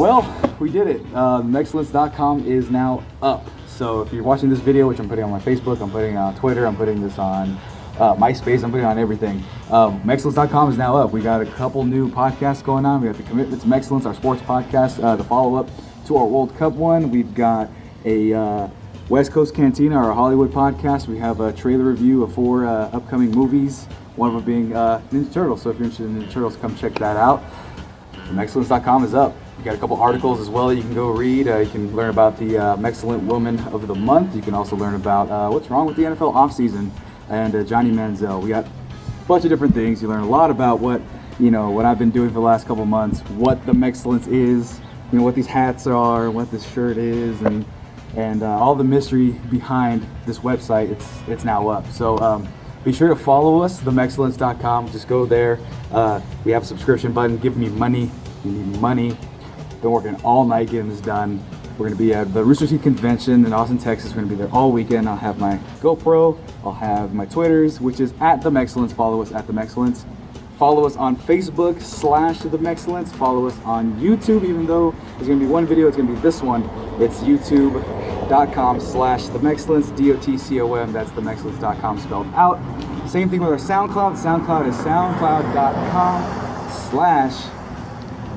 Well, we did it. Mexcellence.com is now up. So if you're watching this video, which I'm putting on my Facebook, I'm putting on Twitter, I'm putting this on MySpace, I'm putting on everything. Mexcellence.com is now up. We got a couple new podcasts going on. We got the Commitment to Mexcellence, our sports podcast, the follow-up to our World Cup one. We've got a West Coast Cantina, our Hollywood podcast. We have a trailer review of 4 upcoming movies, one of them being Ninja Turtles. So if you're interested in Ninja Turtles, come check that out. Mexcellence.com is up. You got a couple articles as well that you can go read. You can learn about the Mexcellent Woman of the Month. You can also learn about what's wrong with the NFL offseason and Johnny Manziel. We got a bunch of different things. You learn a lot about what I've been doing for the last couple months, what the Mexcellence is, what these hats are, what this shirt is, and all the mystery behind this website. It's now up. So be sure to follow us, themexcellence.com. Just go there. We have a subscription button. Give me money. You need money. Been working all night getting this done. We're going to be at the Rooster Teeth Convention in Austin, Texas. We're going to be there all weekend. I'll have my GoPro. I'll have my Twitters, which is at The Mexcellence. Follow us at The Mexcellence. Follow us on Facebook / The Mexcellence. Follow us on YouTube, even though there's going to be one video. It's going to be this one. It's youtube.com / The Mexcellence, DOTCOM. That's themexcellence.com spelled out. Same thing with our SoundCloud. SoundCloud is soundcloud.com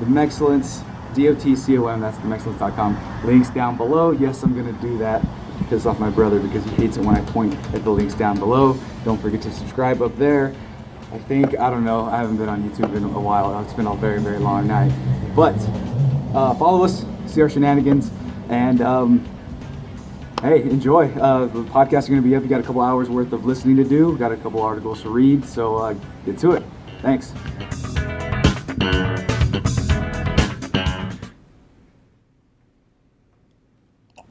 / The Mexcellence, DOTCOM. That's themexcellence.com. Links down below. Yes, I'm going to do that. Piss off my brother because he hates it when I point at the links down below. Don't forget to subscribe up there. I don't know, I haven't been on YouTube in a while. It's been a very, very long night. But follow us, see our shenanigans, and hey, enjoy. The podcasts are going to be up. You got a couple hours worth of listening to do. Got a couple articles to read, so get to it. Thanks.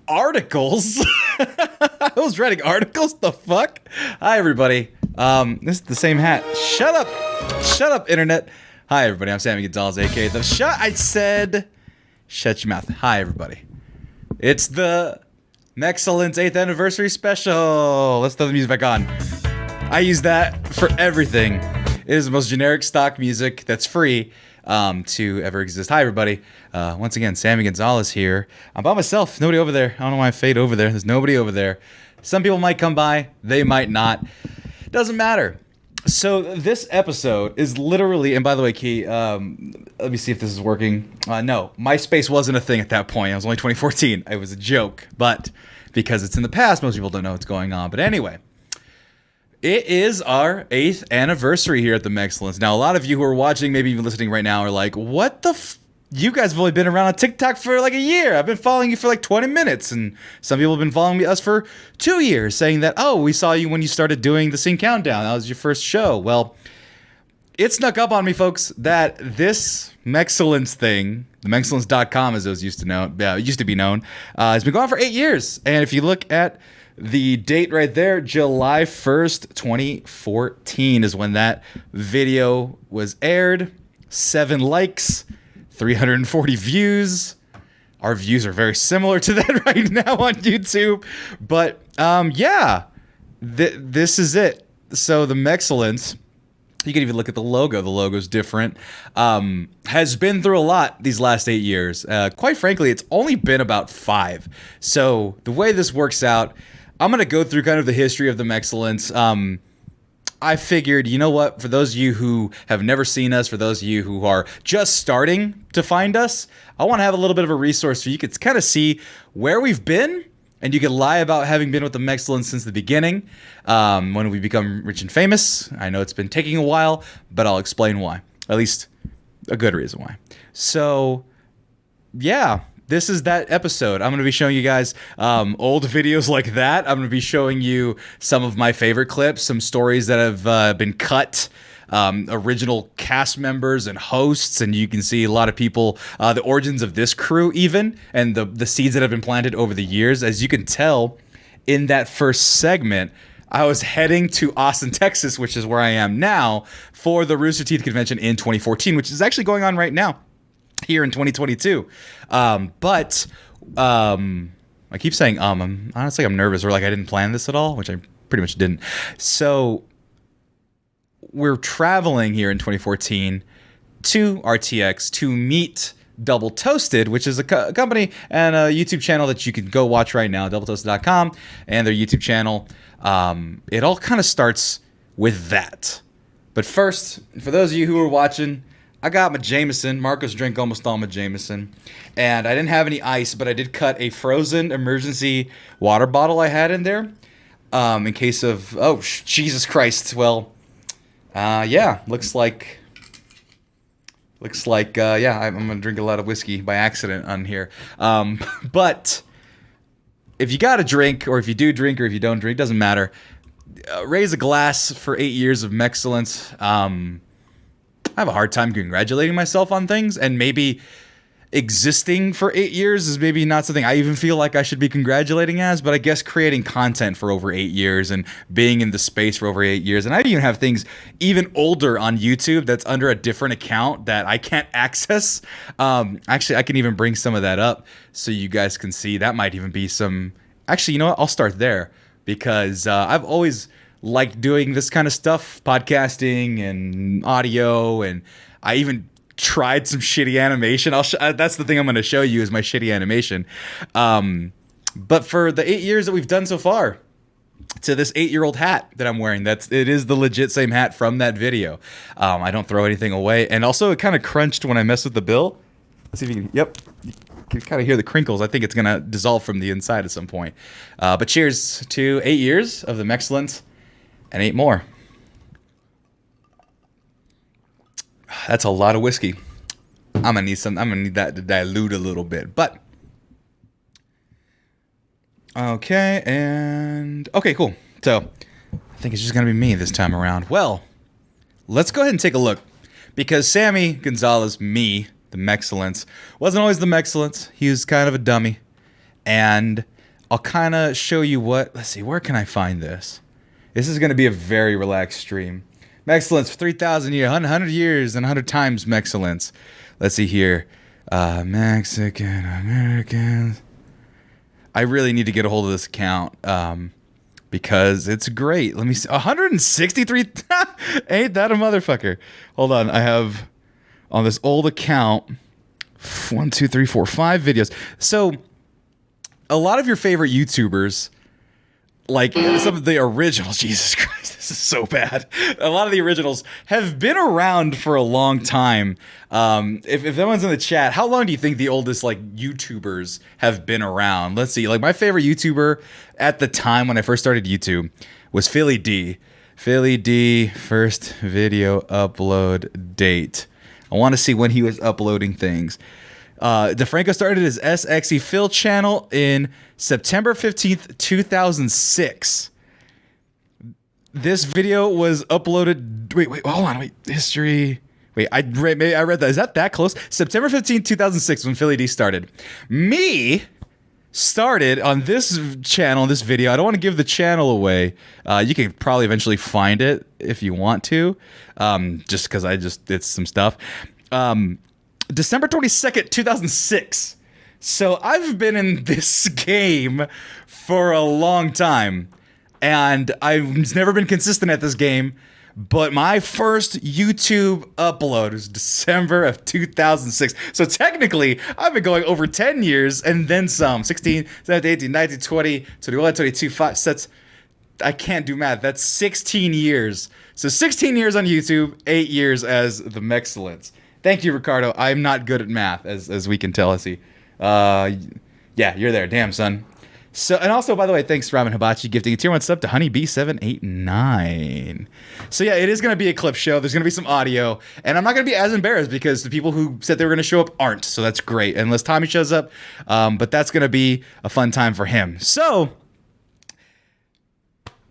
Articles? I was writing articles? The fuck? Hi, everybody. This is the same hat. Shut up, internet. Hi, everybody. I'm Sammy Gonzalez, aka the I said, shut your mouth. Hi, everybody. It's the Mexcellence 8th anniversary special. Let's throw the music back on. I use that for everything. It is the most generic stock music that's free to ever exist. Hi, everybody. Once again, Sammy Gonzalez here. I'm by myself. Nobody over there. I don't know why I fade over there. There's nobody over there. Some people might come by. They might not. Doesn't matter. So this episode is literally, and by the way, Key, let me see if this is working. No, MySpace wasn't a thing at that point. It was only 2014. It was a joke, but because it's in the past, most people don't know what's going on. But anyway, it is our 8th anniversary here at the Mexcellence. Now, a lot of you who are watching, maybe even listening right now, are like, what the you guys have only been around on TikTok for like a year. I've been following you for like 20 minutes. And some people have been following us for 2 years, saying that, oh, we saw you when you started doing the Sing Countdown. That was your first show. Well, it snuck up on me, folks, that this Mexcellence thing, the Mexcellence.com as it was used to be known, has been going on for 8 years. And if you look at the date right there, July 1st, 2014 is when that video was aired. 7 likes. 340 views. Our views are very similar to that right now on YouTube. But yeah, this is it. So the Mexcellence, you can even look at the logo. The logo's different. Has been through a lot these last 8 years. Quite frankly, it's only been about 5. So the way this works out, I'm going to go through kind of the history of the Mexcellence. I figured, you know what, for those of you who have never seen us, for those of you who are just starting to find us, I want to have a little bit of a resource so you could kind of see where we've been, and you could lie about having been with the Mexcellence since the beginning, when we become rich and famous. I know it's been taking a while, but I'll explain why. At least a good reason why. So, yeah. This is that episode. I'm going to be showing you guys old videos like that. I'm going to be showing you some of my favorite clips, some stories that have been cut, original cast members and hosts, and you can see a lot of people, the origins of this crew even, and the seeds that have been planted over the years. As you can tell in that first segment, I was heading to Austin, Texas, which is where I am now, for the Rooster Teeth Convention in 2014, which is actually going on right now. Here in 2022. But I keep saying I'm honestly nervous, or like I didn't plan this at all, which I pretty much didn't. So we're traveling here in 2014 to RTX to meet Double Toasted, which is a company and a YouTube channel that you can go watch right now, doubletoasted.com, and their YouTube channel. It all kind of starts with that. But first, for those of you who are watching, I got my Jameson. Marcos drank almost all my Jameson. And I didn't have any ice, but I did cut a frozen emergency water bottle I had in there. In case of, oh, Jesus Christ. Well, yeah, looks like, yeah, I'm going to drink a lot of whiskey by accident on here. But if you got to drink, or if you do drink, or if you don't drink, doesn't matter. Raise a glass for 8 years of Mexcellence. I have a hard time congratulating myself on things, and maybe existing for 8 years is maybe not something I even feel like I should be congratulating as, but I guess creating content for over 8 years and being in the space for over 8 years. And I even have things even older on YouTube that's under a different account that I can't access. Actually, I can even bring some of that up so you guys can see. That might even be some... Actually, you know what? I'll start there because I've always liked doing this kind of stuff, podcasting and audio, and I even tried some shitty animation. That's the thing I'm going to show you is my shitty animation. But for the 8 years that we've done so far, to this 8-year-old hat that I'm wearing, it is the legit same hat from that video. I don't throw anything away, and also it kind of crunched when I messed with the bill. Let's see if you can. Yep. You can kind of hear the crinkles. I think it's going to dissolve from the inside at some point. But cheers to 8 years of the Mexcellence. And 8 more. That's a lot of whiskey. I'm gonna need that to dilute a little bit. But okay, and okay, cool. So I think it's just gonna be me this time around. Well, let's go ahead and take a look. Because Sammy Gonzalez, me, the Mexcellence, wasn't always the Mexcellence. He was kind of a dummy. And I'll kind of show you what. Let's see, where can I find this? This is going to be a very relaxed stream. Mexcellence for 3,000 years, 100 years, and 100 times Mexcellence. Let's see here. Mexican Americans. I really need to get a hold of this account because it's great. Let me see. 163. Ain't that a motherfucker? Hold on. I have on this old account 1, 2, 3, 4, 5 videos. So a lot of your favorite YouTubers, like some of the originals, Jesus Christ, this is so bad. A lot of the originals have been around for a long time. If anyone's in the chat, how long do you think the oldest like YouTubers have been around? Let's see. Like my favorite YouTuber at the time when I first started YouTube was Philly D. Philly D, first video upload date. I want to see when he was uploading things. DeFranco started his SXE Phil channel in September 15th, 2006. This video was uploaded... Wait, hold on. History... Wait, I read that. Is that close? September 15th, 2006 when Philly D started. Me started on this channel, this video. I don't want to give the channel away. You can probably eventually find it if you want to. Just because I just did some stuff. December 22nd, 2006. So I've been in this game for a long time. And I've never been consistent at this game. But my first YouTube upload was December of 2006. So technically, I've been going over 10 years and then some. 16, 17, 18, 19, 20, 21, 22, 5 sets. I can't do math. That's 16 years. So 16 years on YouTube, 8 years as the Mexcellence. Thank you, Ricardo. I'm not good at math, as we can tell. I see. Yeah, you're there. Damn, son. So, and also, by the way, thanks, Ramen Hibachi, gifting a tier 1 sub to Honeybee789. So yeah, it is going to be a clip show. There's going to be some audio, and I'm not going to be as embarrassed because the people who said they were going to show up aren't. So that's great, unless Tommy shows up. But that's going to be a fun time for him. So,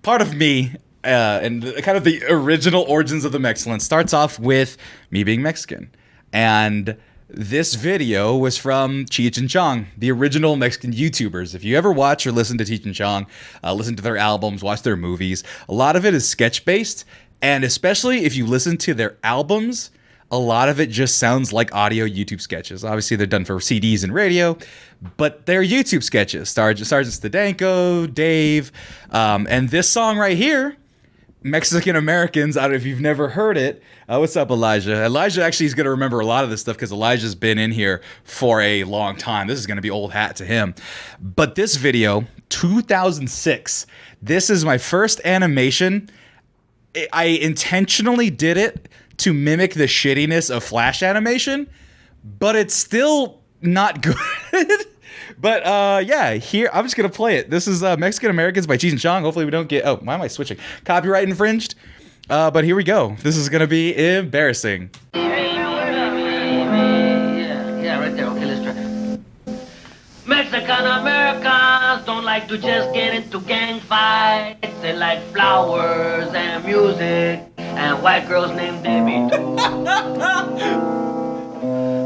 part of me and kind of the original origins of the Mexcellence starts off with me being Mexican. And this video was from Cheech and Chong, the original Mexican YouTubers. If you ever watch or listen to Cheech and Chong, listen to their albums, watch their movies, a lot of it is sketch-based. And especially if you listen to their albums, a lot of it just sounds like audio YouTube sketches. Obviously, they're done for CDs and radio, but they're YouTube sketches. Sergeant Stadenko, Dave, and this song right here Mexican Americans. I don't know if you've never heard it. What's up, Elijah? Elijah actually is going to remember a lot of this stuff because Elijah's been in here for a long time. This is going to be old hat to him. But this video, 2006, this is my first animation. I intentionally did it to mimic the shittiness of Flash animation, but it's still not good. But yeah, here I'm just gonna play it. This is Mexican Americans by Cheech and Chong. Hopefully we don't get why am I switching? Copyright infringed. But here we go. This is gonna be embarrassing. Yeah, right there. Okay, let's try. Mexican Americans don't like to just get into gang fights. They like flowers and music and white girls named Debbie too.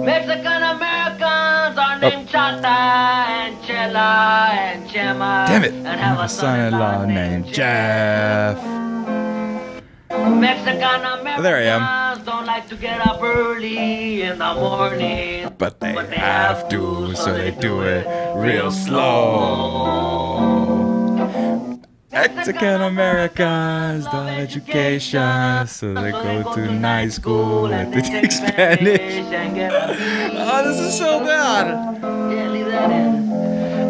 Mexican Americans are named Chata and Chela and Chema. Damn it. And have a son-in-law named Jeff. Mexican Americans There I am. don't like to get up early in the morning. But they have to, so they do it real slow. Mexican Americans don't education, so they go to night school and they take Spanish. Oh, this is so bad. Yeah, leave that in.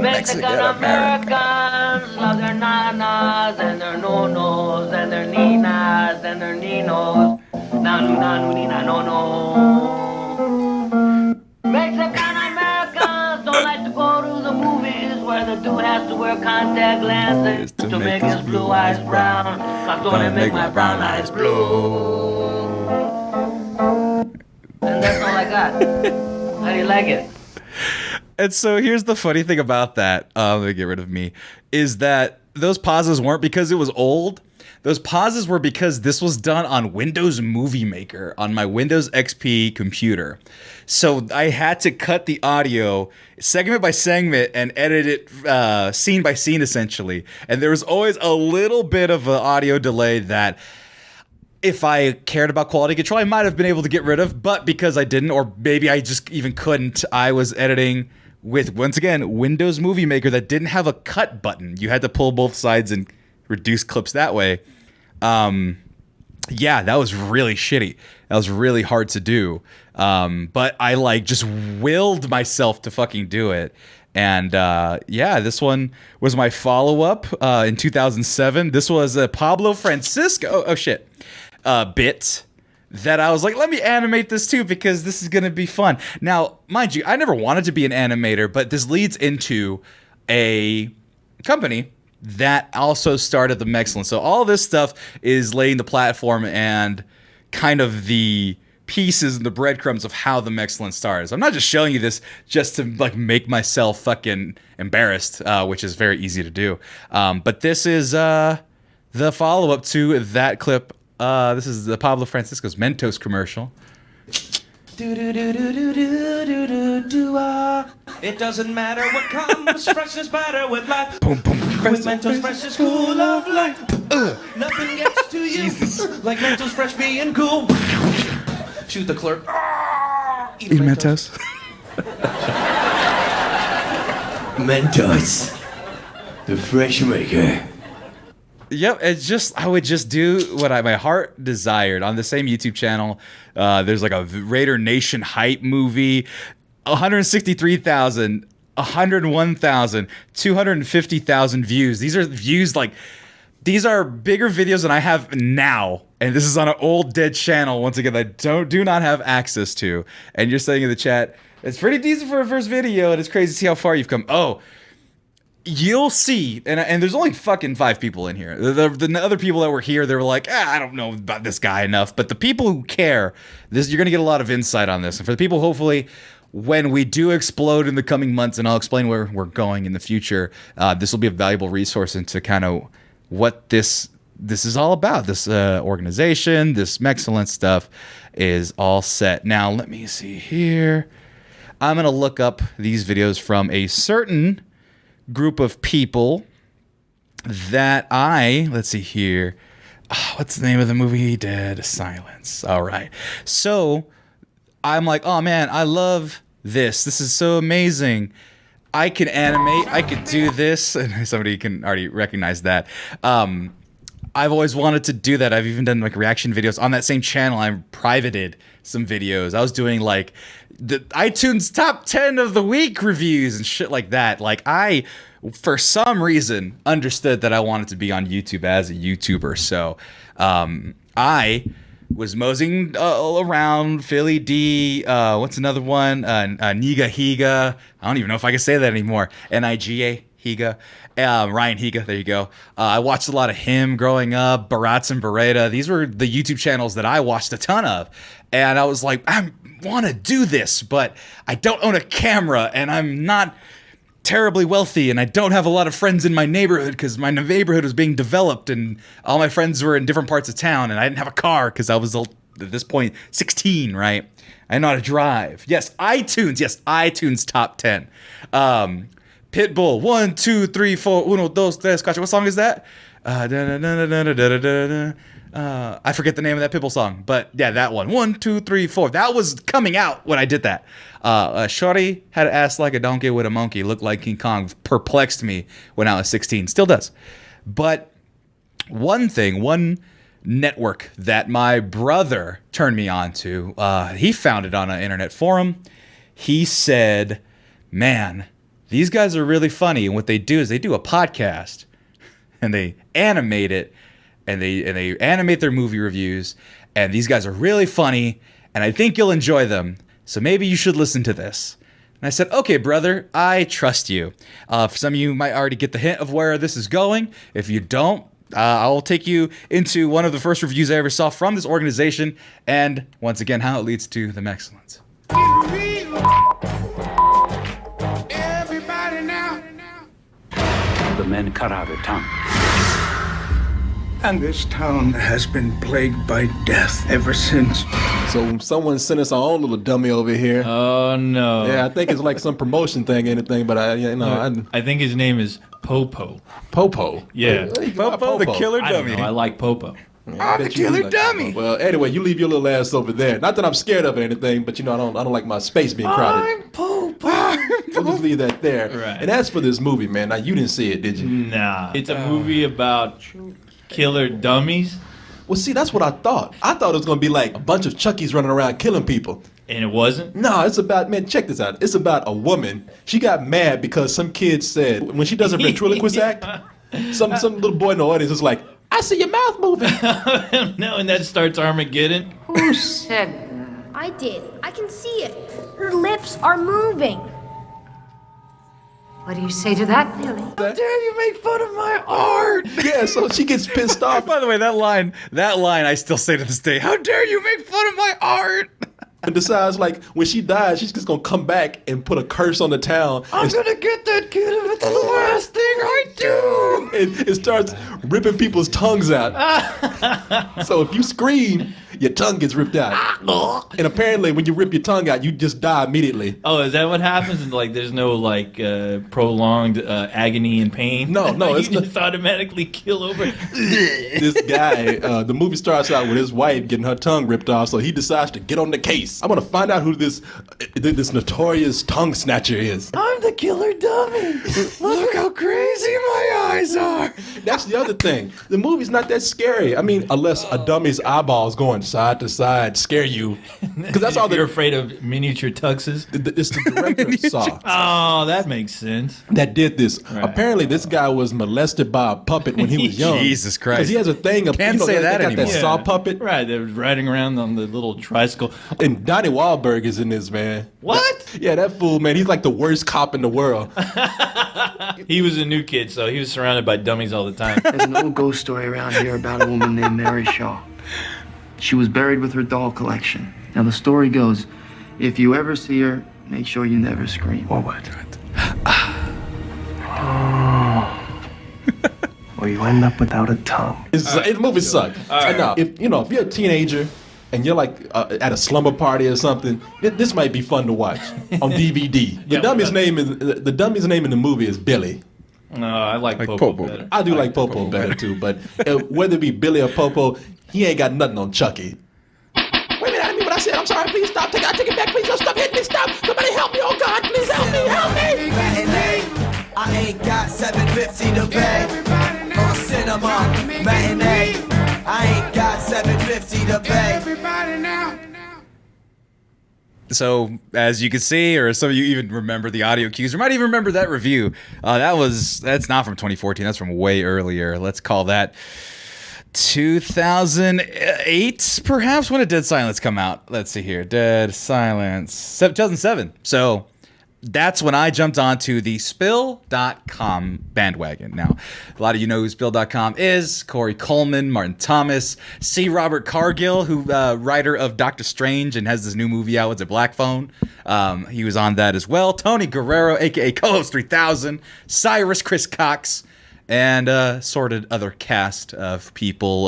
Mexican Americans love their nanas and their nonos and their ninas and their ninos. Nanu, nanu, nina, no, no. Mexican Americans don't like to go to the movies where the dude has to wear contact lenses to make his blue eyes brown. I'm gonna make my brown eyes blue. And that's all I got. How do you like it? And so here's the funny thing about that. Let me get rid of me. Is that those pauses weren't because it was old. Those pauses were because this was done on Windows Movie Maker on my Windows XP computer. So I had to cut the audio segment by segment and edit it scene by scene essentially. And there was always a little bit of an audio delay that if I cared about quality control, I might have been able to get rid of. But because I didn't, or maybe I just even couldn't, I was editing with, once again, Windows Movie Maker that didn't have a cut button. You had to pull both sides and reduce clips that way. Yeah, that was really shitty. That was really hard to do. But I like just willed myself to fucking do it. And yeah, this one was my follow-up in 2007. This was a Pablo Francisco, bit that I was like, let me animate this too because this is going to be fun. Now, mind you, I never wanted to be an animator, but this leads into a company that also started the Mexcellence. So all this stuff is laying the platform and kind of the pieces and the breadcrumbs of how the Mexcellence started. So I'm not just showing you this just to like make myself fucking embarrassed, which is very easy to do. But this is the follow-up to that clip. This is the Pablo Francisco's Mentos commercial. It doesn't matter what comes, fresh is better with life. Boom, boom. With Mentos Fresh is cool of life. Nothing gets to you like Mentos Fresh being cool. Shoot the clerk. Eat Mentos. Mentos, the fresh maker. Yep, it's just I would just do what my heart desired on the same YouTube channel. There's like a Raider Nation hype movie, 163,000, 101,000, 250,000 views. These are views like these are bigger videos than I have now, and this is on an old dead channel. Once again, I do not have access to. And you're saying in the chat, it's pretty decent for a first video, and it's crazy to see how far you've come. Oh. You'll see, and there's only fucking 5 people in here. The other people that were here, they were like, I don't know about this guy enough. But the people who care, you're going to get a lot of insight on this. And for the people, hopefully, when we do explode in the coming months, and I'll explain where we're going in the future, this will be a valuable resource into kind of what this is all about. This organization, this Mexcellence stuff is all set. Now, let me see here. I'm going to look up these videos from a certain group of people that let's see here. Oh, what's the name of the movie he did? Silence. All right. So I'm like, oh man, I love this. This is so amazing. I can animate. I could do this. And somebody can already recognize that. I've always wanted to do that. I've even done like reaction videos on that same channel. I privated some videos. I was doing like the iTunes top 10 of the week reviews and shit like that. Like I, for some reason, understood that I wanted to be on YouTube as a YouTuber. So I was moseying around Philly D. What's another one? Niga Higa. I don't even know if I can say that anymore. Niga Higa. Ryan Higa, there you go. I watched a lot of him growing up. Barats and Beretta. These were the YouTube channels that I watched a ton of. And I was like, I want to do this, but I don't own a camera and I'm not terribly wealthy and I don't have a lot of friends in my neighborhood because my neighborhood was being developed and all my friends were in different parts of town and I didn't have a car because I was, at this point, 16, right? I didn't know how to drive. Yes, iTunes top 10. Pitbull, 1, 2, 3, 4, 1, 2, 3, 4. What song is that? I forget the name of that Pitbull song, but yeah, that one. 1, 2, 3, 4. That was coming out when I did that. Shorty had an ass like a donkey with a monkey, looked like King Kong. Perplexed me when I was 16. Still does. But one network that my brother turned me on to, he found it on an internet forum. He said, man, these guys are really funny. And what they do is they do a podcast and they animate it and they animate their movie reviews. And these guys are really funny and I think you'll enjoy them. So maybe you should listen to this. And I said, okay, brother, I trust you. For some of you might already get the hint of where this is going. If you don't, I'll take you into one of the first reviews I ever saw from this organization. And once again, how it leads to the Mexcellence. The men cut out her tongue. And this town has been plagued by death ever since. So someone sent us our own little dummy over here. Oh no! Yeah, I think it's like some promotion thing, anything. But I think his name is Popo. Popo. Yeah, Popo, the killer I don't dummy. know. I like Popo. Yeah, I'm the killer dummy. Well, anyway, you leave your little ass over there. Not that I'm scared of it or anything, but I don't like my space being crowded. I'm Popo. We'll just leave that there. Right. And as for this movie, man, now you didn't see it, did you? Nah, it's a movie about killer dummies, Well, see, that's what I thought. I thought it was going to be like a bunch of Chuckies running around killing people. and it wasn't. No, it's about, man, check this out. It's about a woman. She got mad because some kid said, when she does her ventriloquist act, some little boy in the audience is like, I see your mouth moving. No, and that starts Armageddon. Who said that? I did. I can see it. Her lips are moving. What do you say to that, Billy? How dare you make fun of my art? Yeah, so she gets pissed off. By the way, that line I still say to this day. How dare you make fun of my art? And decides, like, when she dies, she's just going to come back and put a curse on the town. I'm going to get that kid if it's the last thing I do. It starts ripping people's tongues out. So if you scream, your tongue gets ripped out. And apparently, when you rip your tongue out, you just die immediately. Oh, is that what happens? And like, there's no like prolonged agony and pain. No, you it's just automatically kill over. This guy, the movie starts out with his wife getting her tongue ripped off, so he decides to get on the case. I want to find out who this notorious tongue snatcher is. I'm the killer dummy. Look how crazy my eyes are. That's the other thing. The movie's not that scary. I mean, unless a dummy's eyeballs going side to side scare you. Because that's all you're afraid of miniature tuxes. It's the director of Saw Oh, that makes sense. that did this. Right. Apparently, this guy was molested by a puppet when he was young. Jesus Christ. Because he has a thing of Can't say they that got anymore. that Saw puppet. Right, they're riding around on the little tricycle. And Donnie Wahlberg is in this, man. What? Yeah, that fool, man. He's like the worst cop in the world. He was a new kid, so he was surrounded by dummies all the time. There's an old ghost story around here about a woman named Mary Shaw. She was buried with her doll collection. Now, the story goes, if you ever see her, make sure you never scream. Or what? Or you end up without a tongue. The movie sucked. Now, if you're a teenager and you're like at a slumber party or something, this might be fun to watch on DVD. The dummy's name in the movie is Billy. No, I like Popo better. I do like Popo better too, but whether it be Billy or Popo, he ain't got nothing on Chucky. Wait a minute, I mean what I said. I'm sorry. Please stop. I take it back. Please don't stop hitting me. Stop. Somebody help me. Oh God, please help me. Help me. I ain't got $7.50 to pay. On cinema cinema matinee. I ain't got 750 to pay. Everybody now. So, as you can see, or some of you even remember the audio cues, or might even remember that review. That's not from 2014. That's from way earlier. Let's call that 2008, perhaps. When did Dead Silence come out? Let's see here. Dead Silence, 2007. So that's when I jumped onto the Spill.com bandwagon. Now, a lot of you know who Spill.com is. Corey Coleman, Martin Thomas, C. Robert Cargill, who writer of Doctor Strange and has this new movie out. It's a Black Phone. He was on that as well. Tony Guerrero, a.k.a. Co-host 3000. Cyrus, Chris Cox, and assorted other cast of people.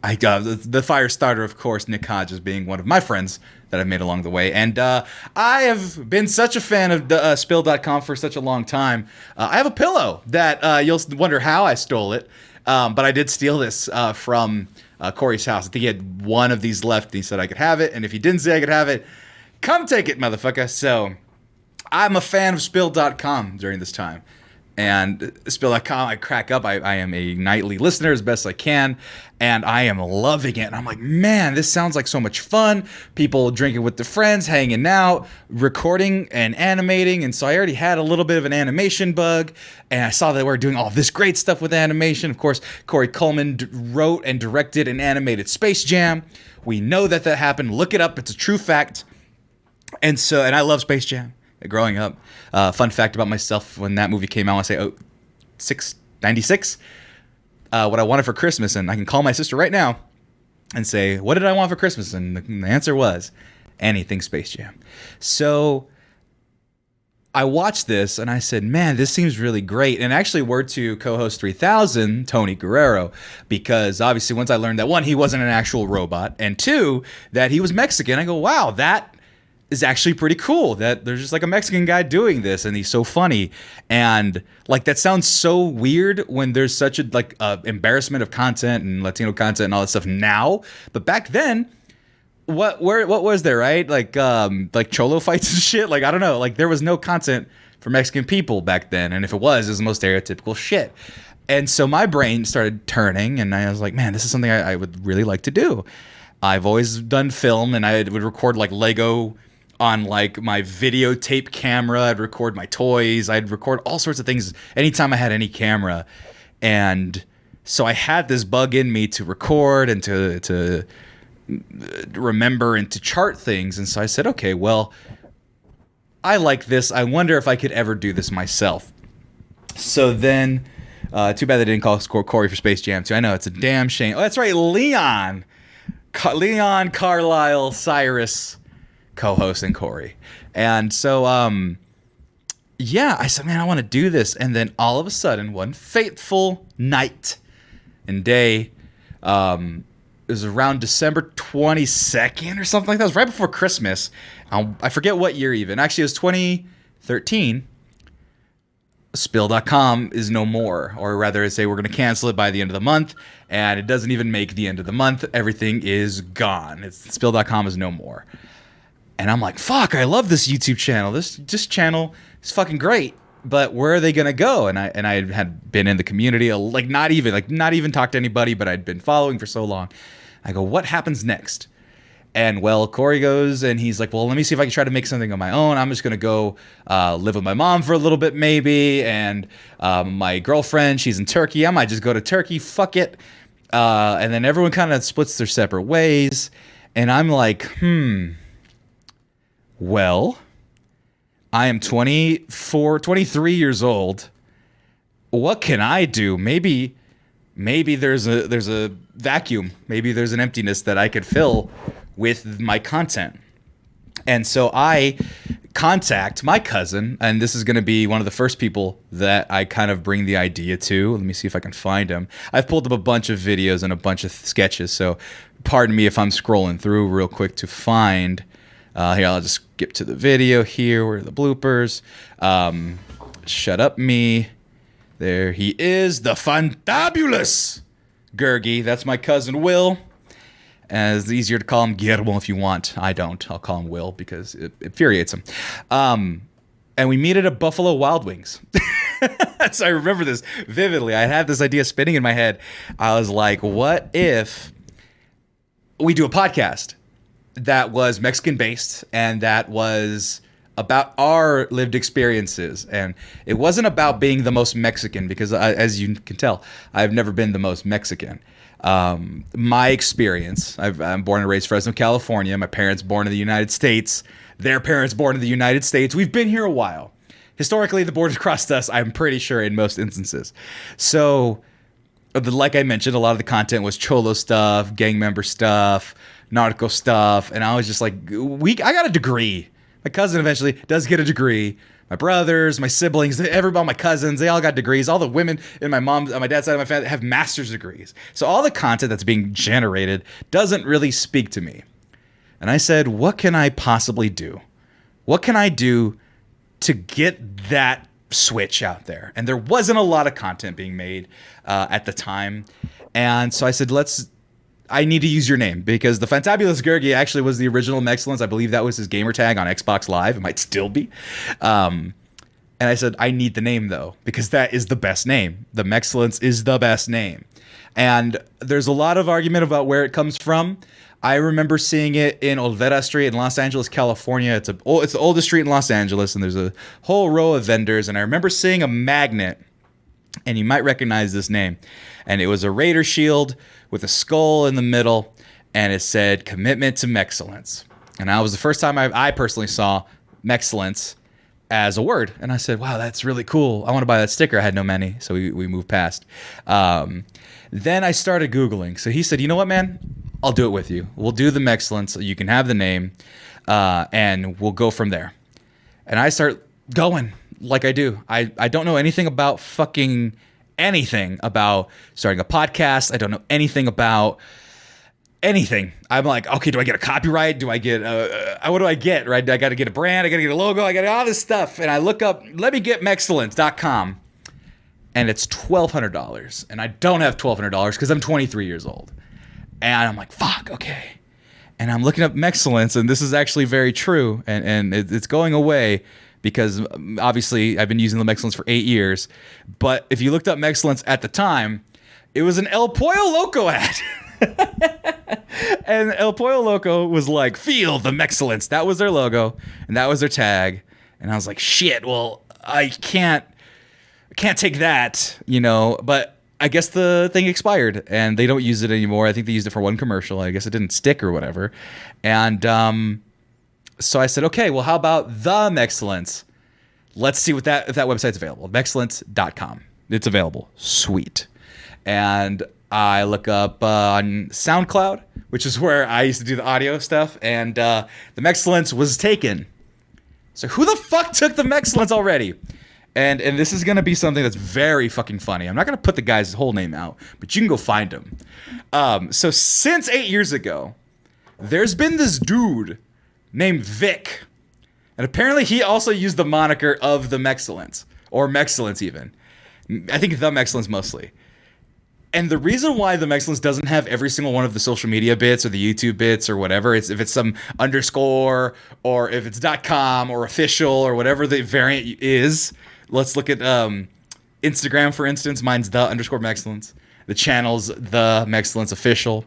The fire starter, of course, Nick Hodges being one of my friends that I've made along the way. And I have been such a fan of Spill.com for such a long time. I have a pillow that you'll wonder how I stole it. But I did steal this from Corey's house. I think he had one of these left. And he said I could have it. And if he didn't say I could have it, come take it, motherfucker. So I'm a fan of Spill.com during this time. And Spill.com, I crack up. I am a nightly listener as best I can, and I am loving it. And I'm like, man, this sounds like so much fun. People drinking with their friends, hanging out, recording and animating. And so I already had a little bit of an animation bug, and I saw that we were doing all this great stuff with animation. Of course, Corey Coleman wrote and directed an animated Space Jam. We know that happened. Look it up. It's a true fact. And I love Space Jam. Growing up, fun fact about myself: when that movie came out, I want to say 96. What I wanted for Christmas, and I can call my sister right now and say, "What did I want for Christmas?" And the answer was anything Space Jam. So I watched this and I said, "Man, this seems really great." And actually, word to co-host 3000, Tony Guerrero, because obviously, once I learned that one, he wasn't an actual robot, and two, that he was Mexican, I go, "Wow, that is actually pretty cool that there's just like a Mexican guy doing this, and he's so funny." And like, that sounds so weird when there's such a embarrassment of content and Latino content and all that stuff now. But back then, what was there, right? Like cholo fights and shit. Like, I don't know. Like, there was no content for Mexican people back then, and if it was the most stereotypical shit. And so my brain started turning, and I was like, man, this is something I would really like to do. I've always done film, and I would record like Lego on like my videotape camera. I'd record my toys. I'd record all sorts of things anytime I had any camera. And so I had this bug in me to record and to remember and to chart things. And so I said, okay, well, I like this. I wonder if I could ever do this myself. So then, too bad they didn't call Corey for Space Jam 2. I know, it's a damn shame. Oh, that's right, Leon, Carlisle, Cyrus, co-host, and Corey. And so I said, man, I want to do this. And then all of a sudden, one fateful night and day, it was around December 22nd or something like that. It was right before Christmas. I forget what year even. Actually, it was 2013. Spill.com is no more, or rather say we're going to cancel it by the end of the month, and it doesn't even make the end of the month. Everything is gone. Spill.com is no more. And I'm like, fuck, I love this YouTube channel. This channel is fucking great. But where are they gonna go? And I had been in the community, not even talked to anybody, but I'd been following for so long. I go, what happens next? And well, Corey goes and he's like, well, let me see if I can try to make something on my own. I'm just gonna go live with my mom for a little bit maybe, and my girlfriend, she's in Turkey. I might just go to Turkey. Fuck it. And then everyone kind of splits their separate ways. And I'm like, well, I am 23 years old. What can I do? Maybe there's a vacuum. Maybe there's an emptiness that I could fill with my content. And so I contact my cousin, and this is going to be one of the first people that I kind of bring the idea to. Let me see if I can find him. I've pulled up a bunch of videos and a bunch of sketches, so pardon me if I'm scrolling through real quick to find. Here, I'll just skip to the video here. Where are the bloopers? Shut up, me. There he is, the fantabulous Gurgi. That's my cousin Will. And it's easier to call him Guillermo if you want. I don't. I'll call him Will because it infuriates him. And we meet at a Buffalo Wild Wings. So I remember this vividly. I had this idea spinning in my head. I was like, what if we do a podcast that was Mexican based and that was about our lived experiences? And it wasn't about being the most Mexican, because as you can tell, I've never been the most Mexican. My experience, I'm born and raised Fresno, California. My parents born in the United States. Their parents born in the United States. We've been here a while. Historically, the border crossed us, I'm pretty sure, in most instances. So, like I mentioned, a lot of the content was cholo stuff, gang member stuff, narco stuff, and I was just like, I got a degree. My cousin eventually does get a degree. My brothers, my siblings, everybody, my cousins, they all got degrees. All the women in my dad's side of my family have master's degrees. So all the content that's being generated doesn't really speak to me. And I said, what can I possibly do? What can I do to get that switch out there? And there wasn't a lot of content being made at the time. And so I said, I need to use your name, because the Fantabulous Gurgi actually was the original Mexcellence. I believe that was his gamer tag on Xbox Live. It might still be. And I said, I need the name, though, because that is the best name. The Mexcellence is the best name. And there's a lot of argument about where it comes from. I remember seeing it in Olvera Street in Los Angeles, California. It's the oldest street in Los Angeles, and there's a whole row of vendors. And I remember seeing a magnet, and you might recognize this name. And it was a Raider shield with a skull in the middle, and it said "Commitment to Mexcellence." And that was the first time I personally saw Mexcellence as a word. And I said, wow, that's really cool. I want to buy that sticker. I had no money, so we moved past. Then I started Googling. So he said, you know what, man? I'll do it with you. We'll do the Mexcellence. You can have the name, and we'll go from there. And I start going like I do. I don't know anything about fucking anything about starting a podcast. I don't know anything about anything. I'm like, okay, do I get a copyright? Do I get what do I get, right? I got to get a brand. I got to get a logo. I got all this stuff. And I look up, let me get Mexcellence.com. And it's $1,200. And I don't have $1,200 because I'm 23 years old. And I'm like, fuck, okay. And I'm looking up Mexcellence, and this is actually very true. And it's going away, because obviously I've been using the Mexcellence for 8 years. But if you looked up Mexcellence at the time, it was an El Pollo Loco ad. And El Pollo Loco was like, feel the Mexcellence. That was their logo, and that was their tag. And I was like, shit, well, I can't take that, but I guess the thing expired and they don't use it anymore. I think they used it for one commercial. I guess it didn't stick or whatever. And so I said, okay, well, how about the Mexcellence? Let's see if that website's available. Mexcellence.com. It's available. Sweet. And I look up on SoundCloud, which is where I used to do the audio stuff, and the Mexcellence was taken. So who the fuck took the Mexcellence already? And this is going to be something that's very fucking funny. I'm not going to put the guy's whole name out, but you can go find him. So since 8 years ago, there's been this dude named Vic. And apparently he also used the moniker of the Mexcellence, or Mexcellence even. I think the Mexcellence mostly. And the reason why the Mexcellence doesn't have every single one of the social media bits or the YouTube bits or whatever, it's if it's some underscore or if it's .com or official or whatever the variant is. Let's look at Instagram, for instance. Mine's the underscore Mexcellence. The channel's the Mexcellence official.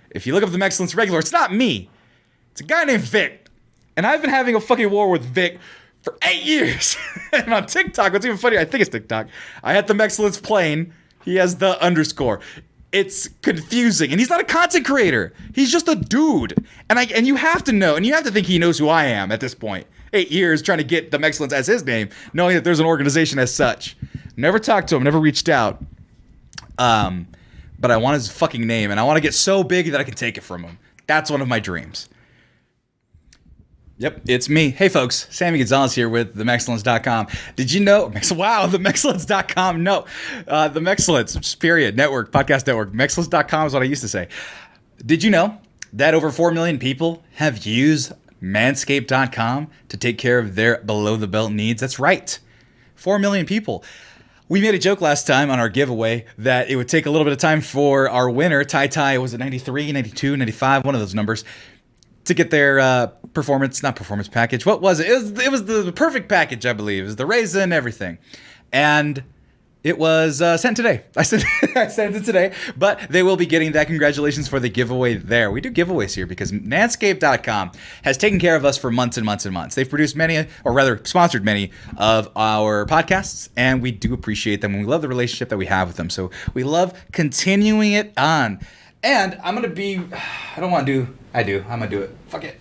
If you look up the Mexcellence regular, it's not me. It's a guy named Vic. And I've been having a fucking war with Vic for 8 years. And on TikTok, what's even funny, I think it's TikTok, I had the Mexcellence plain. He has the underscore. It's confusing. And he's not a content creator. He's just a dude. And you have to know, and you have to think he knows who I am at this point. 8 years trying to get the Mexcellence as his name, knowing that there's an organization as such. Never talked to him, never reached out. But I want his fucking name, and I want to get so big that I can take it from him. That's one of my dreams. Yep, it's me. Hey, folks. Sammy Gonzalez here with themexcellence.com. Did you know? Wow, themexcellence.com. No, the Mexcellence, period, network, podcast network. Mexcellence.com is what I used to say. Did you know that over 4 million people have used manscaped.com to take care of their below-the-belt needs? That's right. 4 million people. We made a joke last time on our giveaway that it would take a little bit of time for our winner, Tai, was it 93, 92, 95, one of those numbers, to get their not performance package. What was it? It was the perfect package, I believe. It was the raisin, everything. And It was sent today. I sent it today, but they will be getting that. Congratulations for the giveaway there. We do giveaways here because Manscaped.com has taken care of us for months and months and months. They've produced many, or rather sponsored many of our podcasts, and we do appreciate them, and we love the relationship that we have with them. So we love continuing it on. And I'm going to be, I don't want to do, I do. I'm going to do it. Fuck it.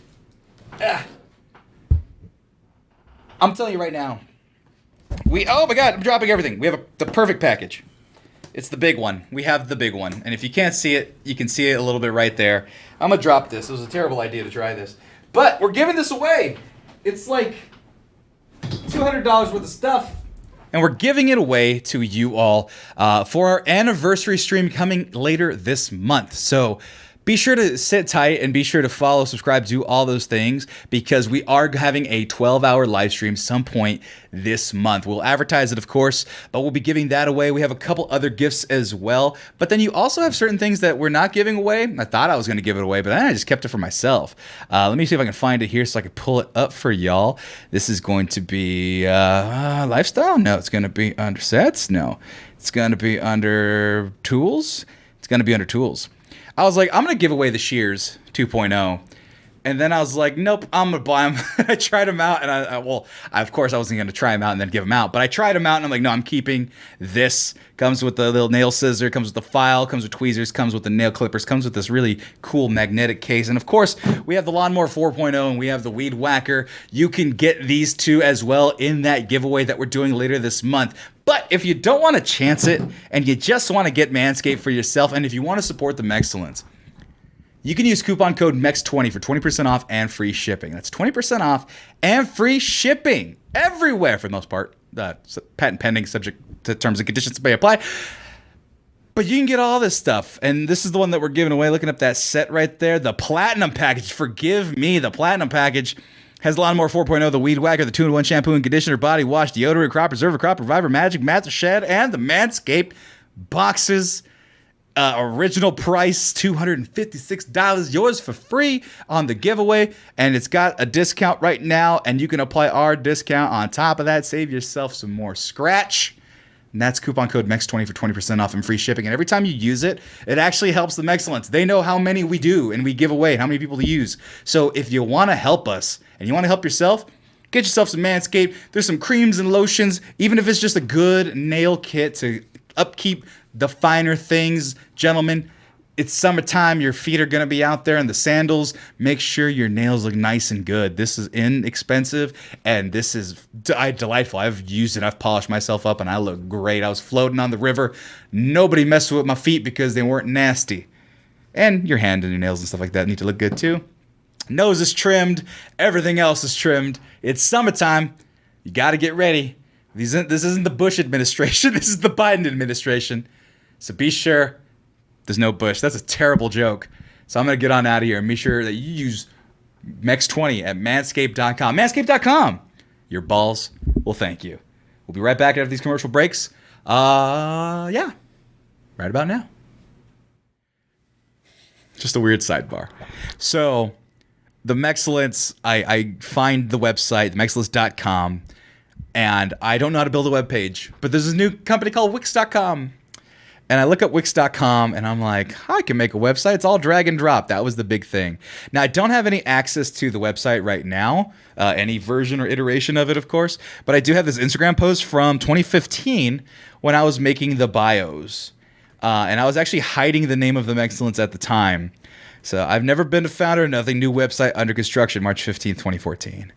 I'm telling you right now. Oh my God, I'm dropping everything. We have the perfect package. It's the big one. We have the big one. And if you can't see it, you can see it a little bit right there. I'm going to drop this. It was a terrible idea to try this. But we're giving this away. It's like $200 worth of stuff. And we're giving it away to you all for our anniversary stream coming later this month. So be sure to sit tight and be sure to follow, subscribe, do all those things because we are having a 12-hour live stream some point this month. We'll advertise it, of course, but we'll be giving that away. We have a couple other gifts as well. But then you also have certain things that we're not giving away. I thought I was going to give it away, but then I just kept it for myself. Let me see if I can find it here so I can pull it up for y'all. This is going to be lifestyle? No, it's going to be under sets? No. It's going to be under tools? It's going to be under tools. I was like, I'm going to give away the Shears 2.0. And then I was like, nope, I'm going to buy them. I tried them out. And of course, I wasn't going to try them out and then give them out. But I tried them out and I'm like, no, I'm keeping this. Comes with the little nail scissor, comes with the file, comes with tweezers, comes with the nail clippers, comes with this really cool magnetic case. And of course, we have the Lawnmower 4.0 and we have the Weed Whacker. You can get these two as well in that giveaway that we're doing later this month. But if you don't want to chance it and you just want to get Manscaped for yourself, and if you want to support the Mexcellence, you can use coupon code MEX20 for 20% off and free shipping. That's 20% off and free shipping everywhere for the most part. Patent pending, subject to terms and conditions may apply. But you can get all this stuff. And this is the one that we're giving away. Looking up that set right there. The Platinum Package. Forgive me. The Platinum Package has the Lawnmower 4.0, the Weed Whacker, the 2-in-1 shampoo and conditioner, body wash, deodorant, crop preserver, crop reviver, magic, master shed, and the Manscaped boxes. Original price $256. Yours for free on the giveaway. And it's got a discount right now. And you can apply our discount on top of that. Save yourself some more scratch. And that's coupon code MEX20 for 20% off and free shipping. And every time you use it, it actually helps the Mexcellence. They know how many we do and we give away and how many people to use. So if you want to help us and you want to help yourself, get yourself some Manscaped. There's some creams and lotions, even if it's just a good nail kit to upkeep the finer things. Gentlemen, it's summertime. Your feet are going to be out there in the sandals. Make sure your nails look nice and good. This is inexpensive, and this is delightful. I've used it. I've polished myself up, and I look great. I was floating on the river. Nobody messed with my feet because they weren't nasty. And your hand and your nails and stuff like that need to look good, too. Nose is trimmed. Everything else is trimmed. It's summertime. You got to get ready. This isn't the Bush administration. This is the Biden administration. So be sure there's no Bush. That's a terrible joke. So I'm going to get on out of here and be sure that you use MEX20 at manscaped.com. Manscaped.com. Your balls will thank you. We'll be right back after these commercial breaks. Yeah. Right about now. Just a weird sidebar. So the Mexcellence, I find the website, mexcellence.com, and I don't know how to build a web page, but there's this new company called Wix.com. And I look up Wix.com and I'm like, I can make a website. It's all drag and drop. That was the big thing. Now, I don't have any access to the website right now, any version or iteration of it, of course. But I do have this Instagram post from 2015 when I was making the bios. And I was actually hiding the name of the Mexcellence at the time. So I've never been a founder. Nothing. New website under construction, March 15th, 2014.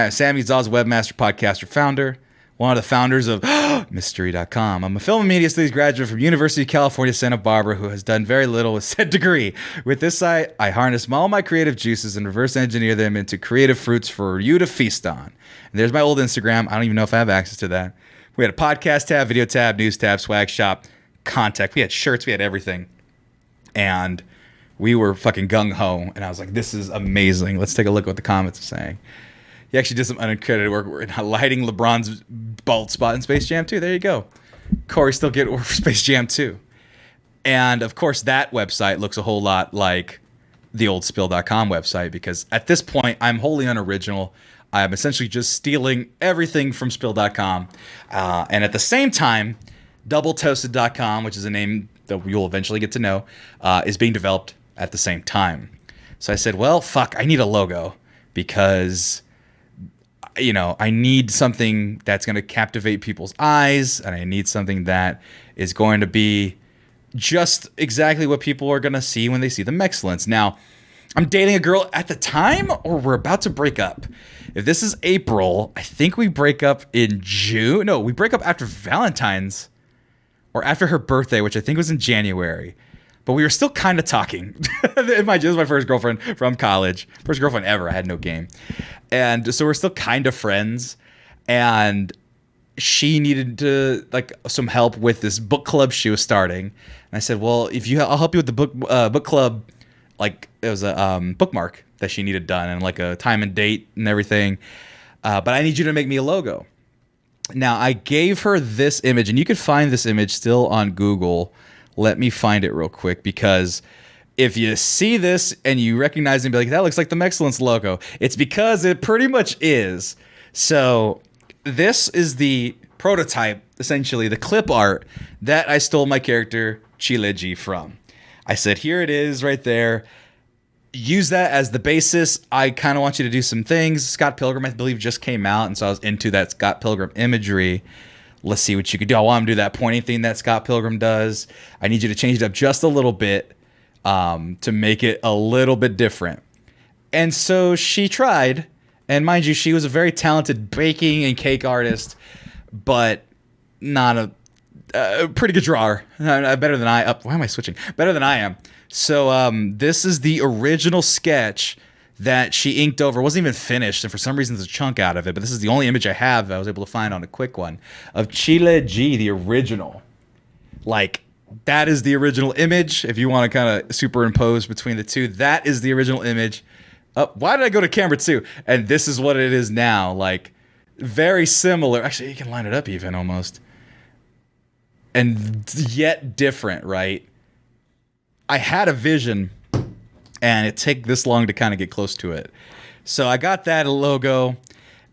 Sammy Gonzalez, webmaster, podcaster, founder. One of the founders of Mystery.com. I'm a film and media studies graduate from University of California, Santa Barbara, who has done very little with said degree. With this site, I harness all my creative juices and reverse engineer them into creative fruits for you to feast on. And there's my old Instagram. I don't even know if I have access to that. We had a podcast tab, video tab, news tab, swag shop, contact. We had shirts. We had everything. And we were fucking gung-ho. And I was like, this is amazing. Let's take a look at what the comments are saying. He actually did some uncredited work lighting LeBron's bald spot in Space Jam 2. There you go. Corey still get work for Space Jam 2. And, of course, that website looks a whole lot like the old Spill.com website because at this point, I'm wholly unoriginal. I'm essentially just stealing everything from Spill.com. And at the same time, doubletoasted.com, which is a name that you'll eventually get to know, is being developed at the same time. So I said, well, fuck, I need a logo because, I need something that's going to captivate people's eyes, and I need something that is going to be just exactly what people are going to see when they see the Mexcellence. Now, I'm dating a girl at the time, or we're about to break up. If this is April, I think we break up in June. No, we break up after Valentine's or after her birthday, which I think was in January. But we were still kind of talking. This was my first girlfriend from college. First girlfriend ever. I had no game. And so we're still kind of friends. And she needed some help with this book club she was starting. And I said, well, I'll help you with the book club. Like, it was a bookmark that she needed done and like a time and date and everything. But I need you to make me a logo. Now, I gave her this image, and you can find this image still on Google. Let me find it real quick, because if you see this and you recognize it and be like, that looks like the Mexcellence logo, it's because it pretty much is. So this is the prototype, essentially, the clip art that I stole my character Chile G from. I said, here it is right there. Use that as the basis. I kind of want you to do some things. Scott Pilgrim, I believe, just came out, and so I was into that Scott Pilgrim imagery. Let's see what you could do. I want him to do that pointing thing that Scott Pilgrim does. I need you to change it up just a little bit to make it a little bit different. And so she tried, and mind you, she was a very talented baking and cake artist, but not a pretty good drawer. Better than I. Why am I switching? Better than I am. So this is the original sketch that she inked over. It wasn't even finished, and for some reason there's a chunk out of it, but this is the only image I have that I was able to find on a quick one of Chile G, the original. Like, that is the original image. If you want to kind of superimpose between the two, that is the original image. Why did I go to camera 2? And this is what it is now. Like, very similar. Actually, you can line it up even almost. And yet different, right? I had a vision, and it took this long to kind of get close to it. So I got that logo,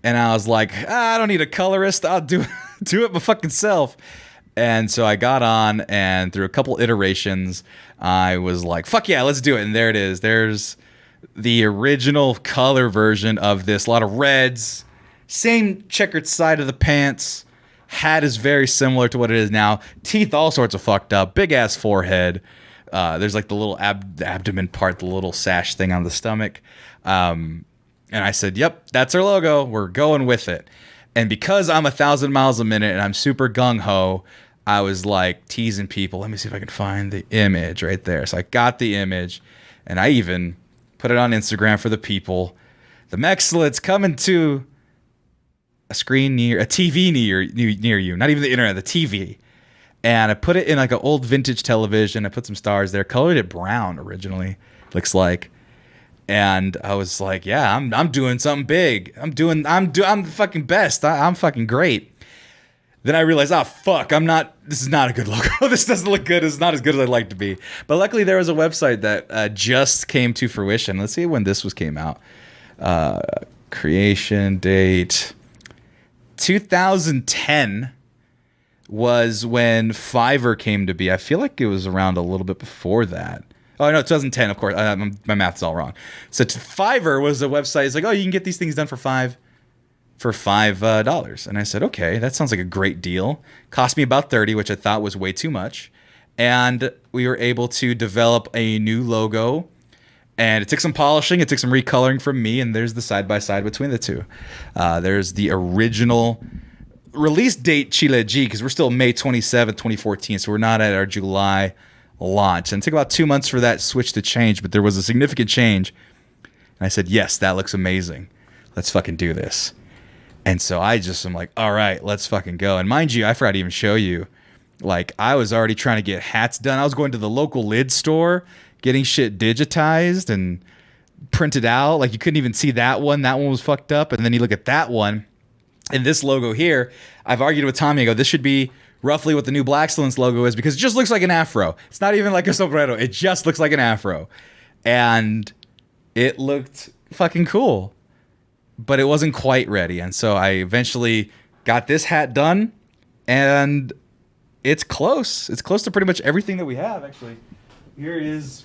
and I was like, I don't need a colorist. I'll do it my fucking self. And so I got on, and through a couple iterations, I was like, fuck yeah, let's do it. And there it is. There's the original color version of this. A lot of reds. Same checkered side of the pants. Hat is very similar to what it is now. Teeth all sorts of fucked up. Big-ass forehead. There's like the little abdomen part, the little sash thing on the stomach. And I said, yep, that's our logo. We're going with it. And because I'm 1,000 miles a minute and I'm super gung-ho, I was like teasing people. Let me see if I can find the image right there. So I got the image, and I even put it on Instagram for the people. The Mexcellence coming to a TV near you. Not even the internet, the TV. And I put it in like an old vintage television. I put some stars there. Colored it brown originally, looks like. And I was like, yeah, I'm doing something big. I'm the fucking best. I'm fucking great. Then I realized, oh fuck, this is not a good logo. This doesn't look good. It's not as good as I'd like to be. But luckily there was a website that just came to fruition. Let's see when this came out. Creation date 2010 was when Fiverr came to be. I feel like it was around a little bit before that. Oh, no, 2010, of course. My math's all wrong. So Fiverr was a website. It's like, oh, you can get these things done for $5. And I said, okay, that sounds like a great deal. Cost me about $30, which I thought was way too much. And we were able to develop a new logo. And it took some polishing. It took some recoloring from me. And there's the side-by-side between the two. There's the original release date Chile G, because we're still May 27th, 2014, so we're not at our July launch. And it took about 2 months for that switch to change, but there was a significant change. And I said, yes, that looks amazing. Let's fucking do this. And so I just am like, all right, let's fucking go. And mind you, I forgot to even show you, like, I was already trying to get hats done. I was going to the local lid store, getting shit digitized and printed out. Like, you couldn't even see that one. That one was fucked up. And then you look at that one. And this logo here, I've argued with Tommy. I go, this should be roughly what the new Blackcellence logo is, because it just looks like an afro. It's not even like a sombrero. It just looks like an afro. And it looked fucking cool. but it wasn't quite ready. And so I eventually got this hat done, and it's close. It's close to pretty much everything that we have, actually. Here is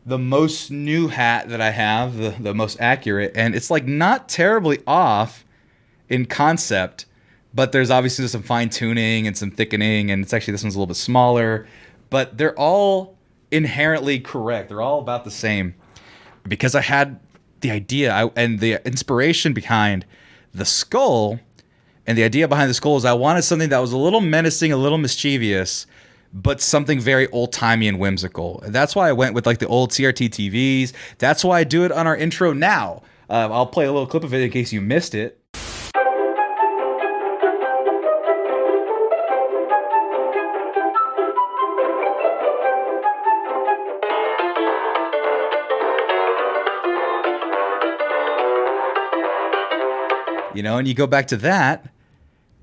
the most new hat that I have, the most accurate, and it's like not terribly off in concept, but there's obviously some fine tuning and some thickening, and it's actually, this one's a little bit smaller, but they're all inherently correct. They're all about the same, because I had the idea and the inspiration behind the skull, and the idea behind the skull is I wanted something that was a little menacing, a little mischievous, but something very old-timey and whimsical. And that's why I went with like the old CRT TVs. That's why I do it on our intro now. I'll play a little clip of it in case you missed it. You know, and you go back to that,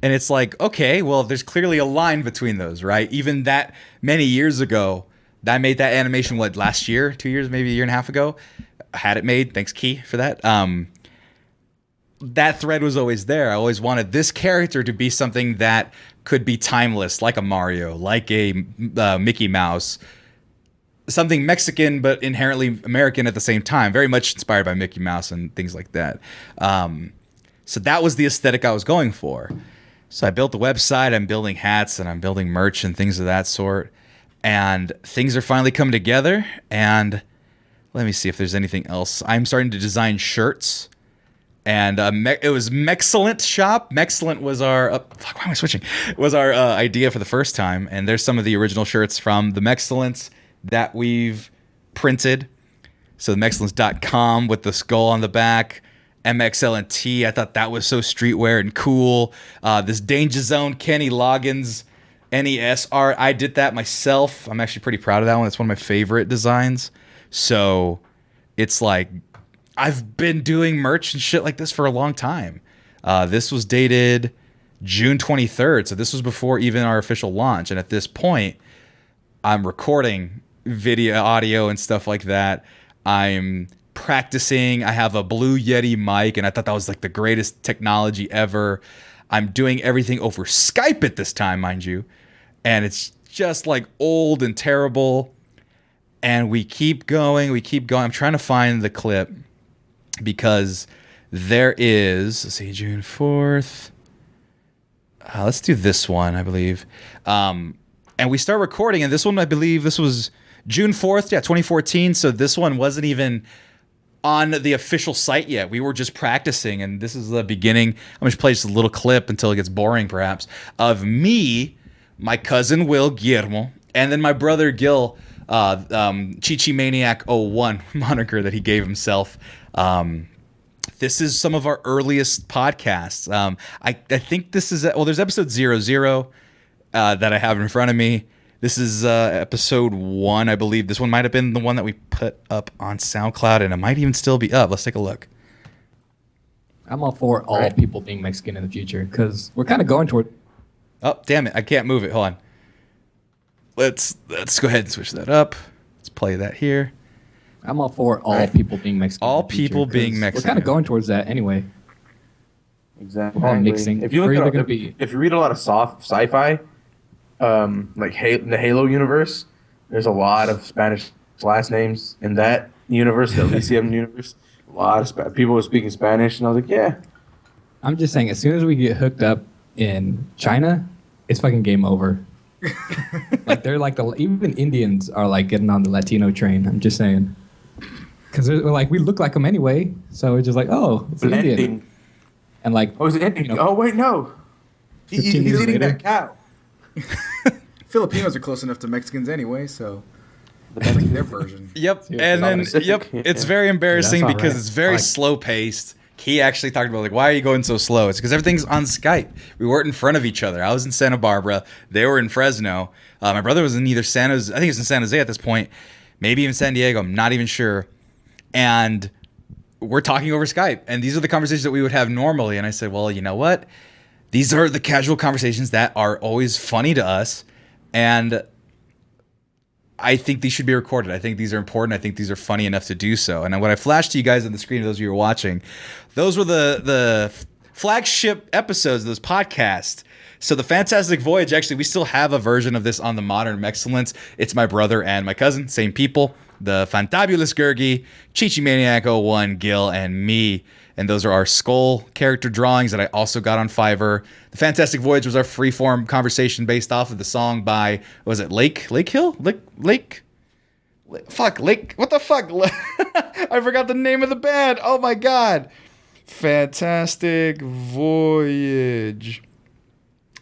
and it's like, okay, well, there's clearly a line between those, right? Even that many years ago, I made that animation, what, last year, 2 years, maybe a year and a half ago? I had it made. Thanks, Key, for that. That thread was always there. I always wanted this character to be something that could be timeless, like a Mario, like a Mickey Mouse, something Mexican but inherently American at the same time, very much inspired by Mickey Mouse and things like that. So that was the aesthetic I was going for. So I built the website, I'm building hats, and I'm building merch and things of that sort. And things are finally coming together. And let me see if there's anything else. I'm starting to design shirts. And it was Mexcellence shop. Mexcellent was our... why am I switching? Was our idea for the first time. And there's some of the original shirts from the Mexcellence that we've printed. So the Mexcellence.com with the skull on the back. MXLNT, I thought that was so streetwear and cool. This Danger Zone Kenny Loggins NES art, I did that myself. I'm actually pretty proud of that one. It's one of my favorite designs. So it's like, I've been doing merch and shit like this for a long time. This was dated June 23rd, so this was before even our official launch. And at this point, I'm recording video, audio, and stuff like that. I'm practicing. I have a Blue Yeti mic, and I thought that was like the greatest technology ever. I'm doing everything over Skype at this time, mind you, and it's just like old and terrible. And we keep going. I'm trying to find the clip because there is, let's see, June 4th. Let's do this one, I believe. And we start recording, and this one, I believe this was June 4th, 2014. So this one wasn't even on the official site yet. We were just practicing, and this is the beginning. I'm just play just a little clip until it gets boring, perhaps, of me, my cousin Will Guillermo, and then my brother Gil, Chichi Maniac 01 moniker that he gave himself. This is some of our earliest podcasts. I think this is, well, there's episode 00 that I have in front of me. This is episode 1, I believe. This one might have been the one that we put up on SoundCloud, and it might even still be up. Let's take a look. I'm all for all people being Mexican in the future, because we're kind of going toward... Oh, damn it. I can't move it. Hold on. Let's go ahead and switch that up. Let's play that here. I'm all for all people being Mexican. All people being Mexican. We're kind of going towards that anyway. Exactly. We're all mixing. If you read a lot of soft sci-fi, like the Halo universe, there's a lot of Spanish last names in that universe, the Elysium universe. A lot of people were speaking Spanish, and I was like, yeah. I'm just saying, as soon as we get hooked up in China, it's fucking game over. Like they're like even Indians are like getting on the Latino train. I'm just saying, because we're like, we look like them anyway, so we're just like, oh, it's an Indian. And like, oh, it's an Indian. Oh wait, no, he's eating that cow. Filipinos are close enough to Mexicans anyway, so that's like their version. Yep, and then it's very embarrassing because it's very slow paced. He actually talked about like, why are you going so slow? It's because everything's on Skype. We weren't in front of each other. I was in Santa Barbara. They were in Fresno. My brother was in either San Jose. I think he was in San Jose at this point. Maybe even San Diego. I'm not even sure. And we're talking over Skype. And these are the conversations that we would have normally. And I said, well, you know what? These are the casual conversations that are always funny to us. And I think these should be recorded. I think these are important. I think these are funny enough to do so. And what I flashed to you guys on the screen, those of you who are watching, those were the flagship episodes of this podcast. So the Fantastic Voyage, actually, we still have a version of this on the modern Mexcellence. It's my brother and my cousin, same people. The Fantabulous Gurgi, Chichi Maniac 01, Gil, and me. And those are our skull character drawings that I also got on Fiverr. The Fantastic Voyage was our freeform conversation based off of the song by, was it Lake Hill? Lake? Fuck, Lake, what the fuck? I forgot the name of the band. Oh my God. Fantastic Voyage.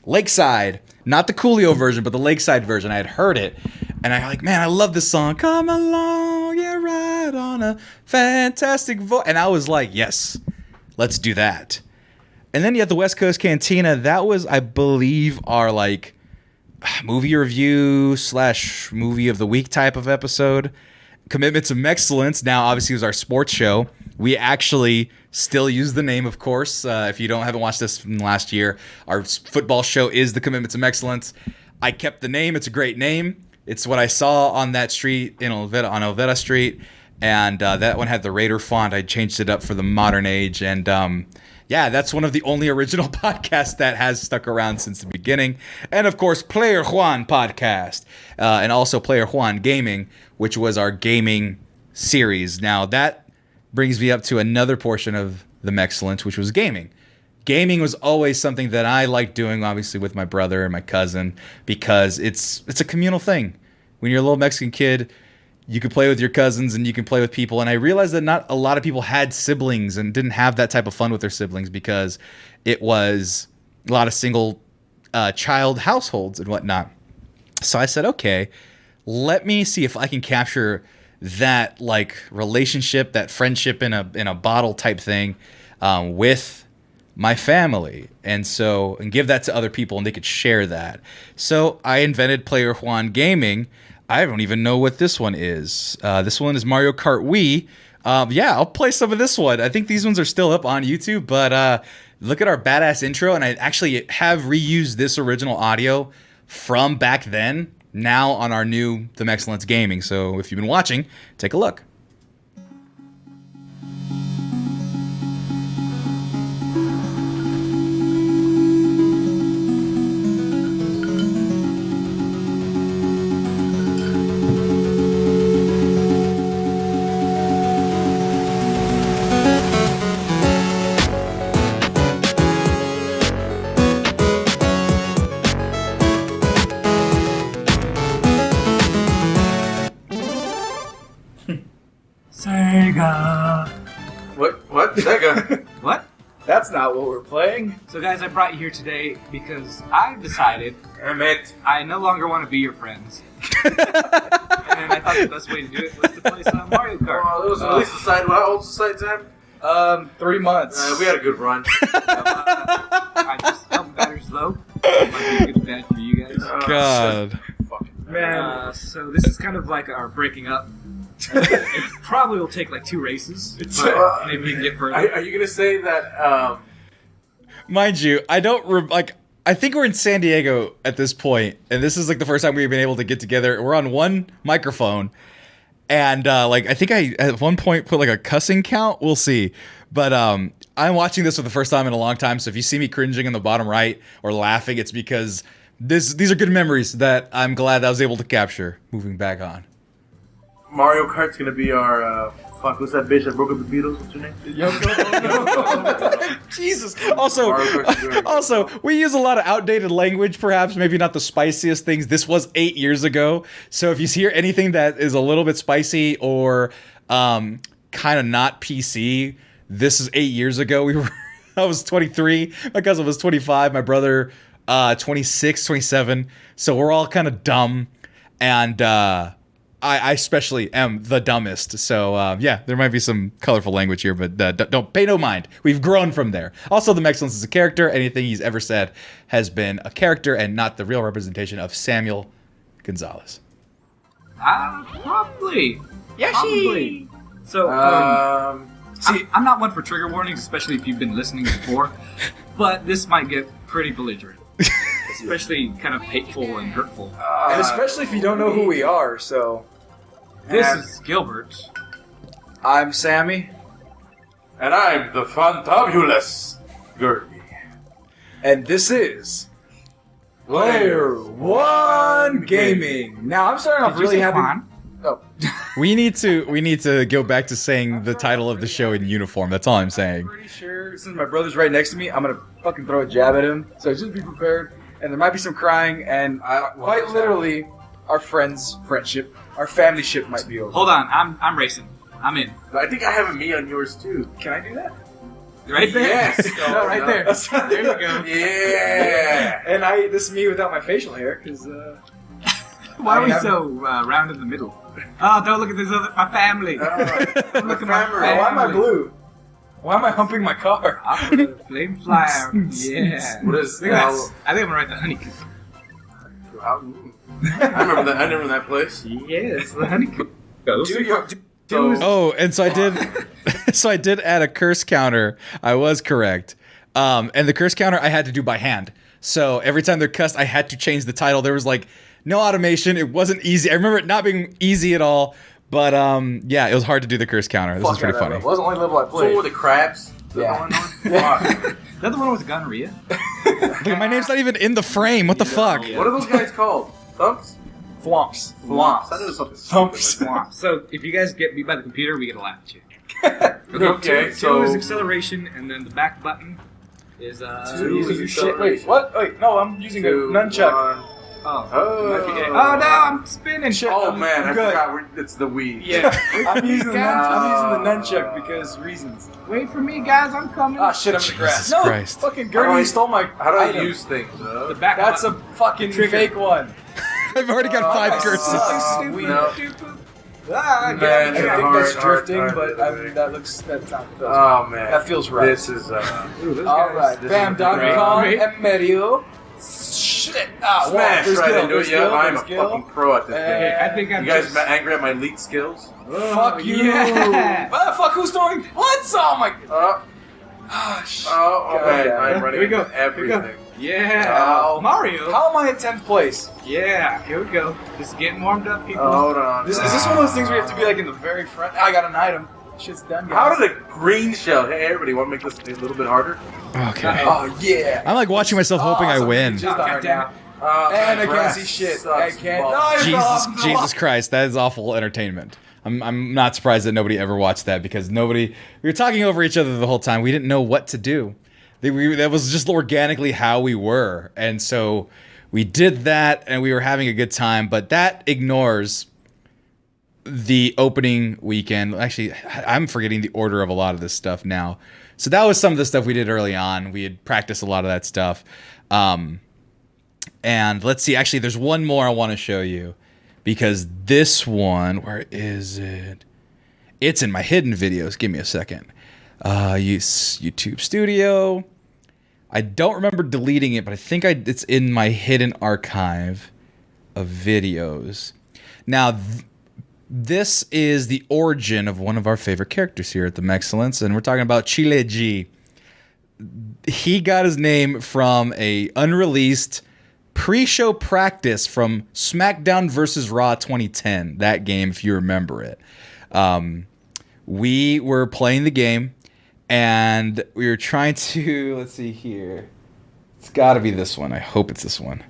Lakeside, not the Coolio version, but the Lakeside version. I had heard it, and I like, man, I love this song. Come along, yeah, ride on a fantastic voyage. And I was like, yes, let's do that. And then you have the West Coast Cantina. That was, I believe, our like movie review / movie of the week type of episode. Commitment to Mexcellence. Now, obviously, it was our sports show. We actually still use the name, of course. If you haven't watched this from last year, our football show is the Commitment to Mexcellence. I kept the name. It's a great name. It's what I saw on that street on Olvera Street, and that one had the Raider font. I changed it up for the modern age, and yeah, that's one of the only original podcasts that has stuck around since the beginning. And of course, Player Juan podcast, and also Player Juan Gaming, which was our gaming series. Now that brings me up to another portion of the Mexcellence, which was gaming. Gaming was always something that I liked doing, obviously, with my brother and my cousin, because it's a communal thing. When you're a little Mexican kid, you can play with your cousins and you can play with people. And I realized that not a lot of people had siblings and didn't have that type of fun with their siblings because it was a lot of single child households and whatnot. So I said, okay, let me see if I can capture that like relationship, that friendship in a bottle type thing with my family, and give that to other people and they could share that. So I invented Player Juan Gaming. I don't even know what this one is. This one is Mario Kart Wii. Yeah, I'll play some of this one. I think these ones are still up on YouTube, but look at our badass intro, and I actually have reused this original audio from back then now on our new The Mexcellence Gaming. So if you've been watching, take a look. Sega. What? Sega? What? That's not what we're playing. So guys, I brought you here today because I've decided I no longer want to be your friends. And I thought the best way to do it was to play some Mario Kart. Well, it was at least the side. How old's the side time? 3 months. We had a good run. I just helped batteries low. Might be a good advantage for you guys. God. Man. So this is kind of like our breaking up. It probably will take like 2 races, but maybe we can get further. Are you gonna say that? Mind you, I don't I think we're in San Diego at this point, and this is like the first time we've been able to get together. We're on one microphone, and I think I at one point put like a cussing count. We'll see, but I'm watching this for the first time in a long time. So if you see me cringing in the bottom right or laughing, it's because these are good memories that I'm glad I was able to capture. Moving back on. Mario Kart's gonna be our who's that bitch that broke up the Beatles? What's her name? Jesus. Also, we use a lot of outdated language, perhaps, maybe not the spiciest things. This was 8 years ago. So if you hear anything that is a little bit spicy or kind of not PC, this is 8 years ago. I was 23. My cousin was 25. My brother, 26, 27. So we're all kind of dumb. And I especially am the dumbest, so yeah, there might be some colorful language here, but don't pay no mind. We've grown from there. Also, the Mexcellence is a character. Anything he's ever said has been a character and not the real representation of Samuel Gonzalez. Probably. Probably. So, see, I'm not one for trigger warnings, especially if you've been listening before, but this might get pretty belligerent. especially kind of hateful and hurtful. And especially if you don't know who we are, so... This is Gilbert. I'm Sammy. And I'm the fantabulous Gertie. And this is... Player One Gaming. Now, I'm starting off really happy... Oh. We need to go back to saying the title of the show in uniform. That's all I'm saying. Pretty sure, since my brother's right next to me, I'm gonna fucking throw a jab at him. So just be prepared. And there might be some crying, and quite literally, our friendship, our family ship might be over. Hold on, I'm racing. I'm in. I think I have a me on yours too. Can I do that? Right there? Yes. No, right there. There you go. Yeah. And this is me without my facial hair, because Why are we so round in the middle? Oh, don't look at this other my family. Look at my family. Why am I blue? Why am I humping my car? I put a flame flyer. Yeah. What is? Look at that. I think I'm gonna write the honeycomb. I remember that place. Yes, the honeycomb. Oh, and so I did. So I did add a curse counter. I was correct. And the curse counter I had to do by hand. So every time they're cussed, I had to change the title. There was like no automation. It wasn't easy. I remember it not being easy at all. But yeah, it was hard to do the curse counter. This is pretty funny. It wasn't only level I played. So with the crabs. Yeah. Is that the one with gonorrhea? Look, my name's not even in the frame. What the fuck? What are those guys called? Thumps? Flomps. That is something. Thumps. So if you guys get beat by the computer, we get a laugh at you. Okay, two is acceleration, and then the back button is Using shit. Wait, what? Wait, no, I'm using a nunchuck. Oh no, I'm spinning shit. Oh man, I good. forgot. It's the Wii. Yeah. I'm using the nunchuck because reasons. Wait for me, guys. I'm coming. Ah, shit, I'm in the grass. Jesus No, Christ. fucking Gertie stole my How do I item. use things? The back. That's a fucking fake one. I've already got 5 curses. No. Ah, Man, I think that's hard, drifting, hard, but hard. I mean, that sounds Oh man, that feels right. This is Alright, this bam, is Donkey great. Kong, and Mario. Shit! Ah, Smash there's right Gil, into there's it. Gil, Yep, I'm a there's Gil. fucking pro at this game. I think I'm You guys just... angry at my leak skills? Fuck you! Yeah. Fuck, who's throwing? What? Oh my... Oh, shit. okay. God, I'm running Here we go. into everything. Yeah. Mario. How am I in 10th place? Yeah. Here we go. Just getting warmed up, people. Hold on. Is this one of those things where you have to be like in the very front? I got an item. Shit's done, guys. How did the green shell? Hey, everybody, want to make this a little bit harder? Okay. Oh, yeah. I'm like watching myself hoping I win. Just hard now. And I can't see shit. I can't. No, Jesus Christ, that is awful entertainment. I'm not surprised that nobody ever watched that because we were talking over each other the whole time. We didn't know what to do. That was just organically how we were. And so we did that and we were having a good time, but that ignores the opening weekend. Actually, I'm forgetting the order of a lot of this stuff now. So that was some of the stuff we did early on. We had practiced a lot of that stuff. And let's see, actually, there's one more I want to show you. Because this one, where is it? It's in my hidden videos. Give me a second. Use YouTube Studio. I don't remember deleting it, but I think it's in my hidden archive of videos. Now, this is the origin of one of our favorite characters here at the Mexcellence, and we're talking about Chile G. He got his name from a unreleased pre-show practice from SmackDown vs. Raw 2010. That game, if you remember it. We were playing the game, and we were trying to... Let's see here. It's got to be this one. I hope it's this one.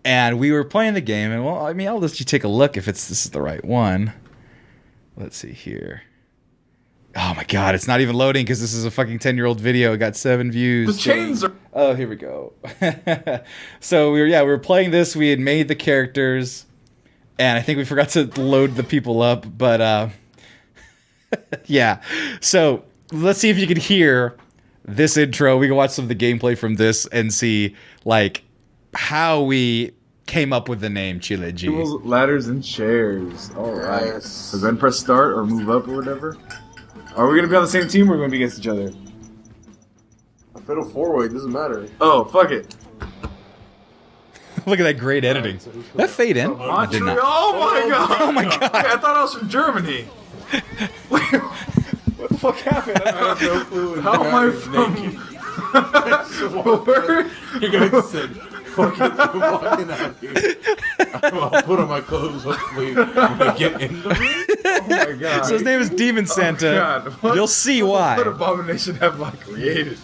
And we were playing the game, and well, I mean, I'll let you take a look if this is the right one. Let's see here. Oh my god, it's not even loading because this is a fucking 10-year-old video. It got 7 views. The chains are... Oh, here we go. So we were playing this. We had made the characters, and I think we forgot to load the people up. But yeah. So let's see if you can hear this intro. We can watch some of the gameplay from this and see like how we came up with the name Chile G. Tables, ladders, and chairs. All right. Yes. So then press start or move up or whatever. Are we gonna be on the same team or are we gonna be against each other? A fatal 4-way doesn't matter. Oh, fuck it. Look at that great editing. That fade in? I did not. Oh my god! Oh my god! Wait, I thought I was from Germany. Wait, what the fuck happened? I have no clue. How am I from? Where? You guys said walking out here. I'll put on my clothes. Hopefully, when I get in the ring. Oh my god. So his name is Demon Santa. You'll see why. What Abomination have like created?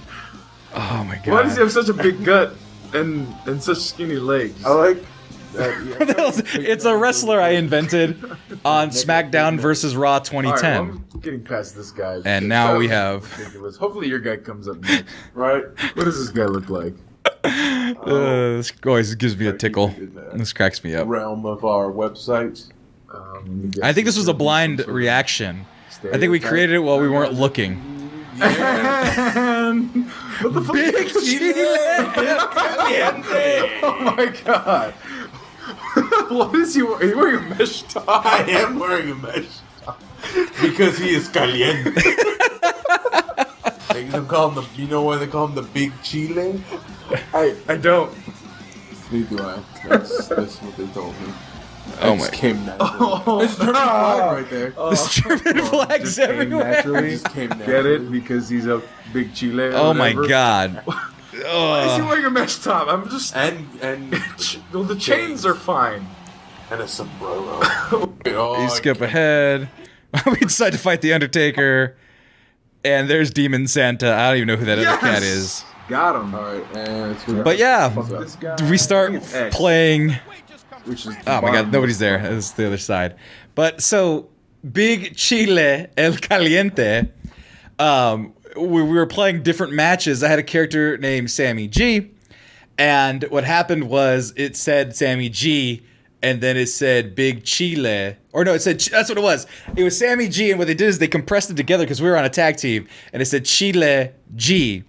Oh my god. Why does he have such a big gut and such skinny legs? I like that. It's a wrestler I invented on SmackDown versus Raw 2010. Alright, well, I'm getting past this guy. And now we have. Ridiculous. Hopefully your guy comes up next. Right? What does this guy look like? This always gives me a tickle. This cracks me up. Realm of our websites. I think this was a blind reaction. I think we created it while we weren't looking. And what the fuck? Big Oh my god. What is he wearing? Are you wearing a mesh top? I am wearing a mesh top. Because he is caliente. They call him the, you know why they call him the Big Chile? I don't. Neither do I. That's what they told me. Oh It my. just came naturally. There's a German flag right there. There's German flags Just came everywhere. naturally. It just came Get naturally. it? Because he's a big Chile. Or Oh my whatever. god. Why is he wearing a mesh top? I'm just. And Well, the chains are fine. and a sombrero. Oh, You skip ahead. We decide to fight the Undertaker. And there's Demon Santa. I don't even know who that other cat is. Got him. Alright, and it's But yeah, This guy. we start X, playing. Which is Oh my god, nobody's there. It's the other side. But so, Big Chile El Caliente. We were playing different matches. I had a character named Sammy G. And what happened was it said Sammy G. And then it said Big Chile. Or no, it said, that's what it was. It was Sammy G. And what they did is they compressed it together because we were on a tag team. And it said Chile G.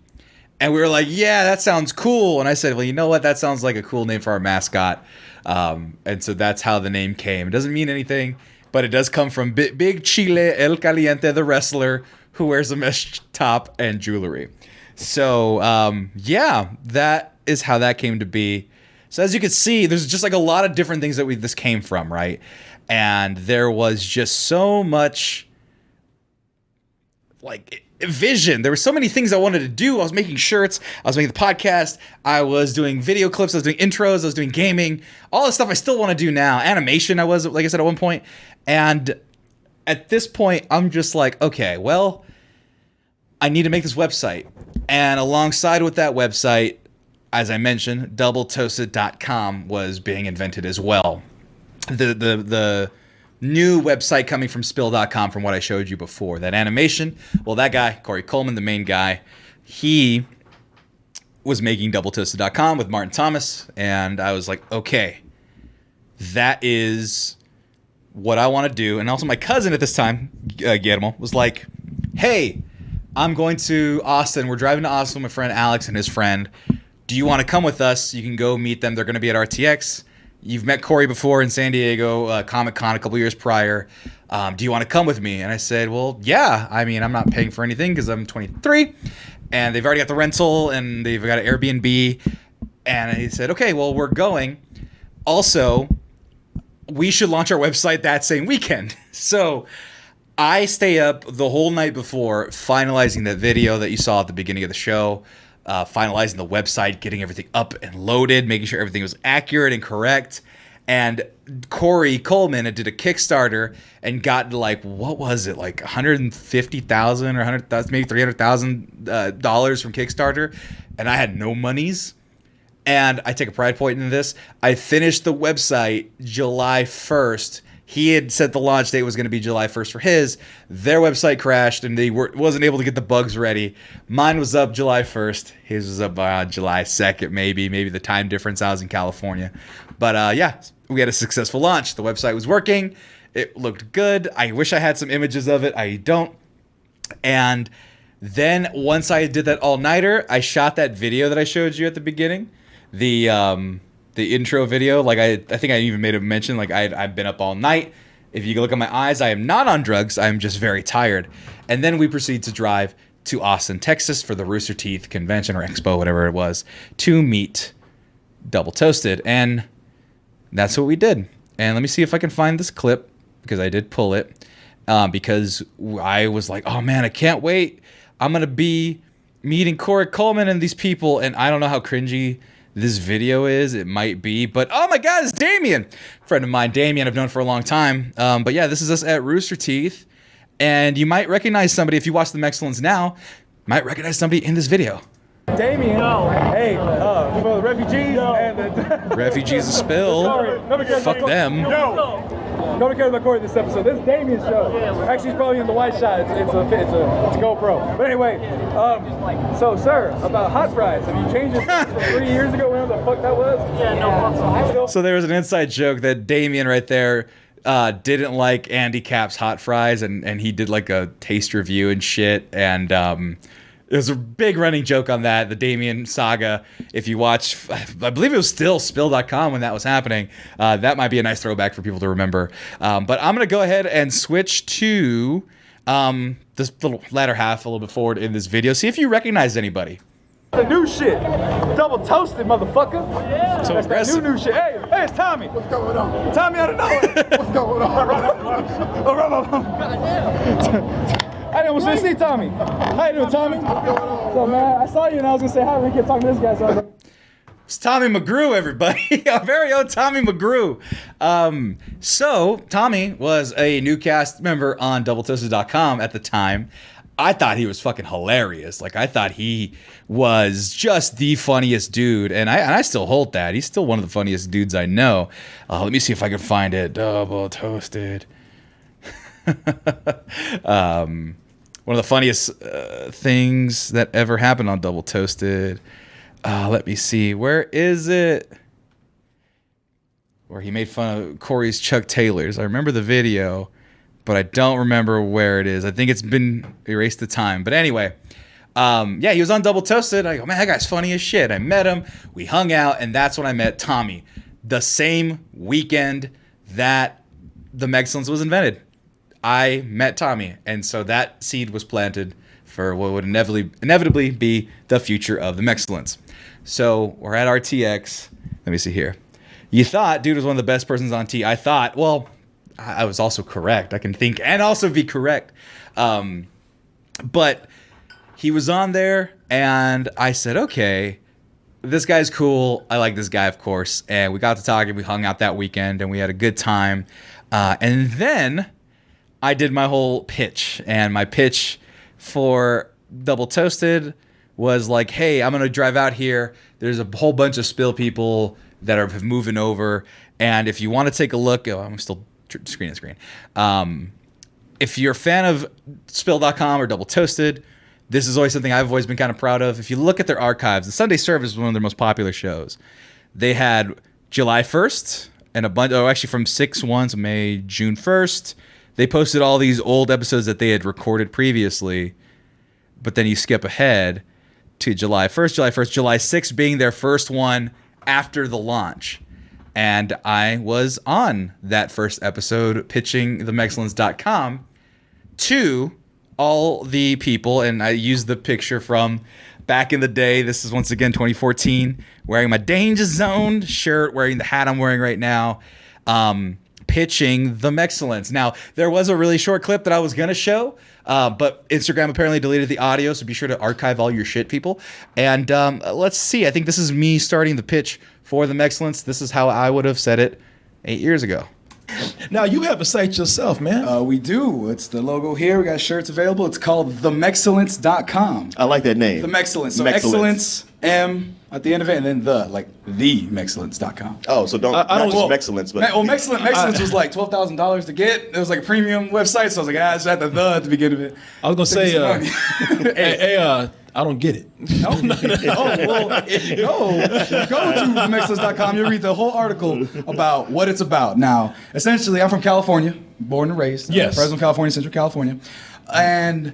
And we were like, yeah, that sounds cool. And I said, well, you know what? That sounds like a cool name for our mascot. And so that's how the name came. It doesn't mean anything, but it does come from Big Chile El Caliente, the wrestler who wears a mesh top and jewelry. So, yeah, that is how that came to be. So as you can see, there's just like a lot of different things that this came from, right? And there was just so much like vision. There were so many things I wanted to do. I was making shirts. I was making the podcast. I was doing video clips. I was doing intros. I was doing gaming. All the stuff I still want to do now. Animation, I was, like I said, at one point. And at this point, I'm just like, okay, well, I need to make this website. And alongside with that website, as I mentioned, doubletoasted.com was being invented as well. The new website coming from spill.com from what I showed you before. That animation, well, that guy, Corey Coleman, the main guy, he was making doubletoasted.com with Martin Thomas. And I was like, okay, that is what I want to do. And also my cousin at this time, Guillermo, was like, hey, I'm going to Austin. We're driving to Austin with my friend Alex and his friend. Do you want to come with us? You can go meet them. They're going to be at RTX. You've met Corey before in San Diego, Comic-Con a couple years prior. Do you want to come with me? And I said, well, yeah. I mean, I'm not paying for anything because I'm 23. And they've already got the rental and they've got an Airbnb. And he said, okay, well, we're going. Also, we should launch our website that same weekend. So I stay up the whole night before finalizing that video that you saw at the beginning of the show. Finalizing the website, getting everything up and loaded, making sure everything was accurate and correct. And Corey Coleman did a Kickstarter and got like, what was it, like $150,000 or $100,000, maybe $300,000 from Kickstarter, and I had no monies. And I take a pride point in this. I finished the website July 1st. He had said the launch date was going to be July 1st for his. Their website crashed and they wasn't able to get the bugs ready. Mine was up July 1st. His was up July 2nd, maybe the time difference. I was in California. But yeah, we had a successful launch. The website was working. It looked good. I wish I had some images of it. I don't. And then once I did that all-nighter, I shot that video that I showed you at the beginning. The intro video, like I think I even made a mention, like I've been up all night. If you look at my eyes, I am not on drugs. I'm just very tired. And then we proceed to drive to Austin, Texas for the Rooster Teeth convention or expo, whatever it was, to meet Double Toasted. And that's what we did. And let me see if I can find this clip because I did pull it because I was like, oh man, I can't wait. I'm going to be meeting Corey Coleman and these people. And I don't know how cringy this video is. It might be, but oh my God, it's Damien, friend of mine. Damien, I've known for a long time. But yeah, this is us at Rooster Teeth, and you might recognize somebody if you watch the Mexcellence now. Might recognize somebody in this video. Damien, hey, for the refugees and the Refugees of Spill. Fuck them. Nobody cares about Corey this episode. This is Damien's show. Actually, he's probably in the white shot. It's a GoPro. But anyway, so sir, about hot fries. Have you changed your from 3 years ago? Whatever the fuck that was? Yeah, no. So there was an inside joke that Damien right there didn't like Andy Capp's hot fries, and he did like a taste review and shit, and there's a big running joke on that, the Damien saga. If you watch, I believe it was still spill.com when that was happening. That might be a nice throwback for people to remember. But I'm going to go ahead and switch to this little latter half a little bit forward in this video. See if you recognize anybody. The new shit. Double toasted, motherfucker. Yeah. So that's aggressive. That new shit. Hey, it's Tommy. What's going on? Tommy out of nowhere. What's going on? I almost didn't see Tommy. How you doing, Tommy? So, man, I saw you and I was going to say hi. We kept talking to this guy. So I was like, it's Tommy McGrew, everybody. Our very own Tommy McGrew. So, Tommy was a new cast member on doubletoasted.com at the time. I thought he was fucking hilarious. Like, I thought he was just the funniest dude. And I still hold that. He's still one of the funniest dudes I know. Let me see if I can find it. Double Toasted. One of the funniest things that ever happened on Double Toasted. Let me see. Where is it? Where he made fun of Corey's Chuck Taylors. I remember the video, but I don't remember where it is. I think it's been erased the time. But anyway, yeah, he was on Double Toasted. I go, man, that guy's funny as shit. I met him. We hung out, and that's when I met Tommy. The same weekend that the Mexcellence was invented. I met Tommy, and so that seed was planted for what would inevitably be the future of the Mexcellence. So we're at RTX. Let me see here. You thought dude was one of the best persons on T. I thought, well, I was also correct. I can think and also be correct. But he was on there, and I said, okay, this guy's cool. I like this guy, of course. And we got to talking. We hung out that weekend, and we had a good time. And then I did my whole pitch, and my pitch for Double Toasted was like, hey, I'm going to drive out here. There's a whole bunch of Spill people that are moving over, and if you want to take a look, I'm still screen to screen. If you're a fan of Spill.com or Double Toasted, this is always something I've always been kind of proud of. If you look at their archives, the Sunday Service was one of their most popular shows. They had July 1st and a bunch, actually from 6/1, so May, June 1st. They posted all these old episodes that they had recorded previously, but then you skip ahead to July 1st, July 6th being their first one after the launch. And I was on that first episode pitching themexcellence.com to all the people, and I used the picture from back in the day. This is once again 2014, wearing my Danger Zone shirt, wearing the hat I'm wearing right now. Pitching the Mexcellence. Now, there was a really short clip that I was going to show, but Instagram apparently deleted the audio, so be sure to archive all your shit, people. And let's see. I think this is me starting the pitch for the Mexcellence. This is how I would have said it 8 years ago. Now, you have a site yourself, man. We do. It's the logo here. We got shirts available. It's called themexcellence.com. I like that name. The Mexcellence. So Mexcellence. Excellence, M at the end of it, and then the mexcellence.com. Oh, so not just Mexcellence, but... Mexcellence was like $12,000 to get. It was like a premium website, so I was like, it's at the at the beginning of it. I was going to say, I don't get it. Oh, well, if you go to Mexcellence.com, you'll read the whole article about what it's about. Now, essentially, I'm from California, born and raised. Yes. Fresno, California, Central California. And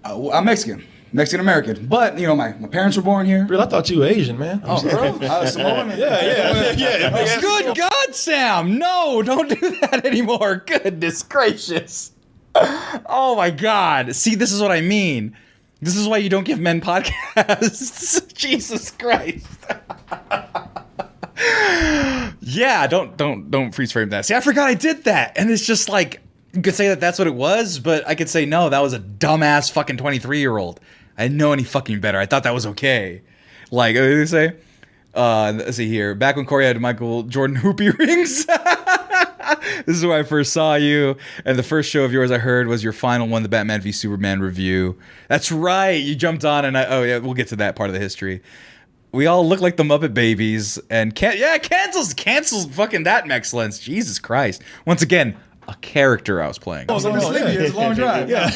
I'm Mexican-American. But, you know, my parents were born here. Real, I thought you were Asian, man. Oh, bro? Samoan? Yeah. Good God, Sam. No, don't do that anymore. Goodness gracious. Oh, my God. See, this is what I mean. This is why you don't give men podcasts. Jesus Christ. Yeah, don't freeze frame that. See, I forgot I did that. And it's just like, you could say that that's what it was, but I could say, no, that was a dumbass fucking 23-year-old. I didn't know any fucking better. I thought that was okay. Like, what did they say? Let's see here. Back when Corey had Michael Jordan hoopy rings. This is where I first saw you. And the first show of yours I heard was your final one, the Batman v Superman review. That's right. You jumped on and we'll get to that part of the history. We all look like the Muppet Babies. And cancels fucking that Mexcellence. Jesus Christ. Once again, a character I was playing. It's a long drive. But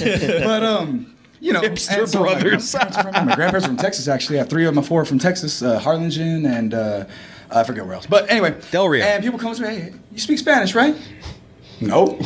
hipster brothers. My grandparents from Texas, actually. I have 3 of my 4 from Texas, Harlingen and I forget where else. But anyway, Del Rio. And people come to me, hey, you speak Spanish, right? No.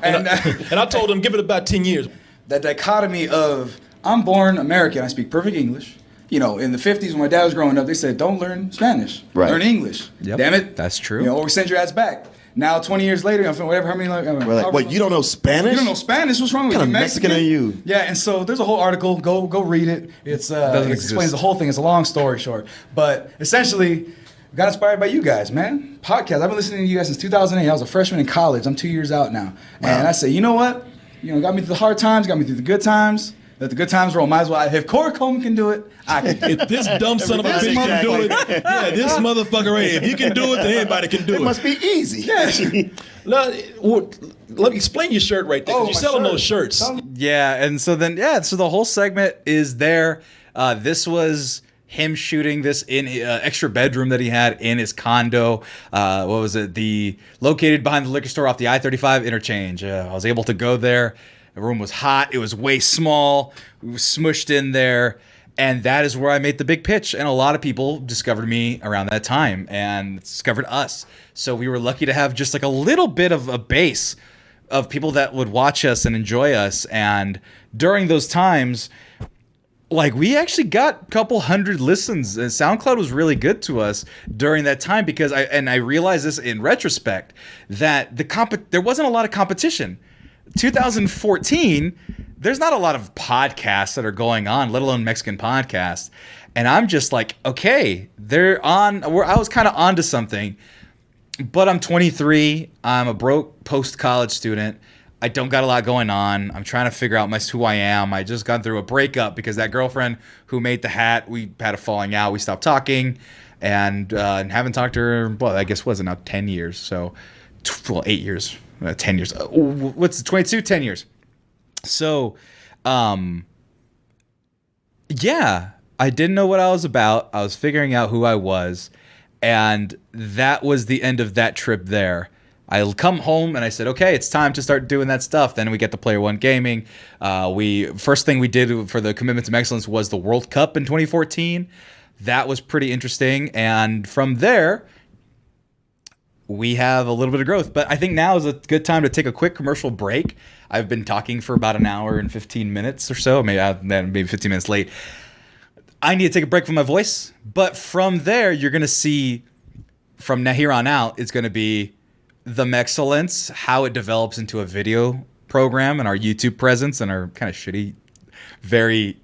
and I told them, give it about 10 years. That dichotomy of, I'm born American, I speak perfect English. You know, in the 50s when my dad was growing up, they said, don't learn Spanish. Right. Learn English. Yep. Damn it. That's true. You know, or we send your ass back. Now, 20 years later, whatever, how many... We're like, what, you don't know Spanish? You don't know Spanish? What's wrong with you? What kind of Mexican are you? Yeah, and so there's a whole article. Go read it. It explains the whole thing. It's a long story short. But essentially, got inspired by you guys, man. Podcast. I've been listening to you guys since 2008. I was a freshman in college. I'm 2 years out now. Wow. And I say, you know what? Got me through the hard times, got me through the good times. Let the good times roll. Might as well. If Corey Coleman can do it, I can do it. If this dumb son of a bitch can do it, this motherfucker, if he can do it, then anybody can do it. It must be easy. Yeah. Let me explain your shirt right there. You're selling those shirts. Yeah, and so the whole segment is there. This was him shooting this in extra bedroom that he had in his condo. What was it? Located behind the liquor store off the I-35 interchange. I was able to go there. The room was hot. It was way small. We were smushed in there. And that is where I made the big pitch. And a lot of people discovered me around that time and discovered us. So we were lucky to have just like a little bit of a base of people that would watch us and enjoy us. And during those times, like, we actually got a couple hundred listens. And SoundCloud was really good to us during that time because I realized this in retrospect, that there wasn't a lot of competition. 2014, there's not a lot of podcasts that are going on, let alone Mexican podcasts. And I'm just like, okay, I was kind of onto something, but I'm 23. I'm a broke post-college student. I don't got a lot going on. I'm trying to figure out who I am. I just got through a breakup because that girlfriend who made the hat, we had a falling out. We stopped talking and haven't talked to her, well, I guess wasn't now 10 years. So, 8 years. 10 years. What's 22? 10 years. So, yeah, I didn't know what I was about. I was figuring out who I was. And that was the end of that trip there. I'll come home and I said, okay, it's time to start doing that stuff. Then we get to Player One Gaming. First thing we did for the Commitment to Excellence was the World Cup in 2014. That was pretty interesting. And from there, we have a little bit of growth. But I think now is a good time to take a quick commercial break. I've been talking for about an hour and 15 minutes or so, maybe 15 minutes late. I need to take a break from my voice. But from there, you're going to see, from here on out, it's going to be the Mexcellence, how it develops into a video program, and our YouTube presence, and our kind of shitty, very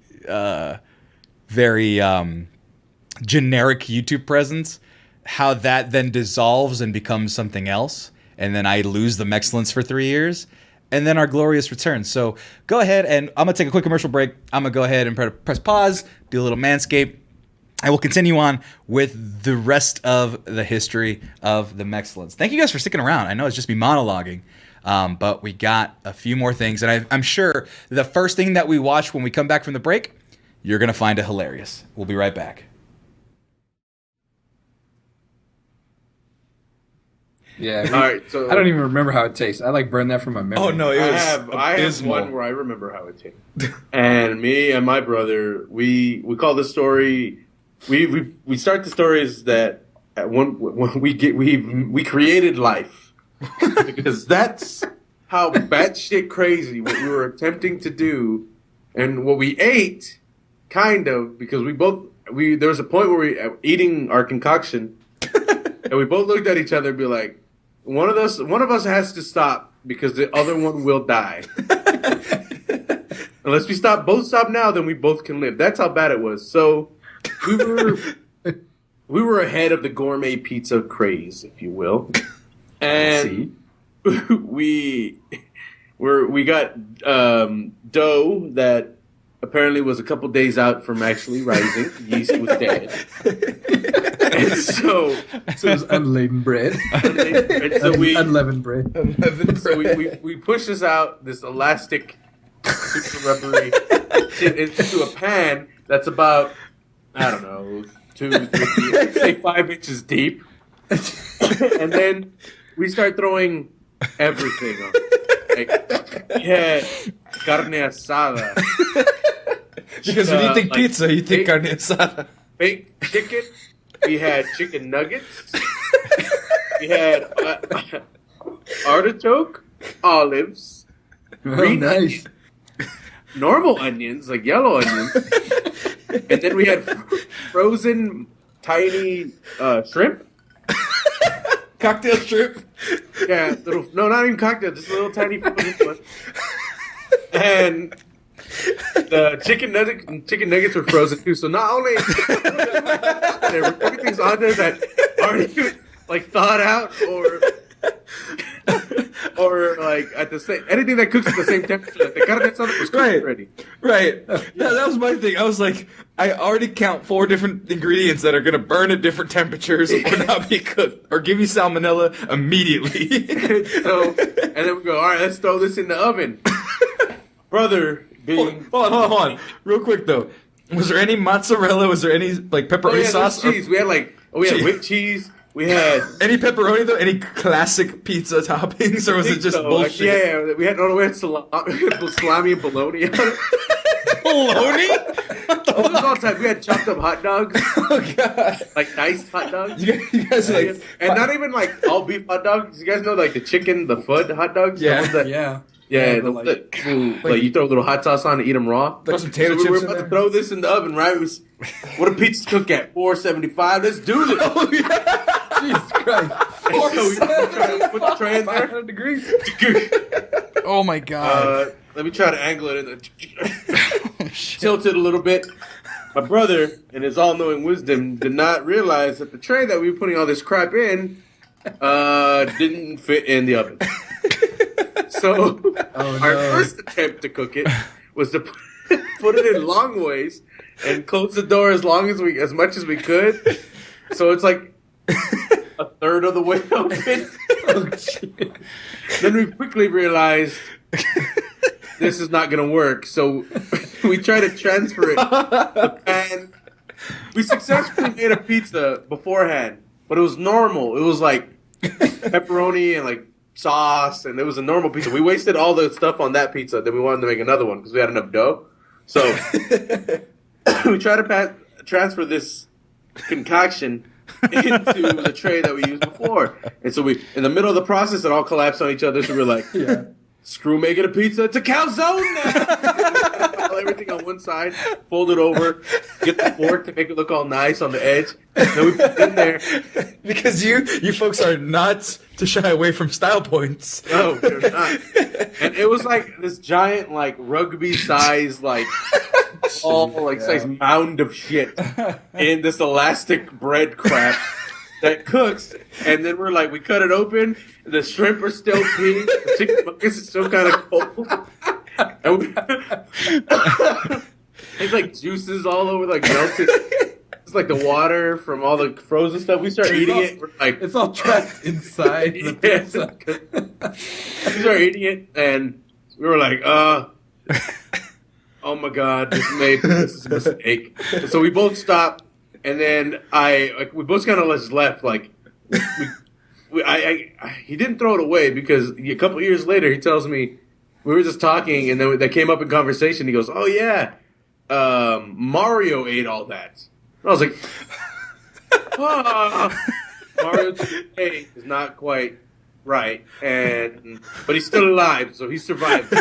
generic YouTube presence, how that then dissolves and becomes something else, and then I lose the Mexcellence for 3 years, and then our glorious return. So go ahead, and I'm going to take a quick commercial break. I'm going to go ahead and press pause, do a little manscape. I will continue on with the rest of the history of the Mexcellence. Thank you guys for sticking around. I know it's just me monologuing, but we got a few more things. And I'm sure the first thing that we watch when we come back from the break, you're going to find it hilarious. We'll be right back. Yeah. All right. So I don't even remember how it tastes. I like burned that from my memory. Oh no, I have one where I remember how it tastes. And me and my brother, we call this story. We start the stories that when we created life, because that's how batshit crazy what we were attempting to do, and what we ate, kind of, because there was a point where we eating our concoction, and we both looked at each other and be like, one of us has to stop because the other one will die. Unless both stop now, then we both can live. That's how bad it was. So we were ahead of the gourmet pizza craze, if you will, and we got dough that apparently was a couple days out from actually rising. Yeast was dead. And so it was unladen bread. and so unleavened bread. So we push this out, this elastic super rubbery shit into a pan that's about, I don't know, 2, 3, say 5 inches deep. And then we start throwing everything on it. Like, we had carne asada. Because when you think like, pizza, you think carne asada. Baked chicken. We had chicken nuggets. We had artichoke, olives, green onions, normal onions, like yellow onions. And then we had frozen tiny shrimp. Cocktail shrimp? Yeah, no, not even cocktail, just a little tiny frozen one. And the chicken nuggets were frozen too. So not only they were putting things on there that aren't even like thawed out or like at the same anything that cooks at the same temperature. Like the carne asada was cooked already. Right. Yeah, that was my thing. I was like, I already count 4 different ingredients that are going to burn at different temperatures or not be cooked or give you salmonella immediately. So, and then we go, all right, let's throw this in the oven. Brother being... Hold on. Real quick, though. Was there any mozzarella? Was there any, like, pepperoni sauce? Cheese. We had, whipped cheese. We had... Any pepperoni, though? Any classic pizza toppings? Or was it just bullshit? Yeah. We had salami and bologna on it. Bologna? All the time. We had chopped up hot dogs. Oh, God. Like, nice hot dogs. You guys like... And not even, like, all beef hot dogs. You guys know, like, the chicken, the foot hot dogs? Yeah. Yeah, like you throw a little hot sauce on and eat them raw. Throw some potato so chips we're in about there. to throw this in the oven, right? What do pizzas cook at? 475. Let's do this. Oh, yeah. Jesus Christ. So we try to put the tray in there. 500 degrees. Oh, my God. Let me try to angle it in there. Tilt it a little bit. My brother, in his all-knowing wisdom, did not realize that the tray that we were putting all this crap in didn't fit in the oven. So our first attempt to cook it was to put it in long ways and close the door as much as we could. So it's like a third of the way open. Oh, shit. Then we quickly realized this is not going to work. So we try to transfer it, and we successfully made a pizza beforehand, but it was normal. It was like pepperoni and like sauce, and it was a normal pizza. We wasted all the stuff on that pizza. Then we wanted to make another one because we had enough dough. So we try to transfer this concoction into the tray that we used before. And so in the middle of the process, it all collapsed on each other. So we're like, screw making a pizza. It's a calzone now. Everything on one side, fold it over, get the fork to make it look all nice on the edge. Then we put it in there. Because you folks are not to shy away from style points. No, they're not. And it was like this giant, like rugby size, like size mound of shit in this elastic bread crap that cooks. And then we cut it open. The shrimp are still peeling. The chicken nuggets is still kind of cold. And it's like juices all over, like melted. It's like the water from all the frozen stuff. We start eating it. We're like, it's all trapped inside the pizza. We start eating it, and we were like, oh my God, this is a mistake. So we both stopped, and then we both kind of just left. Like, he didn't throw it away because a couple years later, he tells me, we were just talking, and then that came up in conversation. He goes, oh, yeah, Mario ate all that. And I was like, Mario today is not quite right, but he's still alive, so he survived.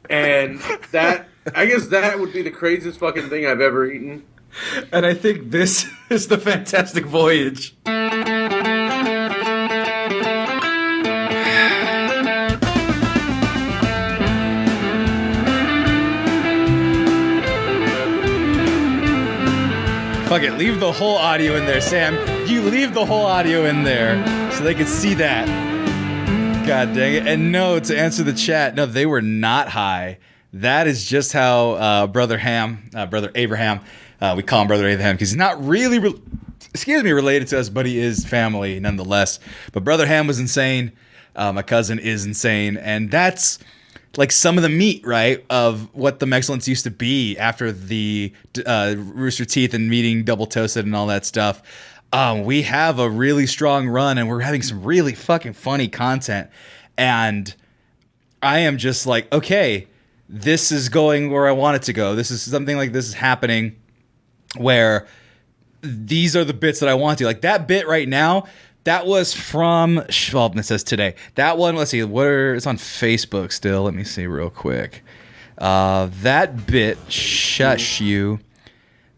And I guess that would be the craziest fucking thing I've ever eaten. And I think this is the Fantastic Voyage. Fuck it, leave the whole audio in there, Sam. You leave the whole audio in there so they can see that. God dang it. And no, to answer the chat, no, they were not high. That is just how Brother Abraham, we call him Brother Abraham because he's not really related to us, but he is family nonetheless. But Brother Ham was insane. My cousin is insane, and that's like some of the meat, right, of what the Mexcellence used to be after the Rooster Teeth and meeting Double Toasted and all that stuff. We have a really strong run, and we're having some really fucking funny content. And I am just like, okay, this is going where I want it to go. This is something like this is happening where these are the bits that I want to. Like that bit right now, that was from, well, it says today. That one, let's see, it's on Facebook still. Let me see real quick. That bit, shush you.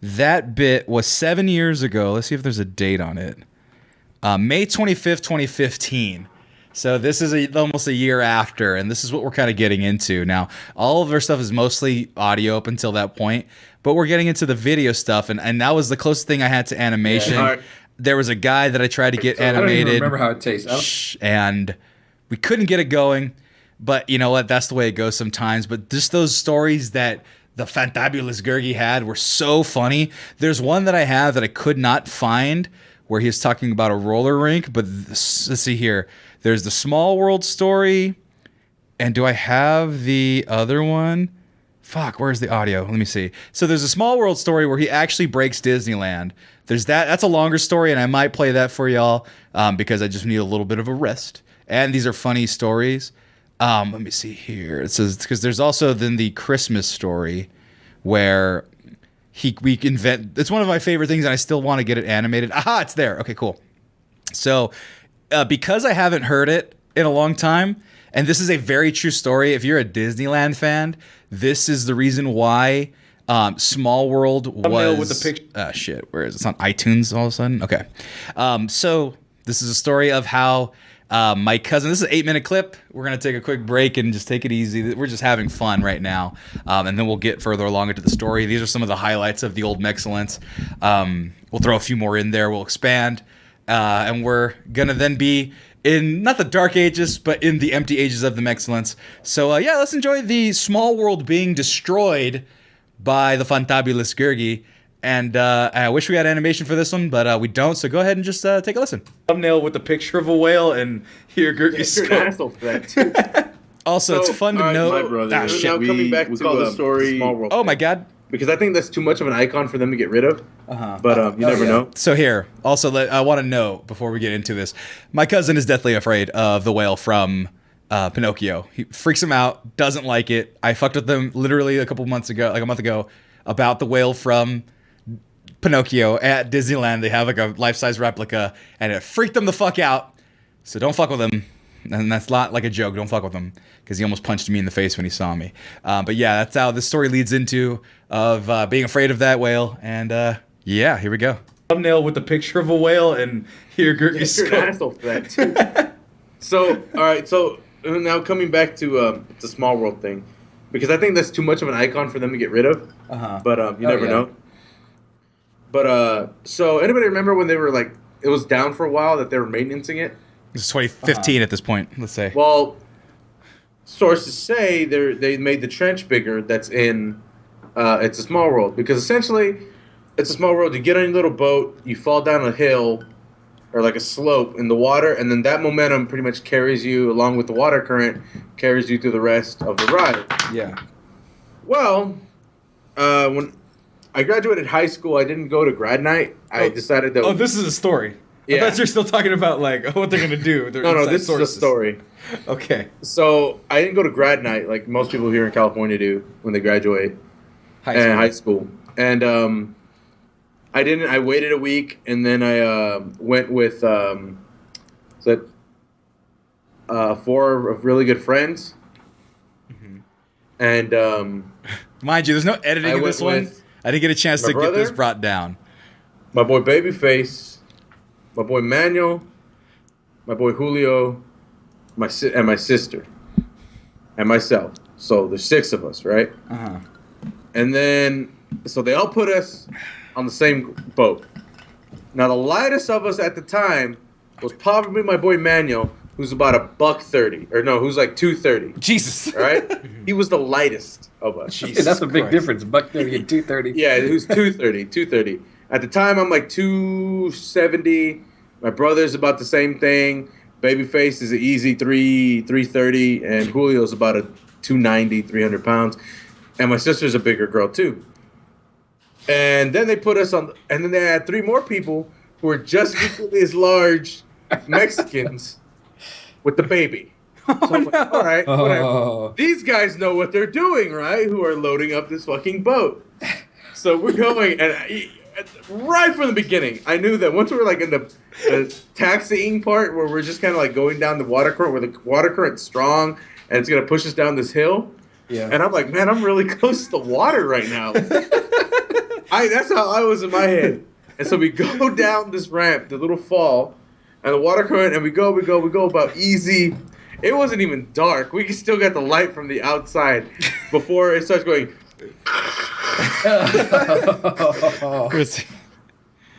That bit was 7 years ago. Let's see if there's a date on it. May 25th, 2015. So this is almost a year after, and this is what we're kind of getting into. Now, all of our stuff is mostly audio up until that point, but we're getting into the video stuff, and that was the closest thing I had to animation. Yeah, there was a guy that I tried to get animated. I don't even remember how it tastes. And we couldn't get it going, but you know what? That's the way it goes sometimes. But just those stories that the Fantabulous Gurgi had were so funny. There's one that I have that I could not find where he was talking about a roller rink, but let's see here. There's the Small World story, and do I have the other one? Fuck, where's the audio? Let me see. So there's a Small World story where he actually breaks Disneyland. There's that. That's a longer story, and I might play that for y'all because I just need a little bit of a rest. And these are funny stories. Let me see here. It says, because there's also then the Christmas story where we invent. It's one of my favorite things, and I still want to get it animated. Aha, it's there. Okay, cool. So because I haven't heard it in a long time, and this is a very true story. If you're a Disneyland fan, this is the reason why Small World was. With the picture. Shit, where is it? It's on iTunes all of a sudden. Okay, so this is a story of how my cousin. This is an 8-minute clip. We're gonna take a quick break and just take it easy. We're just having fun right now, and then we'll get further along into the story. These are some of the highlights of the old Mexcellence. We'll throw a few more in there. We'll expand, and we're gonna then be in not the dark ages, but in the empty ages of the Mexcellence. So yeah, let's enjoy the Small World being destroyed by the Fantabulous Gurgi. And I wish we had animation for this one, but we don't. So go ahead and just take a listen. Thumbnail with a picture of a whale and here Gurgi's asshole for that too. Also, it's fun to know. My brother. Shit. Now coming back to the story. Small World. Oh my god. Because I think that's too much of an icon for them to get rid of. But you never know. So here, also, I want to know before we get into this, my cousin is deathly afraid of the whale from Pinocchio. He freaks him out, doesn't like it. I fucked with them literally a month ago, about the whale from Pinocchio at Disneyland. They have like a life-size replica, and it freaked them the fuck out. So don't fuck with him. And that's not like a joke. Don't fuck with him, because he almost punched me in the face when he saw me. But yeah, that's how this story leads into of being afraid of that whale. And yeah, here we go. Thumbnail with a picture of a whale and here Gurgi's You're an asshole for that too. So all right, so now coming back to the Small World thing, because I think that's too much of an icon for them to get rid of. But you never know. But so anybody remember when they were like, it was down for a while that they were maintaining it? This is 2015 at this point, let's say. Well, sources say they made the trench bigger that's in It's a Small World, because essentially It's a Small World. You get on your little boat, you fall down a hill or like a slope in the water, and then that momentum pretty much carries you, along with the water current, carries you through the rest of the ride. Yeah. Well, when I graduated high school, I didn't go to grad night. I decided that... Oh, this is a story. Yeah. I thought you're still talking about like what they're gonna do. No, this is a story. Okay. So I didn't go to grad night like most people here in California do when they graduate high school. And I didn't. I waited a week, and then I went with 4 of really good friends. Mm-hmm. And mind you, there's no editing in this one. I didn't get a chance to get this brought down. My boy Babyface. My boy Manuel, my boy Julio, and my sister, and myself. So there's 6 of us, right? Uh-huh. And then, so they all put us on the same boat. Now the lightest of us at the time was probably my boy Manuel, who's about $130, or no, who's like 230. Jesus, right? He was the lightest of us. Jesus, that's a big difference, $130 and 230. Yeah, who's 230. At the time, I'm like 270. My brother's about the same thing. Babyface is an easy 330, and Julio's about a 290, 300 pounds. And my sister's a bigger girl too. And then they put us on, and then they had 3 more people who were just equally as large Mexicans with the baby. So I'm like, all right, whatever. These guys know what they're doing, right? Who are loading up this fucking boat. So we're going, and right from the beginning, I knew that once we were like in the taxiing part where we're just kind of like going down the water current, where the water current's strong and it's gonna push us down this hill. Yeah. And I'm like, man, I'm really close to the water right now. That's how I was in my head. And so we go down this ramp, the little fall, and the water current, and we go about easy. It wasn't even dark. We still got the light from the outside before it starts going.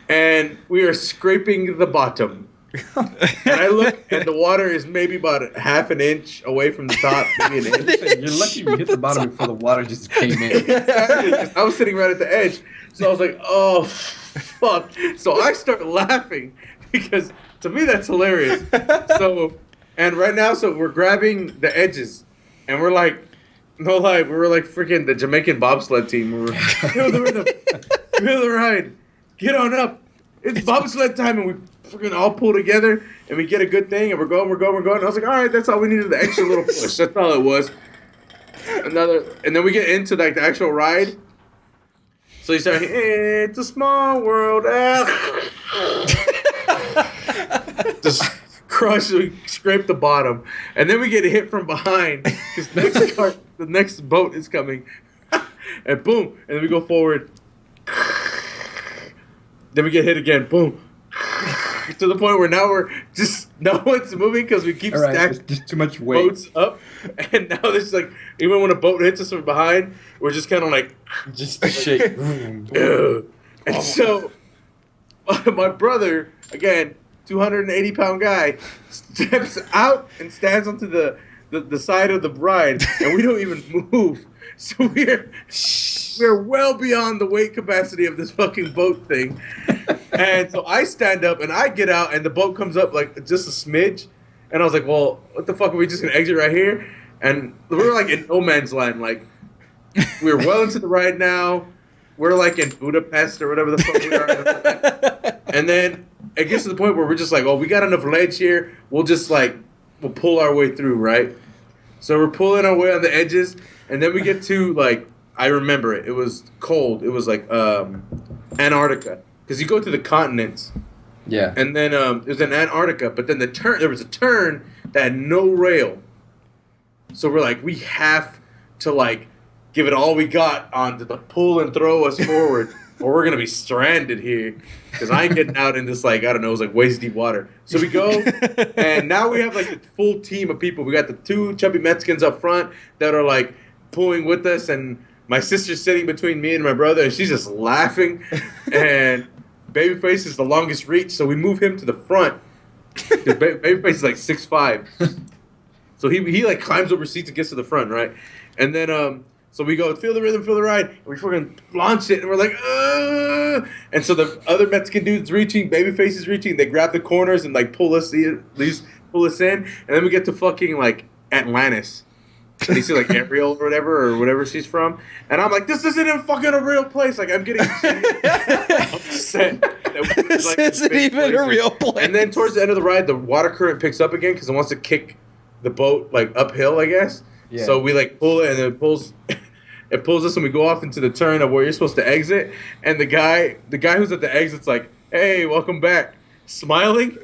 And we are scraping the bottom. And I look, and the water is maybe about half an inch away from the top, maybe an inch. You're lucky you hit the bottom before the water just came in. Exactly, 'cause I was sitting right at the edge. So I was like, oh, fuck. So I start laughing because to me that's hilarious. And right now, so we're grabbing the edges, and we're like, no lie, we were like freaking the Jamaican bobsled team. We were, feel the ride, get on up. It's bobsled time, and we freaking all pull together, and we get a good thing, and we're going. And I was like, all right, that's all we needed, the extra little push. That's all it was. And then we get into like the actual ride. So you start, hey, it's a small world. Just crush, we scrape the bottom, and then we get hit from behind because the next boat is coming, and boom, and then we go forward. Then we get hit again, boom, to the point where now we're just no one's moving because we keep stacking just too much weight. Boats up, and now there's like even when a boat hits us from behind, we're just kind of like just shake. And so my brother again. 280-pound guy steps out and stands onto the side of the ride, and we don't even move. So we're well beyond the weight capacity of this fucking boat thing. And so I stand up and I get out, and the boat comes up like just a smidge, and I was like, well, what the fuck, are we just gonna exit right here? And we were like in no man's land, like we're well into the ride now. We're like in Budapest or whatever the fuck we are. And then it gets to the point where we're just like, oh, we got enough ledge here. We'll pull our way through, right? So we're pulling our way on the edges. And then we get to, like, I remember it. It was cold. It was like Antarctica. Because you go to the continents. Yeah. And then it was in Antarctica. But then there was a turn that had no rail. So we're like, we have to, like, give it all we got on to pull and throw us forward, or we're gonna be stranded here. Because I ain't getting out in this, like, I don't know, it was like waist deep water. So we go, and now we have like a full team of people. We got the 2 chubby Mexicans up front that are like pulling with us, and my sister's sitting between me and my brother, and she's just laughing. And Babyface is the longest reach, so we move him to the front. Babyface is like 6'5". So he like climbs over seats and gets to the front, right? And then so we go, feel the rhythm, feel the ride, and we fucking launch it, and we're like, and so the other Mexican dude's reaching, Babyface is reaching, they grab the corners and like pull us in, and then we get to fucking like Atlantis. And you see like Ariel or whatever she's from, and I'm like, this isn't even fucking a real place. Like I'm getting upset. This isn't even a real place. And then towards the end of the ride, the water current picks up again because it wants to kick the boat like uphill, I guess. Yeah. So we like pull it, and it pulls us, and we go off into the turn of where you're supposed to exit. And the guy who's at the exit's like, "Hey, welcome back," smiling.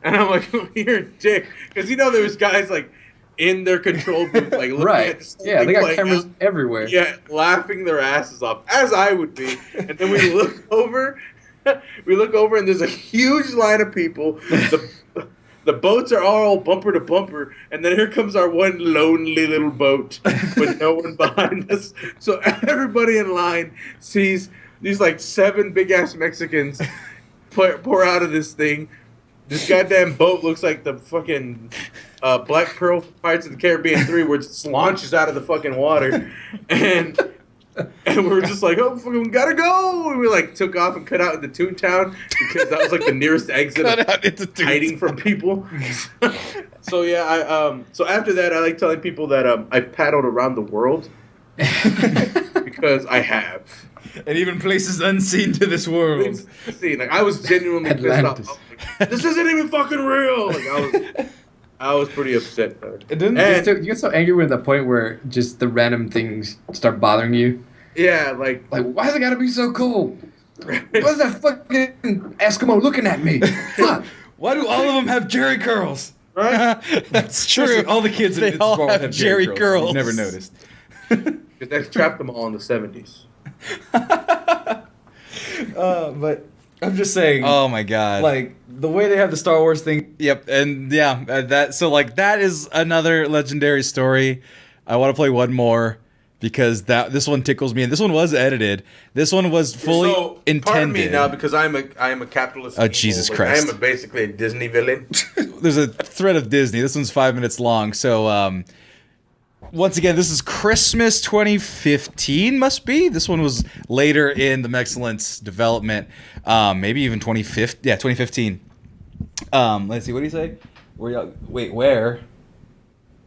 And I'm like, "You're a dick," because there was guys like in their control booth, like looking at the yeah, they got cameras everywhere. Yeah, laughing their asses off, as I would be. And then we look over, and there's a huge line of people. The boats are all bumper to bumper, and then here comes our one lonely little boat with no one behind us. So everybody in line sees these like 7 big ass Mexicans pour out of this thing. This goddamn boat looks like the fucking Black Pearl Pirates of the Caribbean 3, where it just launches out of the fucking water. And And we were just like, oh, fucking, we gotta go. And we like took off and cut out into Toontown because that was like the nearest exit of hiding from people. So yeah, so after that, I like telling people that I've paddled around the world because I have. And even places unseen to this world. See, like I was genuinely pissed off. Like, this isn't even fucking real. Like I was pretty upset. You get so angry with the point where just the random things start bothering you. Yeah, like why's it gotta be so cool? What's that fucking Eskimo looking at me? Fuck. Why do all of them have Jerry curls? Right? That's true. Listen, all the kids they in all World have Jerry curls. You've never noticed. Because they trapped them all in the 70s. But I'm just saying. Oh my god! Like the way they have the Star Wars thing. Yep, and yeah, that is another legendary story. I want to play one more because this one tickles me, and this one was edited. This one was fully intended. Pardon me now, because I am a capitalist. Oh Jesus Christ! I am basically a Disney villain. There's a thread of Disney. This one's 5 minutes long, so. Once again, this is Christmas 2015, must be. This one was later in the Mexcellence development. Maybe even 2015. Yeah, 2015. Let's see, what do you say? Wait, where?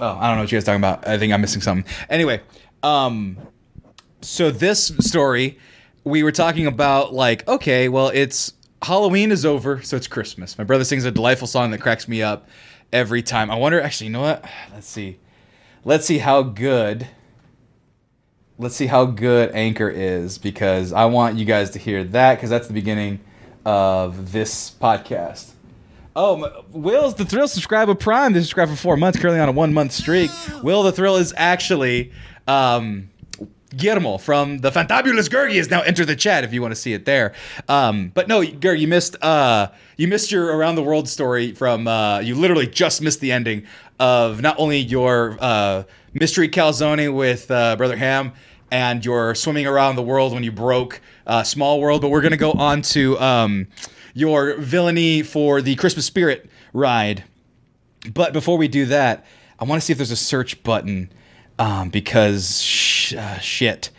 Oh, I don't know what you guys are talking about. I think I'm missing something. Anyway, so this story, we were talking about, like, okay, well, it's Halloween is over, so it's Christmas. My brother sings a delightful song that cracks me up every time. I wonder, actually, you know what? Let's see how good Anchor is, because I want you guys to hear that, because that's the beginning of this podcast. Oh, Will's the Thrill subscribe with Prime. They subscribed for 4 months, currently on a 1 month streak. Will the Thrill is actually Guillermo from the Fantabulous Gurgi has now entered the chat if you want to see it there. But no, Gurg, you missed your around the world story from you literally just missed the ending of not only your mystery calzone with Brother Ham and your swimming around the world when you broke Small World, but we're gonna go on to your villainy for the Christmas Spirit ride. But before we do that, I want to see if there's a search button. Because shit,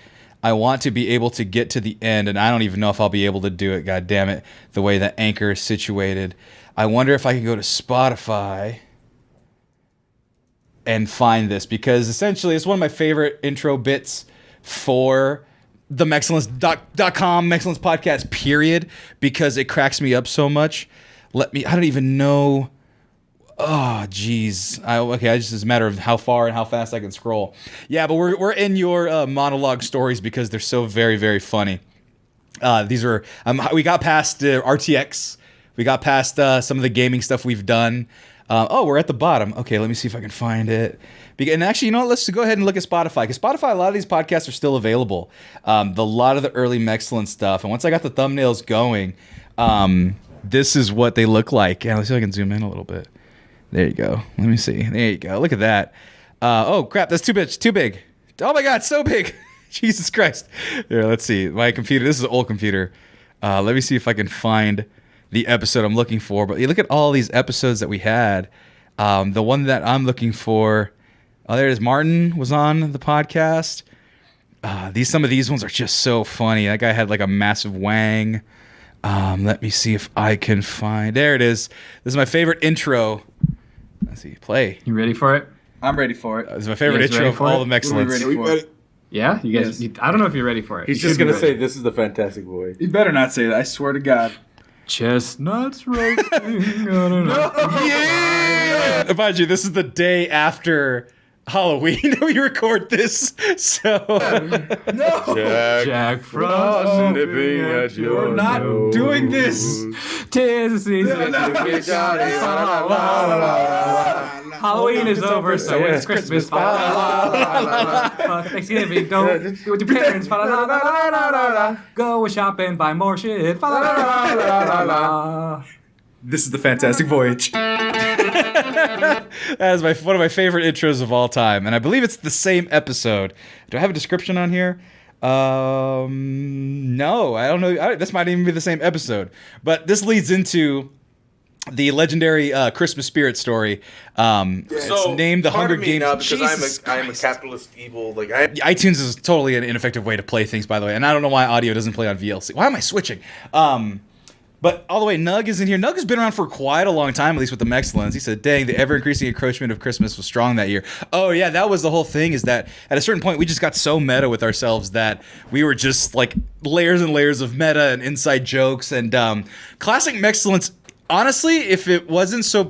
I want to be able to get to the end, and I don't even know if I'll be able to do it. God damn it, the way that Anchor is situated. I wonder if I can go to Spotify and find this, because essentially it's one of my favorite intro bits for the Mexcellence.com Mexcellence podcast period, because it cracks me up so much. I don't even know. Oh, geez. It's just a matter of how far and how fast I can scroll. Yeah, but we're in your monologue stories because they're so very, very funny. These are we got past RTX. We got past some of the gaming stuff we've done. We're at the bottom. Okay, let me see if I can find it. And actually, you know what? Let's go ahead and look at Spotify, because Spotify, a lot of these podcasts are still available. A lot of the early Mexcellence stuff. And once I got the thumbnails going, this is what they look like. Yeah, let's see if I can zoom in a little bit. There you go. Let me see. There you go. Look at that. Oh, crap. That's too big. Oh, my God. So big. Jesus Christ. Here, let's see. My computer. This is an old computer. Let me see if I can find the episode I'm looking for. But you look at all these episodes that we had. The one that I'm looking for. Oh, there it is. Martin was on the podcast. Some of these ones are just so funny. That guy had like a massive wang. Let me see if I can find. There it is. This is my favorite intro. Let's see. Play. You ready for it? I'm ready for it. This is my favorite intro of all the Mexcellence. Yeah, you guys. Yes. I don't know if you're ready for it. He's just gonna say this is the Fantastic Void. You better not say that. I swear to God. Chestnuts roasting on an Yeah. Mind you, this is the day after Halloween that we record this. So no, Jack Frost nipping at your we're not nose. doing this. Tis the season. Halloween is over, so it's Christmas. Thanksgiving, go with your parents. Go shopping, buy more shit. This is the Fantastic Voyage. That is one of my favorite intros of all time, and I believe it's the same episode. Do I have a description on here? No, I don't know. This might even be the same episode. But this leads into the legendary Christmas spirit story. It's named the Hunger Games. Now, because Jesus I'm a capitalist evil. Like iTunes is totally an ineffective way to play things, by the way, and I don't know why audio doesn't play on VLC. Why am I switching? But all the way, Nug is in here. Nug has been around for quite a long time, at least with the Mexcellence. He said, dang, the ever-increasing encroachment of Christmas was strong that year. Oh, yeah, that was the whole thing, is that at a certain point, we just got so meta with ourselves that we were just, like, layers and layers of meta and inside jokes. And classic Mexcellence, honestly, if it wasn't so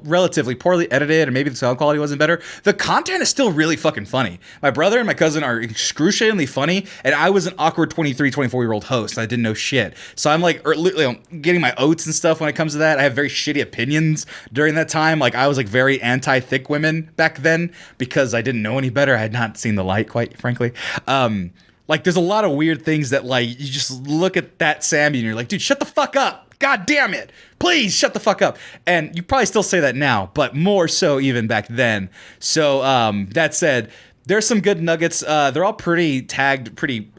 relatively poorly edited, or maybe the sound quality wasn't better, the content is still really fucking funny. My brother and my cousin are excruciatingly funny, and I was an awkward 23, 24-year-old host. I didn't know shit. So I'm like getting my oats and stuff when it comes to that. I have very shitty opinions during that time. Like, I was like very anti-thick women back then because I didn't know any better. I had not seen the light, quite frankly. Like, there's a lot of weird things that, like, you just look at that Sammy and you're like, dude, shut the fuck up. God damn it. Please shut the fuck up. And you probably still say that now, but more so even back then. So that said, there's some good nuggets. They're all tagged pretty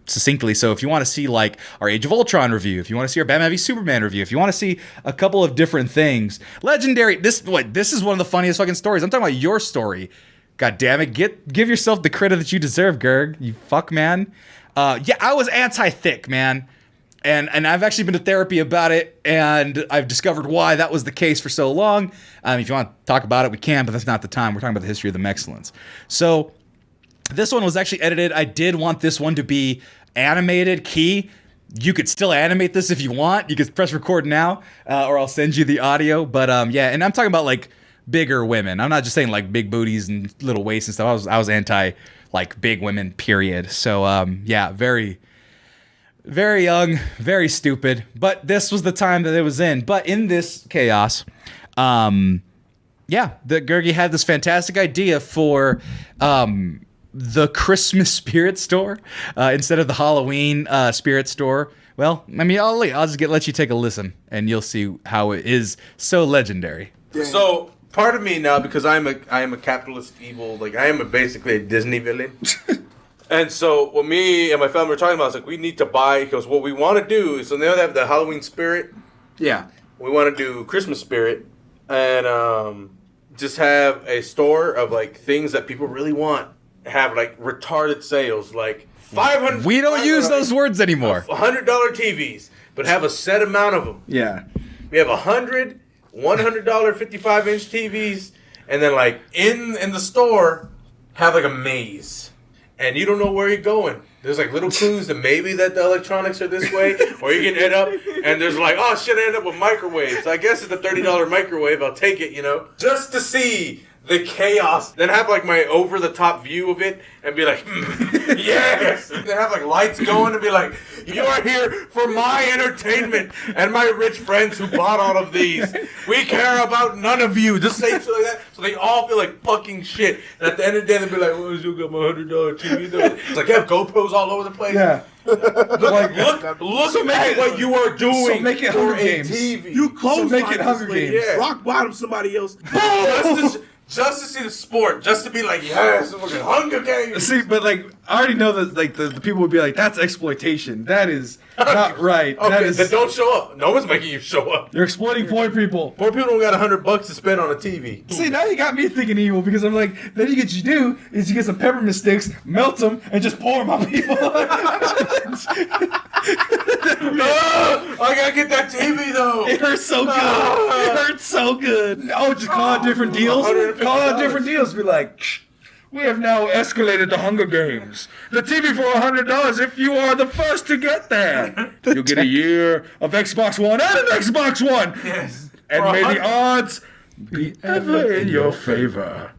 succinctly. So if you want to see like our Age of Ultron review, if you want to see our Batman v Superman review, if you want to see a couple of different things, legendary. This is one of the funniest fucking stories. I'm talking about your story. God damn it. Give yourself the credit that you deserve, Gerg. You fuck man. Yeah, I was anti-thick, man. And I've actually been to therapy about it, and I've discovered why that was the case for so long. If you want to talk about it, we can, but that's not the time. We're talking about the history of the Mexcellence. So this one was actually edited. I did want this one to be animated. Key, you could still animate this if you want. You could press record now, or I'll send you the audio. But yeah, and I'm talking about like bigger women. I'm not just saying like big booties and little waists and stuff. I was anti like big women, period. So yeah, very young, very stupid, but this was the time that it was in. But in this chaos, yeah, the Gergie had this fantastic idea for the Christmas spirit store instead of the Halloween spirit store. Well, I mean, I'll just let you take a listen, and you'll see how it is so legendary. So part of me now, because I am a capitalist evil, like I am basically a Disney villain. And so what me and my family were talking about is like, we need to buy, because what we want to do is, so now they have the Halloween spirit. Yeah. We want to do Christmas spirit and just have a store of like things that people really want. Have like retarded sales, like 500. We don't use those words anymore. $100 TVs, but have a set amount of them. Yeah. We have $100 55-inch TVs, and then like in the store have like a maze. And you don't know where you're going. There's like little clues that maybe that the electronics are this way, or you can end up and there's like, oh shit, I ended up with microwaves. I guess it's a $30 microwave. I'll take it, just to see the chaos. Then have like my over the top view of it and be like, yes. And then have like lights going and be like, you are here for my entertainment and my rich friends who bought all of these. We care about none of you. Just say shit like that so they all feel like fucking shit. And at the end of the day, they'll be like, well, you got my $100 TV. It's like, you have GoPros all over the place. Yeah. Look at what you are doing. So make it Hunger for a Games. TV. You close make it Hunger Games. Yeah. Rock bottom somebody else. Just to see the sport, just to be like, yes, fucking Hunger Games. See, but like, I already know that like the people would be like, that's exploitation. That is not right. Okay, that is, then don't show up. No one's making you show up. You're exploiting poor people. Poor people don't got $100 to spend on a TV. See, now you got me thinking evil because I'm like, then what you do is you get some peppermint sticks, melt them, and just pour them on people. I gotta get that TV though. It hurts so good. It hurts so good. Oh, just call out different deals. Call out different deals. Be like, we have now escalated the Hunger Games. The TV for $100 if you are the first to get there. You'll get a year of Xbox One and an Xbox One. Yes. And may the odds be ever in your favor.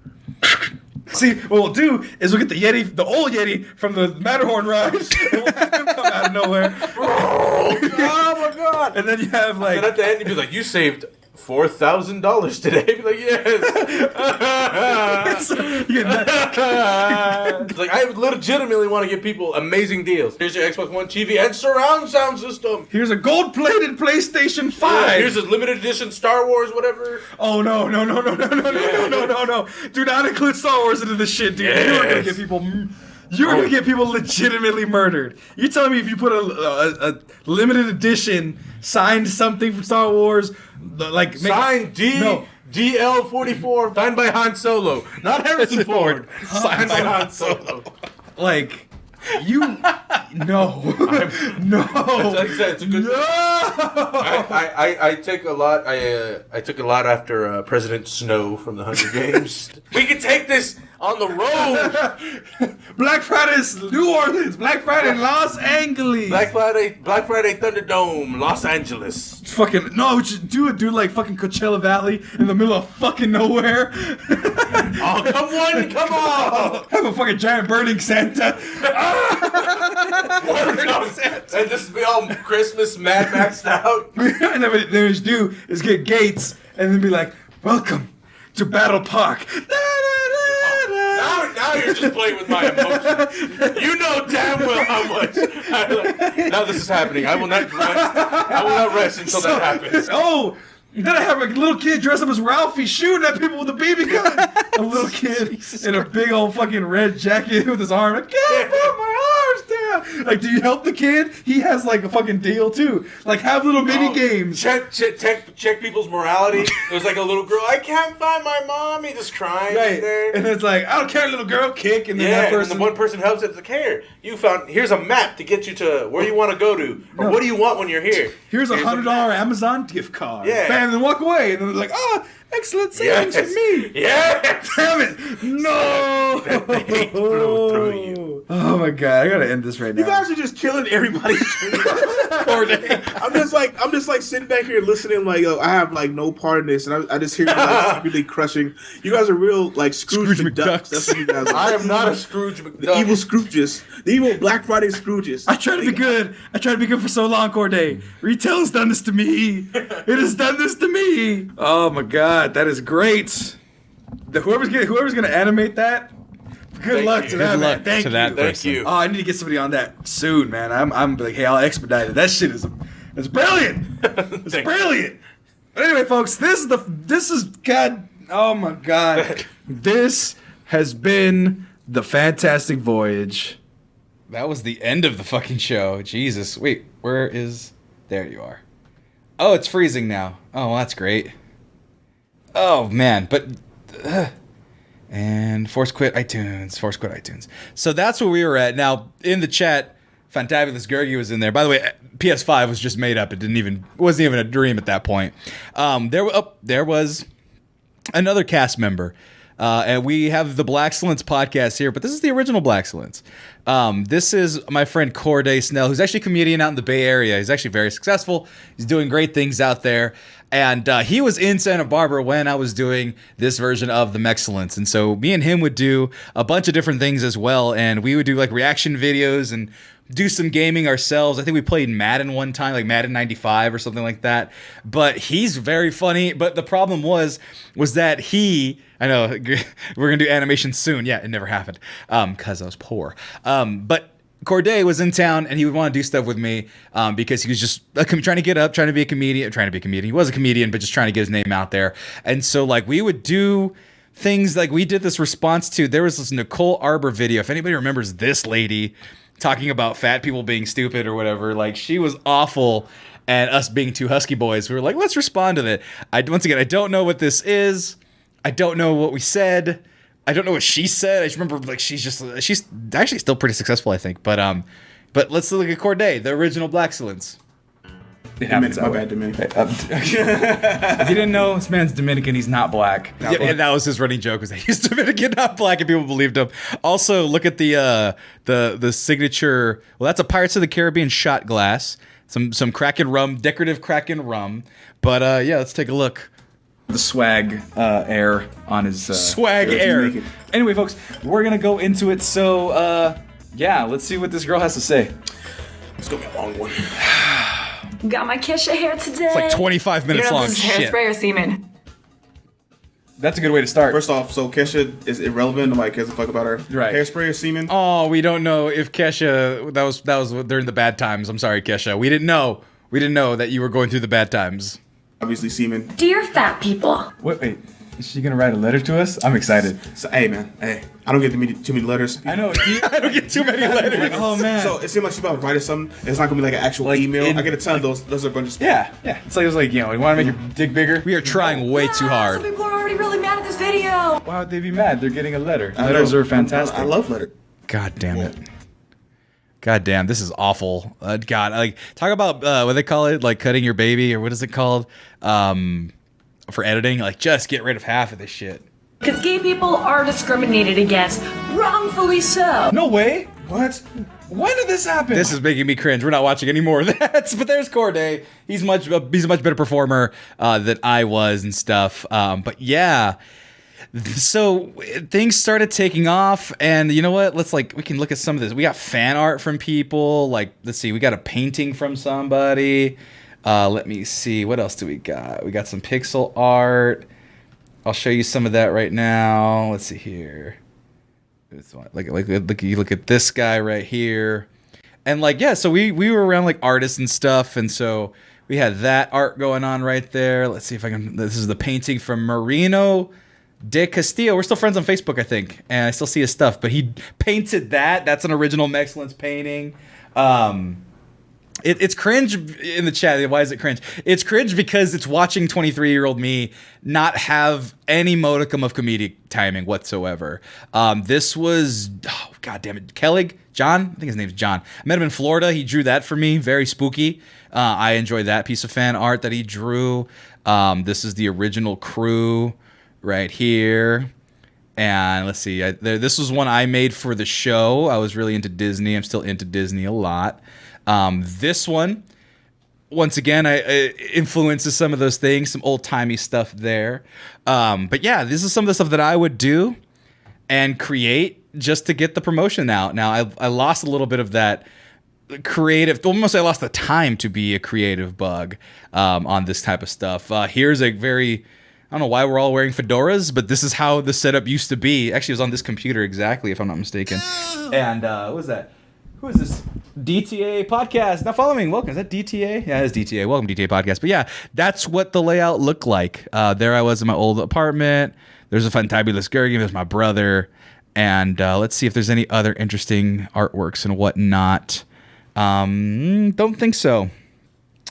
See, what we'll do is we'll get the Yeti, the old Yeti from the Matterhorn ride, and we'll have him come out of nowhere. Oh my god! And then you have like, and at the end, you'd be like, you saved $4,000 today. Be like, yes. It's like, I legitimately want to give people amazing deals. Here's your Xbox One TV and surround sound system. Here's a gold-plated PlayStation 5. Yeah, here's a limited edition Star Wars, whatever. Oh no! Do not include Star Wars into this shit, dude. Yes. You're gonna give people You're gonna get people legitimately murdered. You telling me if you put a limited edition signed something from Star Wars, like Signed DL-44, signed by Han Solo, not Harrison Ford. Signed by Han Solo. Like. You no. It's a good. No. I take a lot. I took a lot after President Snow from the Hunger Games. We can take this on the road. Black Friday's New Orleans. Black Friday Los Angeles. Black Friday Thunderdome, Los Angeles. Fucking no, we should do it, dude. Like fucking Coachella Valley in the middle of fucking nowhere. Oh, come on! Have a fucking giant burning Santa. And just be all Christmas Mad Maxed out. And then what they do is get gates and then be like, "Welcome to Battle Park." Now you're just playing with my emotions. You know damn well how much. Now this is happening. I will not rest until that happens. Oh. Then I have a little kid dressed up as Ralphie shooting at people with a BB gun. A little kid in a big old fucking red jacket with his arm. I can't put my arms down. Like, do you help the kid? He has like a fucking deal too. Like, have little mini games. Check people's morality. There's like a little girl. I can't find my mommy. Just crying right there. And it's like, I don't care, little girl. Kick. And then that person. And the one person helps. It's like, here's a map to get you to where you want to go to, or what do you want when you're here. Here's $100 Amazon gift card. Yeah. Bam, and then walk away. And then they're like, excellent savings for me. Yeah. Damn it. No. The hate flew through you. Oh my god, I gotta end this right now. You guys are just killing everybody's I'm just like sitting back here listening, like, I have like no part in this, and I just hear like really crushing. You guys are real like Scrooge McDucks. That's what you guys are. I am not a Scrooge McDuck. The evil Scrooges. The evil Black Friday Scrooges. I try to be good. I try to be good for so long, Corday. Retail has done this to me. It has done this to me. Oh my god, that is great. Whoever's gonna animate that, good luck to that man. Thank you. Oh, I need to get somebody on that soon, man. I'm like, hey, I'll expedite it. That shit is brilliant. It's brilliant. But anyway, folks, this is God. Oh my god, this has been the Fantastic Voyage. That was the end of the fucking show. Jesus, wait, where is? There you are. Oh, it's freezing now. Oh, well, that's great. Oh man, but. And force quit iTunes. So that's where we were at. Now, in the chat, Fantabulous Gergie was in there. By the way, PS5 was just made up. It wasn't even a dream at that point. There was another cast member. And we have the Blaxcellence podcast here, but this is the original Blaxcellence. This is my friend Corday Snell, who's actually a comedian out in the Bay Area. He's actually very successful. He's doing great things out there. And he was in Santa Barbara when I was doing this version of the Mexcellence. And so me and him would do a bunch of different things as well. And we would do like reaction videos and do some gaming ourselves. I think we played Madden one time, like Madden 95 or something like that. But he's very funny. But the problem was that I know, we're going to do animation soon. Yeah, it never happened because I was poor. But Corday was in town and he would want to do stuff with me because he was just trying to get up, trying to be a comedian. He was a comedian, but just trying to get his name out there. And so like we would do things like we did this response to, there was this Nicole Arbor video. If anybody remembers this lady talking about fat people being stupid or whatever, like she was awful. And us being two husky boys, we were like, let's respond to that. Once again, I don't know what this is. I don't know what we said. I don't know what she said. I just remember like she's actually still pretty successful, I think. But let's look at Corday, the original Blaxcellence. It happens. My bad, Dominican. If you didn't know, this man's Dominican. He's not black. And that was his running joke, was that he's Dominican, not black, and people believed him. Also, look at the signature. Well, that's a Pirates of the Caribbean shot glass. Some Kraken rum, decorative Kraken rum. But let's take a look. The swag air on his swag air. Anyway, folks, we're gonna go into it. So let's see what this girl has to say. It's gonna be a long one. Got my Kesha hair today. It's like 25 minutes long. Shit. Hairspray or semen? That's a good way to start. First off, so Kesha is irrelevant. Nobody cares a fuck about her. Right. Hairspray or semen? Oh, we don't know if Kesha. That was during the bad times. I'm sorry, Kesha. We didn't know. We didn't know that you were going through the bad times. Obviously, semen. Dear fat people. Wait. Is she gonna write a letter to us? I'm excited. So, hey man, I don't get too many letters. I know. I don't get too many letters. Oh man. So it seems like she's about to write us something. It's not gonna be like an actual email. I get a ton of those are going to Yeah. It's like you want to make your dick bigger. We are trying way too hard. Some people are already really mad at this video. Why would they be mad? They're getting a letter. I Letters know. are fantastic. I love letters. God damn it. God damn, this is awful. God, like talk about what they call it, like cutting your baby, or what is it called? For editing, like just get rid of half of this shit. Because gay people are discriminated against, wrongfully so. No way. What? When did this happen? This is making me cringe. We're not watching any more of that. But there's Corday. He's a much better performer than I was and stuff. But yeah. So things started taking off, and you know what? We can look at some of this. We got fan art from people. Like, let's see, we got a painting from somebody. Let me see, what else do we got? We got some pixel art. I'll show you some of that right now. Let's see here. You look at this guy right here, and so we were around like artists and stuff, and so we had that art going on right there. Let's see if I can. This is the painting from Marino de Castillo. We're still friends on Facebook, I think, and I still see his stuff. But he painted that. That's an original Mexcellence painting. It's cringe in the chat. Why is it cringe? It's cringe because it's watching 23-year-old me not have any modicum of comedic timing whatsoever. This was, God damn it, Kellig? John? I think his name's John. I met him in Florida. He drew that for me. Very spooky. I enjoyed that piece of fan art that he drew. This is the original crew right here. And let's see. This was one I made for the show. I was really into Disney. I'm still into Disney a lot. This one, once again, influences some of those things, some old-timey stuff there. But yeah, this is some of the stuff that I would do and create just to get the promotion out. Now, I lost a little bit of that creative, almost I lost the time to be a creative bug on this type of stuff. Here's a very, I don't know why we're all wearing fedoras, but this is how the setup used to be. Actually, it was on this computer exactly, if I'm not mistaken. And what was that? Who is this? DTA podcast. Now following. Welcome. Is that DTA? Yeah, it's DTA. Welcome DTA podcast. But yeah, that's what the layout looked like. There I was in my old apartment. There's a fantabulous Gergen. There's my brother. And let's see if there's any other interesting artworks and whatnot. Don't think so.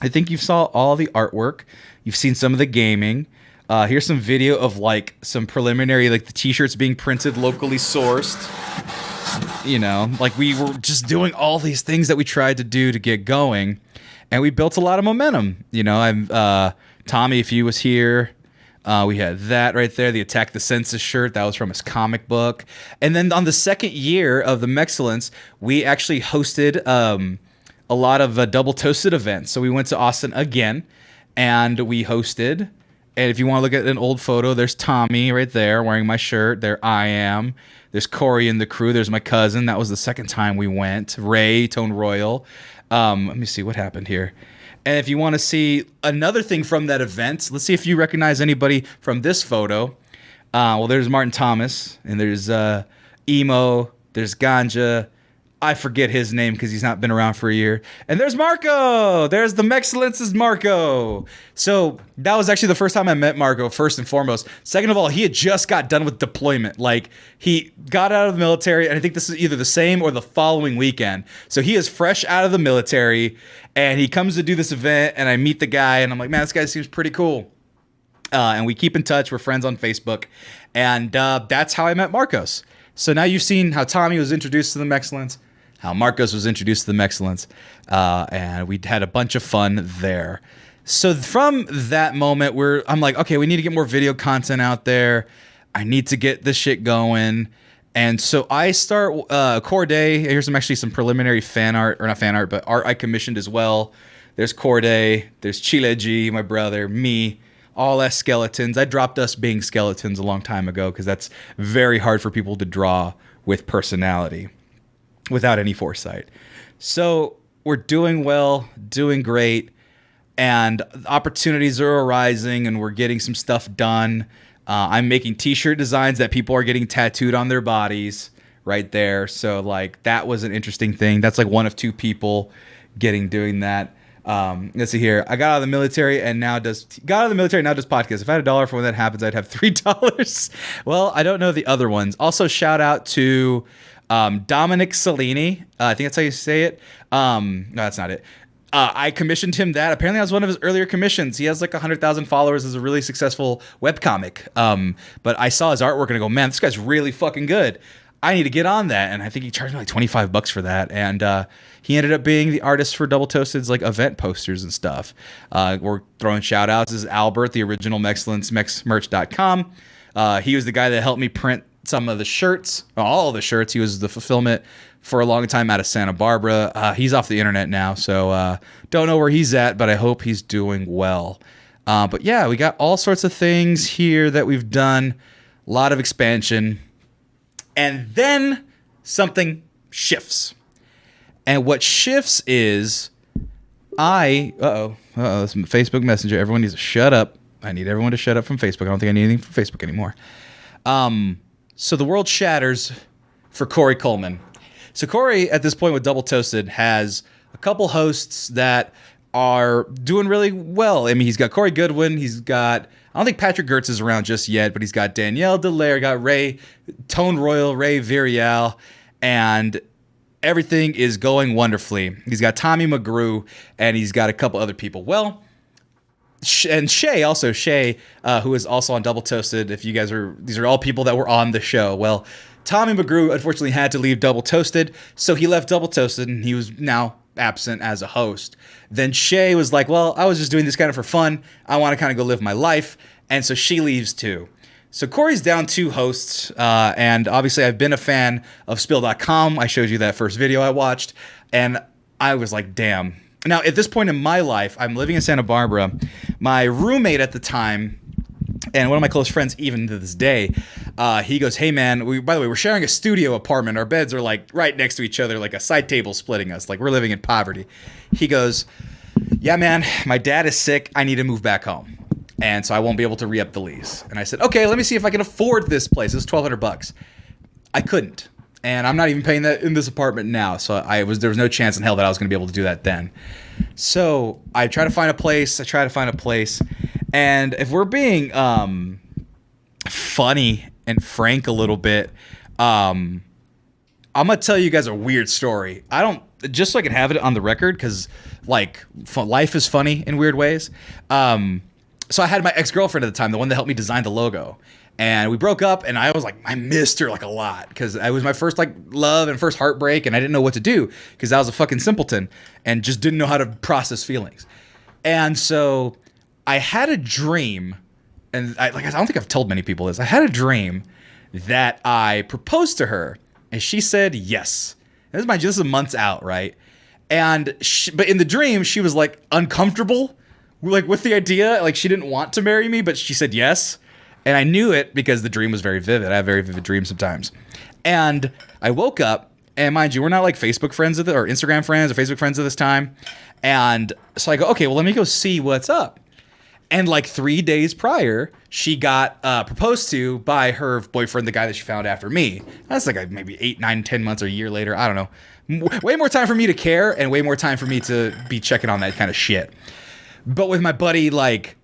I think you saw all the artwork. You've seen some of the gaming. Here's some video of some preliminary, the t-shirts being printed, locally sourced. You know, we were just doing all these things that we tried to do to get going, and we built a lot of momentum. You know, Tommy, if he was here, we had that right there, the Attack the Census shirt. That was from his comic book. And then on the second year of the Mexcellence, we actually hosted a lot of double toasted events. So we went to Austin again, and we hosted. And if you want to look at an old photo, there's Tommy right there wearing my shirt. There I am. There's Corey and the crew. There's my cousin. That was the second time we went. Ray, Tone Royal. Let me see what happened here. And if you want to see another thing from that event, let's see if you recognize anybody from this photo. Well, there's Martin Thomas, and there's Emo, there's Ganja. I forget his name because he's not been around for a year. And there's Marco. There's the Mexcellence's Marco. So that was actually the first time I met Marco, first and foremost. Second of all, he had just got done with deployment. He got out of the military, and I think this is either the same or the following weekend. So he is fresh out of the military, and he comes to do this event, and I meet the guy, and I'm like, man, this guy seems pretty cool. And we keep in touch. We're friends on Facebook. And that's how I met Marcos. So now you've seen how Tommy was introduced to the Mexcellence, how Marcos was introduced to the Mexcellence, and we had a bunch of fun there. So from that moment, I'm like, okay, we need to get more video content out there. I need to get this shit going. And so I start Corday. Here's some preliminary fan art, or not fan art, but art I commissioned as well. There's Corday, there's Chile G, my brother, me, all as skeletons. I dropped us being skeletons a long time ago because that's very hard for people to draw with personality without any foresight. So we're doing well, doing great, and opportunities are arising, and we're getting some stuff done. I'm making t-shirt designs that people are getting tattooed on their bodies right there. So that was an interesting thing. That's one of two people doing that. Let's see here. I got out of the military and now does podcasts. If I had $1 for when that happens, I'd have $3. Well, I don't know the other ones. Also, shout out to Dominic Cellini. I think that's how you say it. No, that's not it. I commissioned him that. Apparently, that was one of his earlier commissions. He has like 100,000 followers as a really successful webcomic. But I saw his artwork and I go, man, this guy's really fucking good. I need to get on that. And I think he charged me like $25 for that. And he ended up being the artist for Double Toasted's like event posters and stuff. We're throwing shout outs. This is Albert, the original Mexcellence, mexmerch.com. He was the guy that helped me print some of the shirts, all of the shirts. He was the fulfillment for a long time out of Santa Barbara. He's off the internet now, so don't know where he's at, but I hope he's doing well. But yeah, we got all sorts of things here that we've done. A lot of expansion. And then something shifts. And what shifts is this is Facebook Messenger. Everyone needs to shut up. I need everyone to shut up from Facebook. I don't think I need anything from Facebook anymore. So the world shatters for Corey Coleman. So Corey, at this point with Double Toasted, has a couple hosts that are doing really well. I mean, he's got Corey Goodwin. He's got, I don't think Patrick Gertz is around just yet, but he's got Danielle Delaire, got Ray Tone Royal, Ray Virial, and everything is going wonderfully. He's got Tommy McGrew, and he's got a couple other people. Well, and Shay, who is also on Double Toasted. If you guys these are all people that were on the show. Well, Tommy McGrew unfortunately had to leave Double Toasted, so he left Double Toasted, and he was now absent as a host. Then Shay was like, well, I was just doing this kind of for fun. I want to kind of go live my life. And so she leaves too. So Corey's down 2 hosts. And obviously I've been a fan of Spill.com. I showed you that first video I watched. And I was like, damn. Now, at this point in my life, I'm living in Santa Barbara. My roommate at the time, and one of my close friends even to this day, he goes, hey man, by the way, we're sharing a studio apartment. Our beds are like right next to each other, like a side table splitting us. Like we're living in poverty. He goes, yeah man, my dad is sick. I need to move back home. And so I won't be able to re-up the lease. And I said, okay, let me see if I can afford this place. It's $1,200. I couldn't. And I'm not even paying that in this apartment now. So there was no chance in hell that I was going to be able to do that then. So I try to find a place. And if we're being funny and frank a little bit, I'm going to tell you guys a weird story. Just so I can have it on the record, because like life is funny in weird ways. So I had my ex-girlfriend at the time, the one that helped me design the logo. And we broke up, and I was like, I missed her like a lot, because it was my first like love and first heartbreak, and I didn't know what to do because I was a fucking simpleton and just didn't know how to process feelings. And so I had a dream, and I don't think I've told many people this. I had a dream that I proposed to her, and she said yes. And this is months out, right? And but in the dream, she was like uncomfortable, like with the idea, like she didn't want to marry me, but she said yes. And I knew it because the dream was very vivid. I have very vivid dreams sometimes. And I woke up, and mind you, we're not like Facebook friends or Instagram friends or Facebook friends at this time. And so I go, okay, well, let me go see what's up. And like 3 days prior, she got proposed to by her boyfriend, the guy that she found after me. That's like maybe 8, 9, 10 months or a year later. I don't know. Way more time for me to care and way more time for me to be checking on that kind of shit. But with my buddy, like,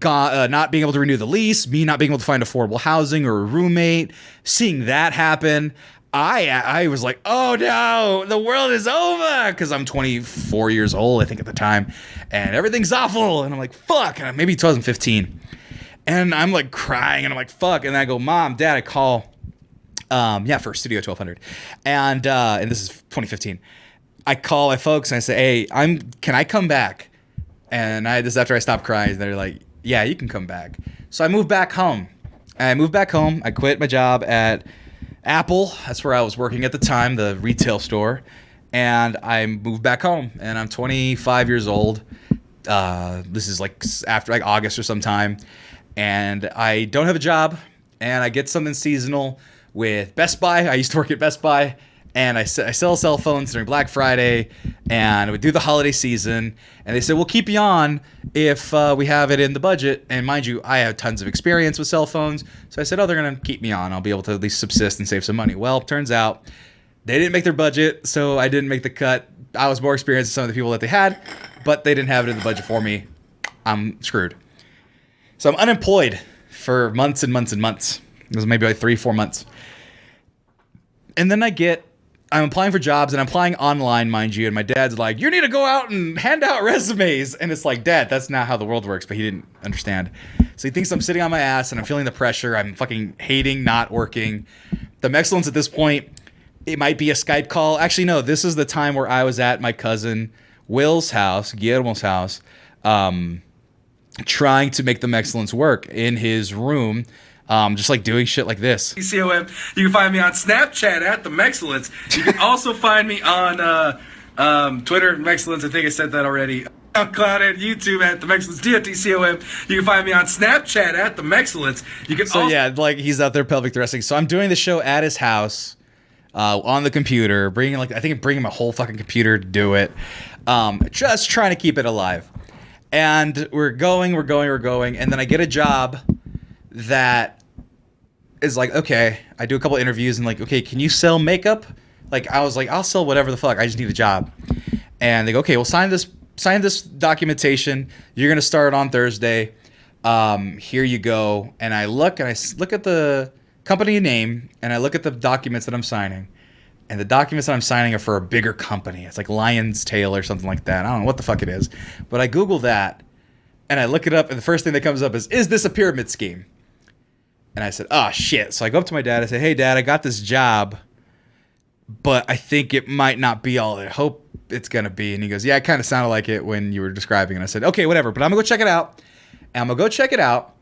not being able to renew the lease, me not being able to find affordable housing or a roommate, seeing that happen, I was like, oh no, the world is over, because I'm 24 years old, I think at the time, and everything's awful, and I'm like, fuck, and maybe 2015, and I'm like crying, and I'm like, fuck, and I go, Mom, Dad, I call, for Studio 1200, and this is 2015, I call my folks, and I say, hey, can I come back? And this is after I stopped crying, and they're like, yeah, you can come back. So I moved back home. I quit my job at Apple. That's where I was working at the time, the retail store. And I moved back home. And I'm 25 years old. This is like after like August or sometime. And I don't have a job. And I get something seasonal with Best Buy. I used to work at Best Buy. And I sell cell phones during Black Friday, and we do the holiday season. And they said, we'll keep you on if we have it in the budget. And mind you, I have tons of experience with cell phones. So I said, they're going to keep me on. I'll be able to at least subsist and save some money. Well, turns out they didn't make their budget, so I didn't make the cut I was more experienced than some of the people that they had, but they didn't have it in the budget for me. I'm screwed. So I'm unemployed for months and months and months. It was maybe like 3-4 months. And then I'm applying for jobs, and I'm applying online, mind you, and my dad's like, you need to go out and hand out resumes. And it's like, Dad, that's not how the world works, but he didn't understand. So he thinks I'm sitting on my ass, and I'm feeling the pressure. I'm fucking hating not working. The Mexcellence at this point, it might be a Skype call. Actually, no, this is the time where I was at my cousin Will's house, Guillermo's house, trying to make the Mexcellence work in his room. Just like doing shit like this. COM. You can find me on Snapchat at the Mexcellence. You can also find me on Twitter, Mexcellence. I think I said that already. SoundCloud and YouTube at the Mexcellence. DFTCOM. You can find me on Snapchat at the Mexcellence. You can yeah, like he's out there pelvic thrusting. So I'm doing the show at his house on the computer, bringing my whole fucking computer to do it. Just trying to keep it alive. And we're going, and then I get a job that is like, okay, I do a couple interviews and like, okay, can you sell makeup? Like, I was like, I'll sell whatever the fuck. I just need a job. And they go, okay, well, sign this documentation. You're going to start on Thursday. Here you go. And I look at the company name, and I look at the documents that I'm signing. And the documents that I'm signing are for a bigger company. It's like Lion's Tail or something like that. I don't know what the fuck it is. But I Google that, and I look it up, and the first thing that comes up is this a pyramid scheme? And I said, oh, shit. So I go up to my dad. I say, hey, Dad, I got this job, but I think it might not be all I hope it's going to be. And he goes, yeah, it kind of sounded like it when you were describing it. And I said, okay, whatever, but I'm going to go check it out. And I'm going to go check it out,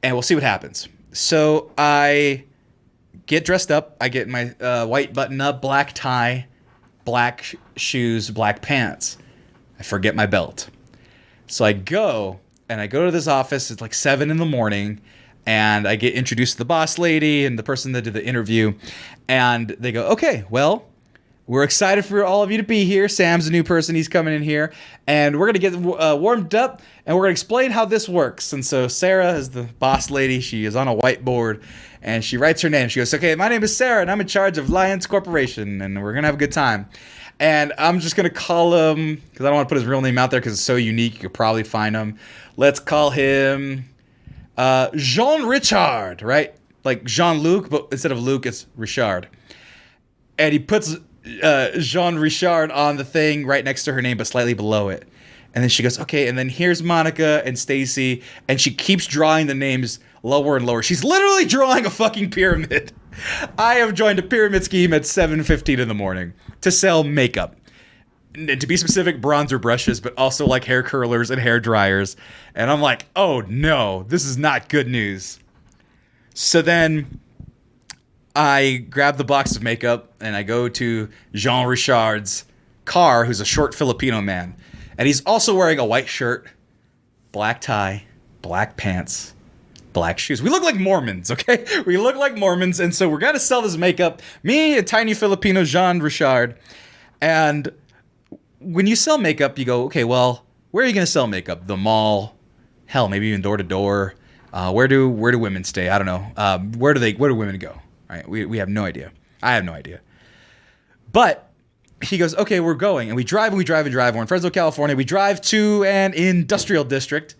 and we'll see what happens. So I get dressed up. I get my white button-up, black tie, black shoes, black pants. I forget my belt. So I go to this office. It's like 7 a.m, and I get introduced to the boss lady and the person that did the interview. And they go, okay, well, we're excited for all of you to be here. Sam's a new person. He's coming in here. And we're going to get warmed up, and we're going to explain how this works. And so Sarah is the boss lady. She is on a whiteboard, and she writes her name. She goes, okay, my name is Sarah, and I'm in charge of Lions Corporation, and we're going to have a good time. And I'm just going to call him, because I don't want to put his real name out there because it's so unique. You could probably find him. Let's call him Jean Richard, right? Like Jean-Luc, but instead of Luc, it's Richard. And he puts Jean Richard on the thing right next to her name, but slightly below it. And then she goes, okay, and then here's Monica and Stacy, and she keeps drawing the names lower and lower. She's literally drawing a fucking pyramid. I have joined a pyramid scheme at 7:15 in the morning to sell makeup. And to be specific, bronzer brushes, but also like hair curlers and hair dryers. And I'm like, oh no, this is not good news. So then I grab the box of makeup and I go to Jean Richard's car, who's a short Filipino man. And he's also wearing a white shirt, black tie, black pants, black shoes. We look like Mormons, okay? We look like Mormons. And so we're going to sell this makeup. Me, a tiny Filipino, Jean Richard. And when you sell makeup, you go, okay, well, where are you going to sell makeup? The mall? Hell, maybe even door to door. Where do women stay? I don't know. Where do women go? Right? We have no idea. I have no idea. But he goes, okay, we're going. And we drive. We're in Fresno, California. We drive to an industrial district.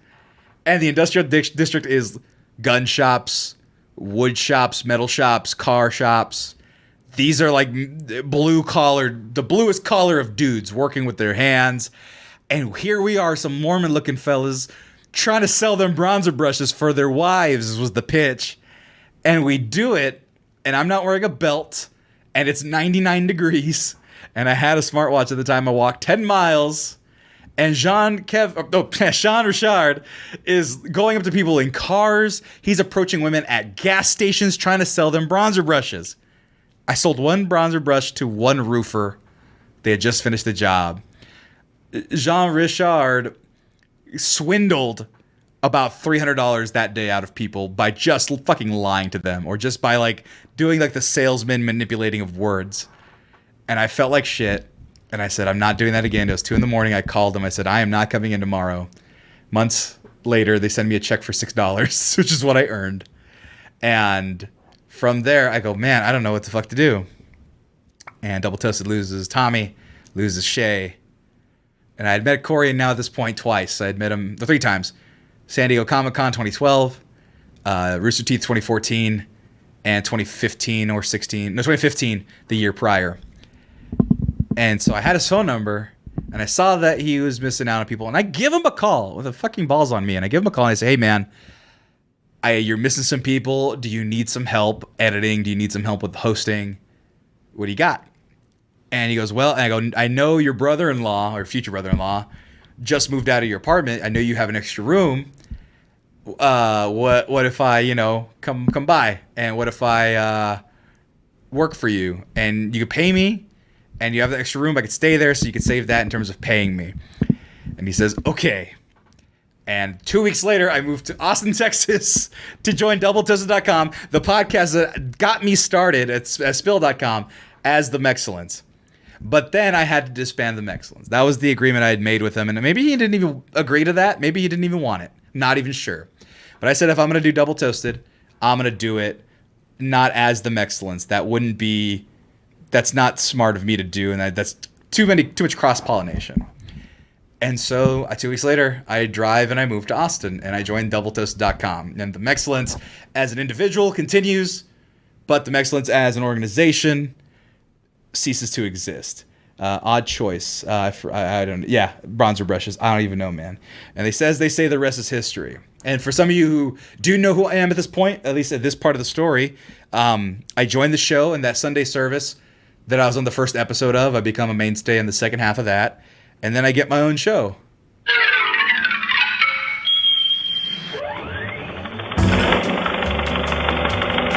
And the industrial district is gun shops, wood shops, metal shops, car shops. These are like the bluest collar of dudes working with their hands. And here we are, some Mormon-looking fellas trying to sell them bronzer brushes for their wives was the pitch. And we do it, and I'm not wearing a belt, and it's 99 degrees. And I had a smartwatch at the time. I walked 10 miles, and Jean Richard is going up to people in cars. He's approaching women at gas stations trying to sell them bronzer brushes. I sold one bronzer brush to one roofer. They had just finished the job. Jean Richard swindled about $300 that day out of people by just fucking lying to them, or just by like doing like the salesman manipulating of words. And I felt like shit. And I said, I'm not doing that again. It was 2 a.m. I called them. I said, I am not coming in tomorrow. Months later, they send me a check for $6, which is what I earned. And from there, I go, man, I don't know what the fuck to do. And Double Toasted loses Tommy. loses Shay. And I had met Corey now at this point twice. I had met him 3 times. San Diego Comic-Con 2012, Rooster Teeth 2014, and 2015 or 16. No, 2015, the year prior. And so I had his phone number, and I saw that he was missing out on people. And I give him a call with the fucking balls on me. And I give him a call, and I say, hey, man, you're missing some people. Do you need some help editing? Do you need some help with hosting? What do you got? And he goes, well, and I go, I know your brother-in-law or future brother-in-law just moved out of your apartment. I know you have an extra room. What if I, come by? And what if I work for you? And you could pay me, and you have the extra room. I could stay there, so you could save that in terms of paying me. And he says, okay. And 2 weeks later, I moved to Austin, Texas to join DoubleToasted.com, the podcast that got me started at Spill.com as the Mexcellence. But then I had to disband the Mexcellence. That was the agreement I had made with him. And maybe he didn't even agree to that. Maybe he didn't even want it. Not even sure. But I said, if I'm going to do Double Toasted, I'm going to do it not as the Mexcellence. That's not smart of me to do. And that's too much cross-pollination. And so 2 weeks later, I drive and I move to Austin and I joined DoubleToasted.com. And the Mexcellence as an individual continues, but the Mexcellence as an organization ceases to exist. Odd choice. I don't. Yeah, bronzer brushes. I don't even know, man. And they say the rest is history. And for some of you who do know who I am at this point, at least at this part of the story, I joined the show in that Sunday service that I was on the first episode of. I become a mainstay in the second half of that. And then I get my own show.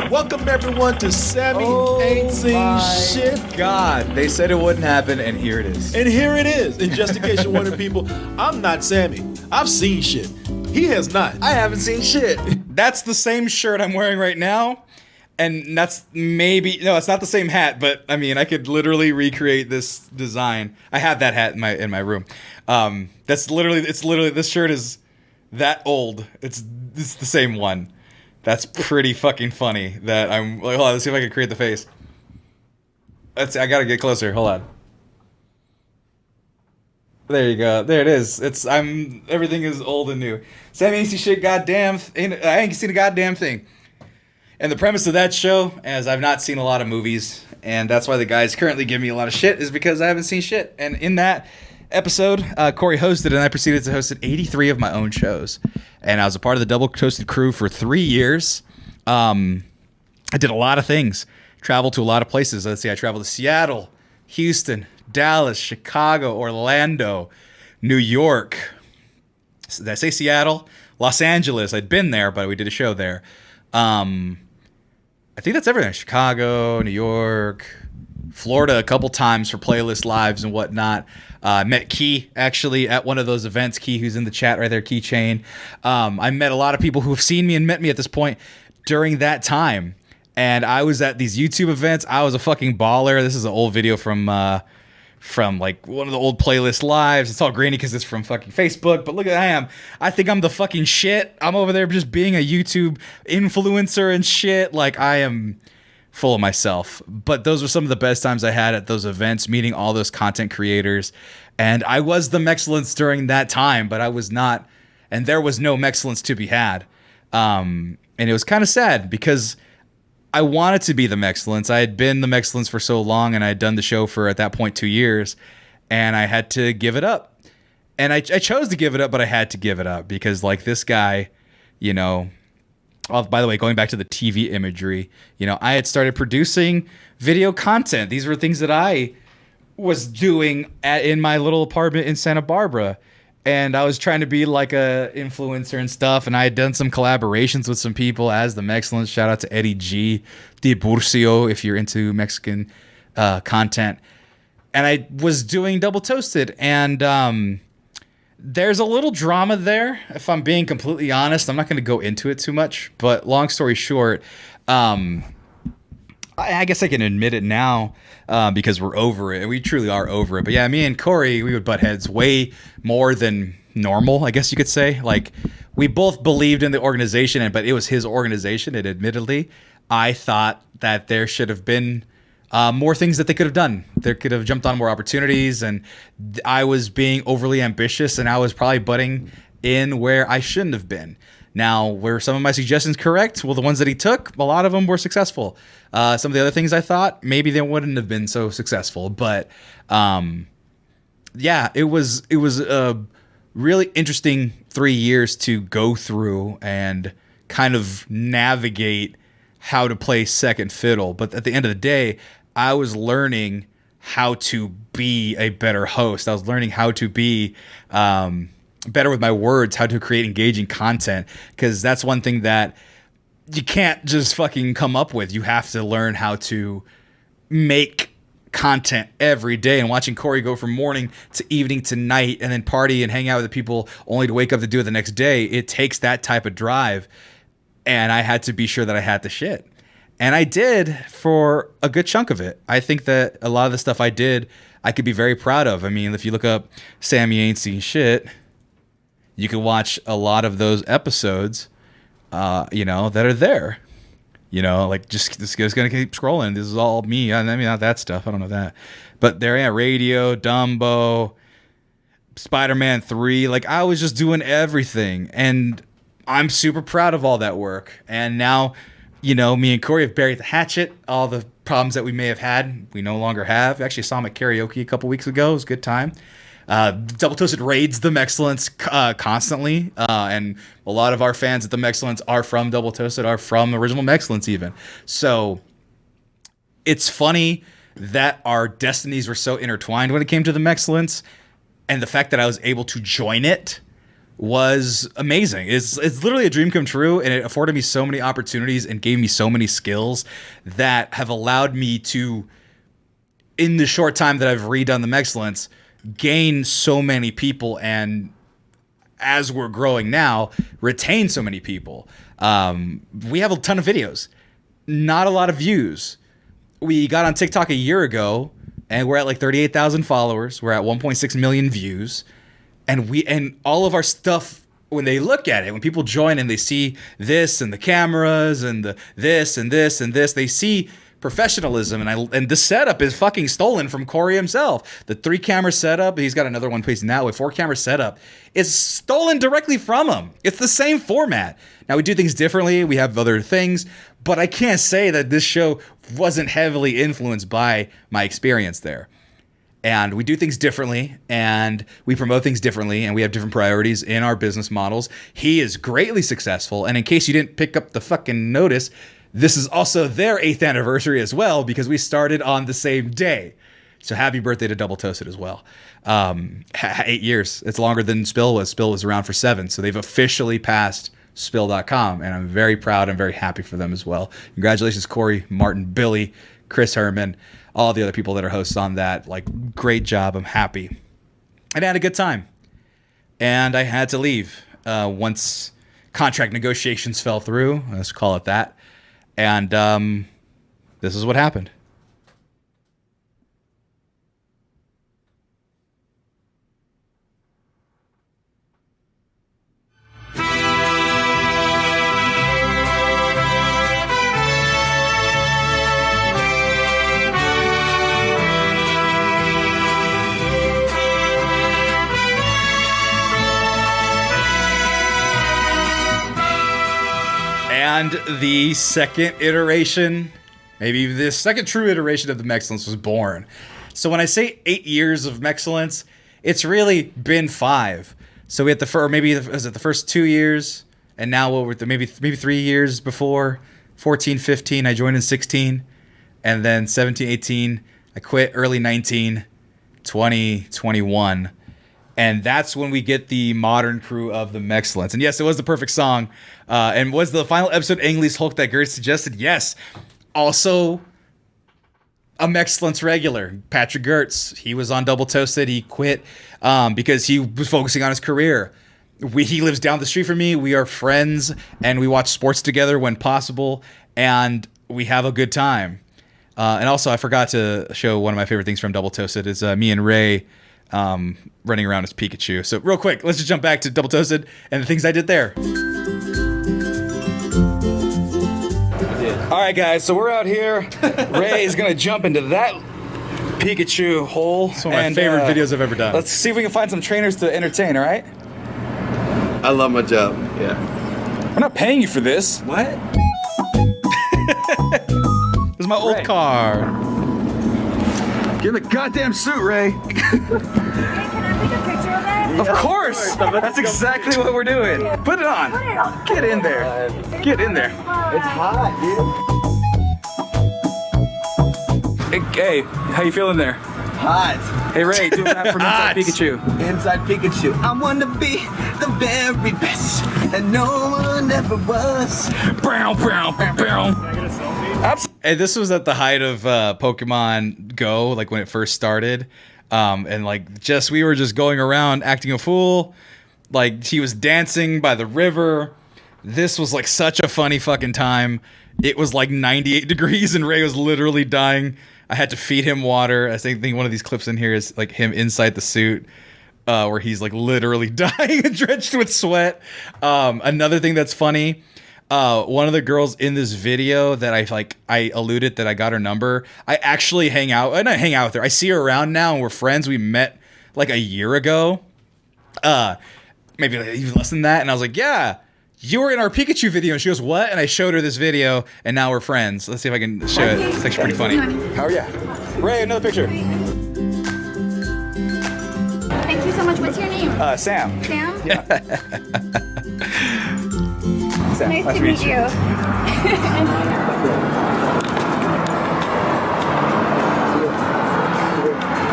Welcome everyone to Sammy Ain't Seen Shit. God, they said it wouldn't happen, and here it is. And here it is. And just in case you're wondering, people, I'm not Sammy. I've seen shit. He has not. I haven't seen shit. That's the same shirt I'm wearing right now. And that's it's not the same hat, but I mean, I could literally recreate this design. I have that hat in my room. It's literally, this shirt is that old. It's the same one. That's pretty fucking funny that I'm like, hold on, let's see if I can create the face. I gotta get closer. Hold on. There you go. There it is. Everything is old and new. Sammy ain't seen shit, goddamn. I ain't seen a goddamn thing. And the premise of that show, as I've not seen a lot of movies, and that's why the guys currently give me a lot of shit, is because I haven't seen shit. And in that episode, Corey hosted, and I proceeded to host 83 of my own shows. And I was a part of the Double Toasted crew for 3 years. I did a lot of things. Traveled to a lot of places. Let's see, I traveled to Seattle, Houston, Dallas, Chicago, Orlando, New York. Did I say Seattle? Los Angeles. I'd been there, but we did a show there. I think that's everything. Chicago, New York, Florida a couple times for playlist lives and whatnot. Met Key actually at one of those events. Key, who's in the chat right there, Keychain. I met a lot of people who have seen me and met me at this point during that time. And I was at these YouTube events. I was a fucking baller. This is an old video from like one of the old playlist lives. It's all grainy because it's from fucking Facebook, but look at I am. I think I'm the fucking shit. I'm over there just being a YouTube influencer and shit. Like I am full of myself. But those were some of the best times I had at those events, meeting all those content creators. And I was the Mexcellence during that time, but I was not, and there was no Mexcellence to be had. And it was kind of sad because I wanted to be the Mexcellence. I had been the Mexcellence for so long, and I had done the show for, at that point, 2 years, and I had to give it up. And I chose to give it up, but I had to give it up because, like, this guy, by the way, going back to the TV imagery, I had started producing video content. These were things that I was doing in my little apartment in Santa Barbara. And I was trying to be like a influencer and stuff. And I had done some collaborations with some people as the Mexcellence. Shout out to Eddie G. De Burcio if you're into Mexican content. And I was doing Double Toasted. And there's a little drama there, if I'm being completely honest. I'm not going to go into it too much. But long story short, I guess I can admit it now because we're over it. We truly are over it. But yeah, me and Corey, we would butt heads way more than normal, I guess you could say. Like, we both believed in the organization, but it was his organization. And admittedly, I thought that there should have been more things that they could have done. They could have jumped on more opportunities, and I was being overly ambitious, and I was probably butting in where I shouldn't have been. Now, were some of my suggestions correct? Well, the ones that he took, a lot of them were successful. Some of the other things I thought, maybe they wouldn't have been so successful. But yeah, it was a really interesting 3 years to go through and kind of navigate how to play second fiddle. But at the end of the day, I was learning how to be a better host. I was learning how to be better with my words, how to create engaging content, because that's one thing that you can't just fucking come up with. You have to learn how to make content every day. And watching Corey go from morning to evening to night and then party and hang out with the people only to wake up to do it the next day, it takes that type of drive. And I had to be sure that I had the shit. And I did for a good chunk of it. I think that a lot of the stuff I did, I could be very proud of. I mean, if you look up Sammy Ain't Seen Shit, you can watch a lot of those episodes, that are there. Like just gonna keep scrolling. This is all me. I mean, not that stuff. I don't know that. But there, yeah, Radio, Dumbo, Spider-Man 3. Like, I was just doing everything. And I'm super proud of all that work. And now, me and Corey have buried the hatchet. All the problems that we may have had, we no longer have. We actually saw him at karaoke a couple weeks ago. It was a good time. Double Toasted raids the Mexcellence constantly, and a lot of our fans at the Mexcellence are from Double Toasted, are from original Mexcellence even. So it's funny that our destinies were so intertwined when it came to the Mexcellence, and the fact that I was able to join it was amazing. It's literally a dream come true, and it afforded me so many opportunities and gave me so many skills that have allowed me to, in the short time that I've redone the Mexcellence, gain so many people, and as we're growing now, retain so many people. We have a ton of videos, not a lot of views. We got on TikTok a year ago, and we're at like 38,000 followers. We're at 1.6 million views, and all of our stuff, when they look at it, when people join and they see this and the cameras and the this and this and this, they see professionalism, and the setup is fucking stolen from Corey himself. The 3-camera setup, he's got another one placed now with 4-camera setup, is stolen directly from him. It's the same format. Now, we do things differently. We have other things, but I can't say that this show wasn't heavily influenced by my experience there. And we do things differently, and we promote things differently, and we have different priorities in our business models. He is greatly successful, and in case you didn't pick up the fucking notice, this is also their 8th anniversary as well, because we started on the same day. So happy birthday to Double Toasted as well. 8 years. It's longer than Spill was. Spill was around for 7. So they've officially passed Spill.com. And I'm very proud and very happy for them as well. Congratulations, Corey, Martin, Billy, Chris Herman, all the other people that are hosts on that. Like, great job. I'm happy. And I had a good time. And I had to leave once contract negotiations fell through. Let's call it that. And this is what happened. And the second iteration, maybe the second true iteration of the Mexcellence was born. So when I say 8 years of Mexcellence, it's really been 5. So we had the first 2 years, and now we're maybe 3 years before, 14, 15, I joined in 16, and then 17, 18, I quit early 19, 20, 21. And that's when we get the modern crew of the Mexcellence. And yes, it was the perfect song. And was the final episode English Hulk that Gert suggested? Yes. Also, a Mexcellence regular, Patrick Gertz. He was on Double Toasted. He quit because he was focusing on his career. He lives down the street from me. We are friends, and we watch sports together when possible, and we have a good time. And also, I forgot to show one of my favorite things from Double Toasted is me and Ray running around as Pikachu. So real quick, let's just jump back to Double Toasted and the things I did there. All right, right, guys, so we're out here. Ray is gonna jump into that Pikachu hole. It's one of my favorite videos I've ever done. Let's see if we can find some trainers to entertain, all right? I love my job. Yeah. We're not paying you for this. What? This is my old car. Get in the goddamn suit, Ray. Of course! That's exactly what we're doing. Put it on. Get in there. Get in there. It's hot, dude. Hey, how you feeling there? Hot. Hey, Ray, doing that from Inside Pikachu. Inside Pikachu. I want to be the very best, and no one ever was. Brown. And this was at the height of Pokemon Go, like when it first started. And like we were just going around acting a fool. Like he was dancing by the river. This was like such a funny fucking time. It was like 98 degrees and Ray was literally dying. I had to feed him water. I think one of these clips in here is like him inside the suit, where he's like literally dying and drenched with sweat. Another thing that's funny, one of the girls in this video that I alluded that I got her number. I actually not hang out with her. I see her around now and we're friends. We met like a year ago, maybe even less than that. And I was like, yeah, you were in our Pikachu video. And she goes, what? And I showed her this video and now we're friends. Let's see if I can show it. It's actually pretty funny. How are you? Ray, another picture. Thank you so much. What's your name? Sam. Sam? Yeah. Sam, Nice to meet you.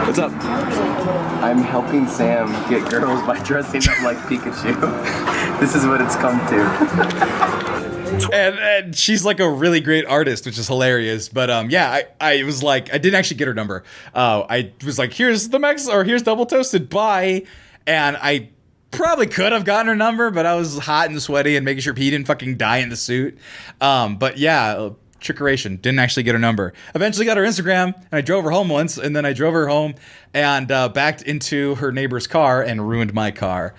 What's up? I'm helping Sam get girls by dressing up like Pikachu. This is what it's come to. And she's like a really great artist, which is hilarious. But yeah, I was like, I didn't actually get her number. I was like, here's here's Double Toasted, bye. And I probably could have gotten her number, but I was hot and sweaty and making sure he didn't fucking die in the suit. But yeah, trickeration. Didn't actually get her number. Eventually got her Instagram, and I drove her home once, and then I drove her home and backed into her neighbor's car and ruined my car,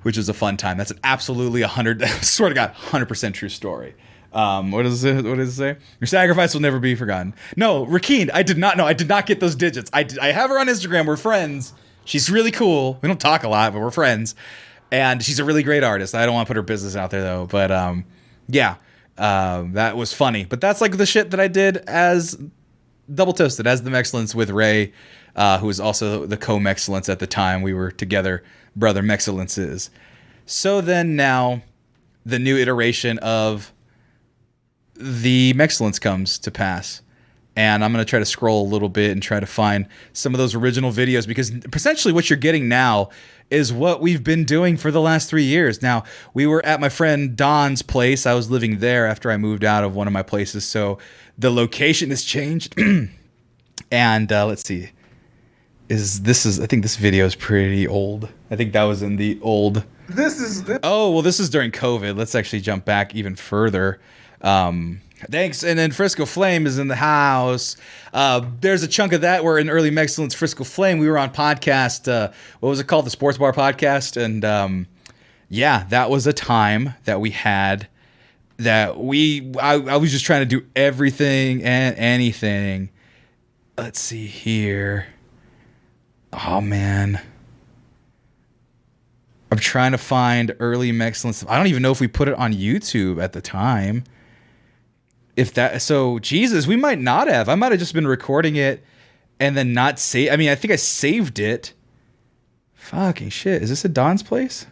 which is a fun time. That's an absolutely 100, I swear to God, 100% true story. What does it say? Your sacrifice will never be forgotten. No, Rakeen, I did not get those digits. I have her on Instagram. We're friends. She's really cool. We don't talk a lot, but we're friends. And she's a really great artist. I don't want to put her business out there, though. But yeah, that was funny. But that's like the shit that I did as Double Toasted, as the Mexcellence with Ray, who was also the co-Mexcellence at the time. We were together, brother Mexcellences. So then now, the new iteration of the Mexcellence comes to pass. And I'm going to try to scroll a little bit and try to find some of those original videos, because essentially what you're getting now is what we've been doing for the last 3 years. Now, we were at my friend Don's place. I was living there after I moved out of one of my places. So the location has changed. And let's see. I think this video is pretty old. I think that was in the old. Oh, well, this is during COVID. Let's actually jump back even further. Thanks. And then Frisco Flame is in the house. There's a chunk of that where in early Mexcellence, Frisco Flame, we were on podcast. What was it called? The Sports Bar Podcast. And yeah, that was a time that we had that I was just trying to do everything and anything. Let's see here. Oh, man. I'm trying to find early Mexcellence. I don't even know if we put it on YouTube at the time. Jesus, we might not have. I might have just been recording it and then not save. I mean, I think I saved it. Fucking shit. Is this at Don's place?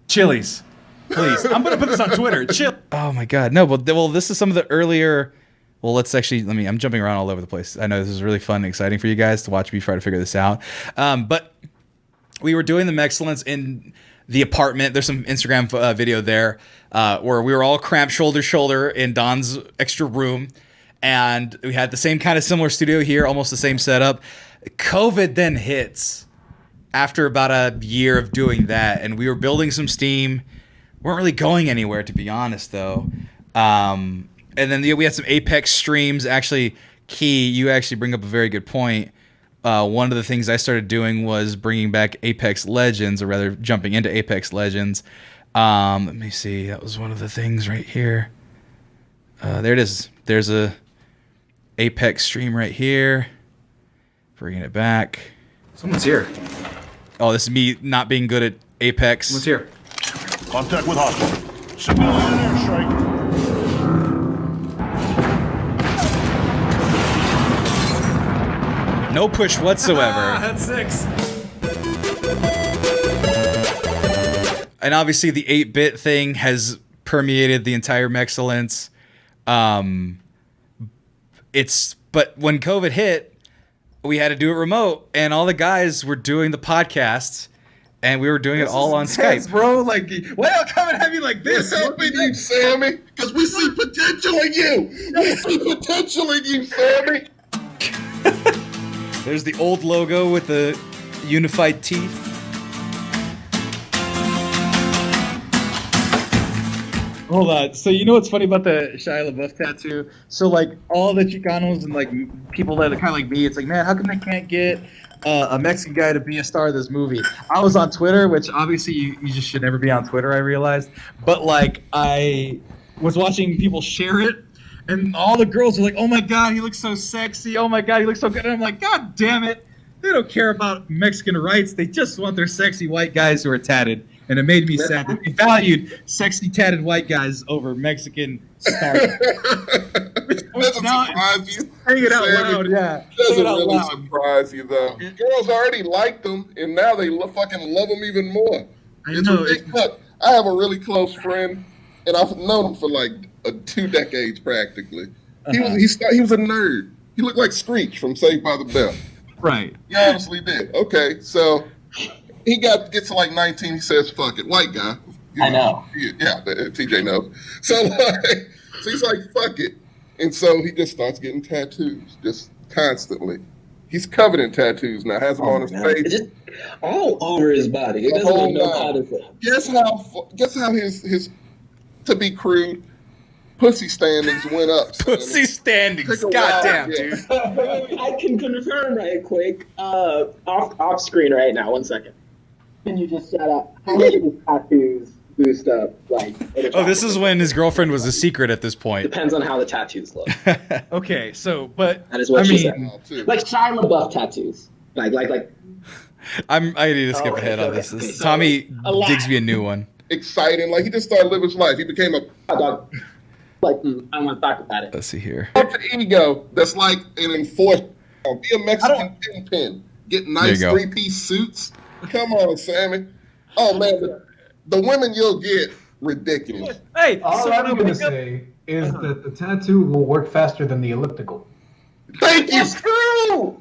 Chili's. Please. I'm going to put this on Twitter. Oh my God. No, but well, this is some of the earlier. Well, let's actually, I'm jumping around all over the place. I know this is really fun and exciting for you guys to watch me try to figure this out. But we were doing the Mexcellence in the apartment. There's some Instagram video there where we were all cramped shoulder to shoulder in Don's extra room. And we had the same kind of similar studio here, almost the same setup. COVID then hits after about a year of doing that. And we were building some steam. Weren't really going anywhere, to be honest, though. And then we had some Apex streams. Actually, Key, you actually bring up a very good point. One of the things I started doing was bringing back Apex Legends, or rather jumping into Apex Legends. Let me see. That was one of the things right here. There it is. There's a Apex stream right here. Bringing it back. Someone's here. Oh, this is me not being good at Apex. Someone's here. Contact with hostile. Civilian airstrike. No push whatsoever. That's 6. And obviously the 8-bit thing has permeated the entire Mexcellence. But when COVID hit, we had to do it remote, and all the guys were doing the podcasts, and we were doing it all on Skype. Bro, like, why y'all come and have me like this? We're helping you, Sammy, because we see potential in you. We see potential in you, Sammy. There's the old logo with the unified teeth. Hold on. So you know what's funny about the Shia LaBeouf tattoo? So like all the Chicanos and like people that are kind of like me, it's like, man, how come they can't get a Mexican guy to be a star of this movie? I was on Twitter, which obviously you just should never be on Twitter, I realized. But like I was watching people share it, and all the girls are like, oh my God, he looks so sexy. Oh my God, he looks so good. And I'm like, God damn it. They don't care about Mexican rights. They just want their sexy white guys who are tatted. And it made me sad that they valued sexy tatted white guys over Mexican stars. Doesn't surprise you. Saying it out Sammy. loud, yeah. Doesn't really surprise you, though. Girls already liked them, and now they fucking love them even more. Look, I have a really close friend, and I've known him for like 2 decades practically. He was a nerd. He looked like Screech from Saved by the Bell. Right. He honestly did. Okay, so he gets to like 19. He says, "Fuck it, white guy." I know. Yeah, TJ knows. So he's like, "Fuck it," and so he just starts getting tattoos, just constantly. He's covered in tattoos now. Has them on his face, just all over his body. He doesn't even know how to. Guess how his to be crude, pussy standings went up. Pussy standings, goddamn, dude. I can confirm right quick. Off screen right now. 1 second. Can you just shut up? How many tattoos boost up? Like. Oh, this is when his girlfriend was a secret at this point. Depends on how the tattoos look. Okay, so but that is what she said. Like Shia LaBeouf tattoos. Like. I need to skip ahead on this. Tommy digs me a new one. Exciting, like he just started living his life. He became a dog. Like I want to talk about it. Let's see here. Alter ego that's like an enforcement. Be a Mexican pin. Get nice 3-piece suits. Come on, Sammy. Oh man, the women you'll get ridiculous. Hey, all I'm gonna say is that the tattoo will work faster than the elliptical. Thank you. That's true.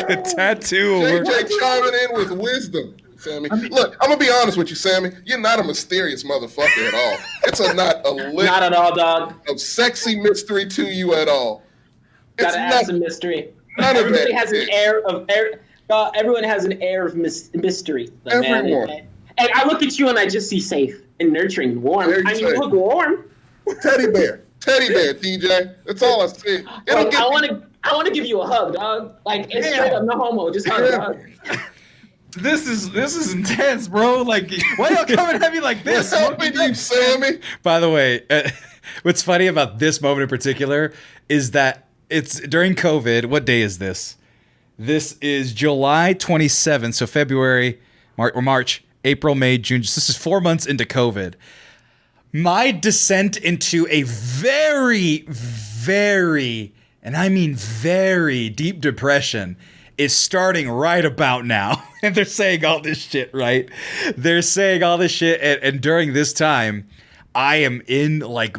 The tattoo will work. JJ chiming in with wisdom. Sammy. Look, I'm gonna be honest with you, Sammy. You're not a mysterious motherfucker at all. It's not a lick not at all, dog. Of sexy mystery to you at all. Gotta add some mystery. Everybody has an air of everyone has an air of mystery. Everyone. And I look at you and I just see safe and nurturing and warm. I mean, you look warm. Teddy bear, TJ. That's all I see. I want to give you a hug, dog. Like it's straight up, no homo. Just hug, dog. This is intense, bro. Like, why y'all coming at me like this? Helping you, Sammy. By the way, what's funny about this moment in particular is that it's during COVID. What day is this? This is July 27th. So February, March, April, May, June. This is 4 months into COVID. My descent into a very, very, and I mean very deep depression is starting right about now. And they're saying all this shit, right? They're saying all this shit. And during this time, I am in like,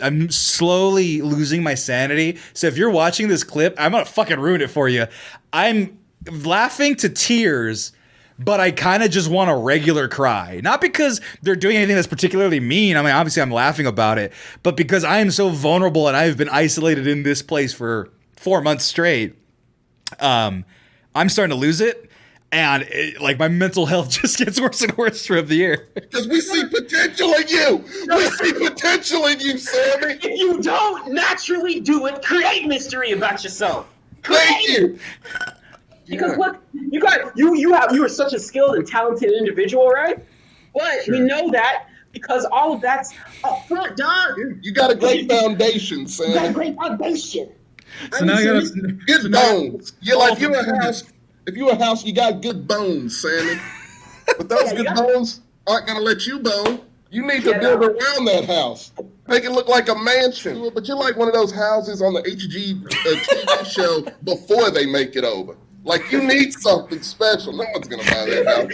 I'm slowly losing my sanity. So if you're watching this clip, I'm going to fucking ruin it for you. I'm laughing to tears, but I kind of just want a regular cry. Not because they're doing anything that's particularly mean. I mean, obviously I'm laughing about it, but because I am so vulnerable and I've been isolated in this place for 4 months straight. I'm starting to lose it, and like my mental health just gets worse and worse throughout the year. Because we see potential in you. We see potential in you, Sammy. If you don't naturally do it, create mystery about yourself. Thank you. Because look, you are such a skilled and talented individual, right? But we know that because all of that's up front, dog. You got a great foundation, Sam. You got a great foundation. So now you gotta good bones. You're like you're a house. If you're a house, you got good bones, Sammy. But those good bones aren't gonna let you bone. You need to build around that house. Make it look like a mansion. But you're like one of those houses on the TV show before they make it over. Like, you need something special. No one's going to buy that house.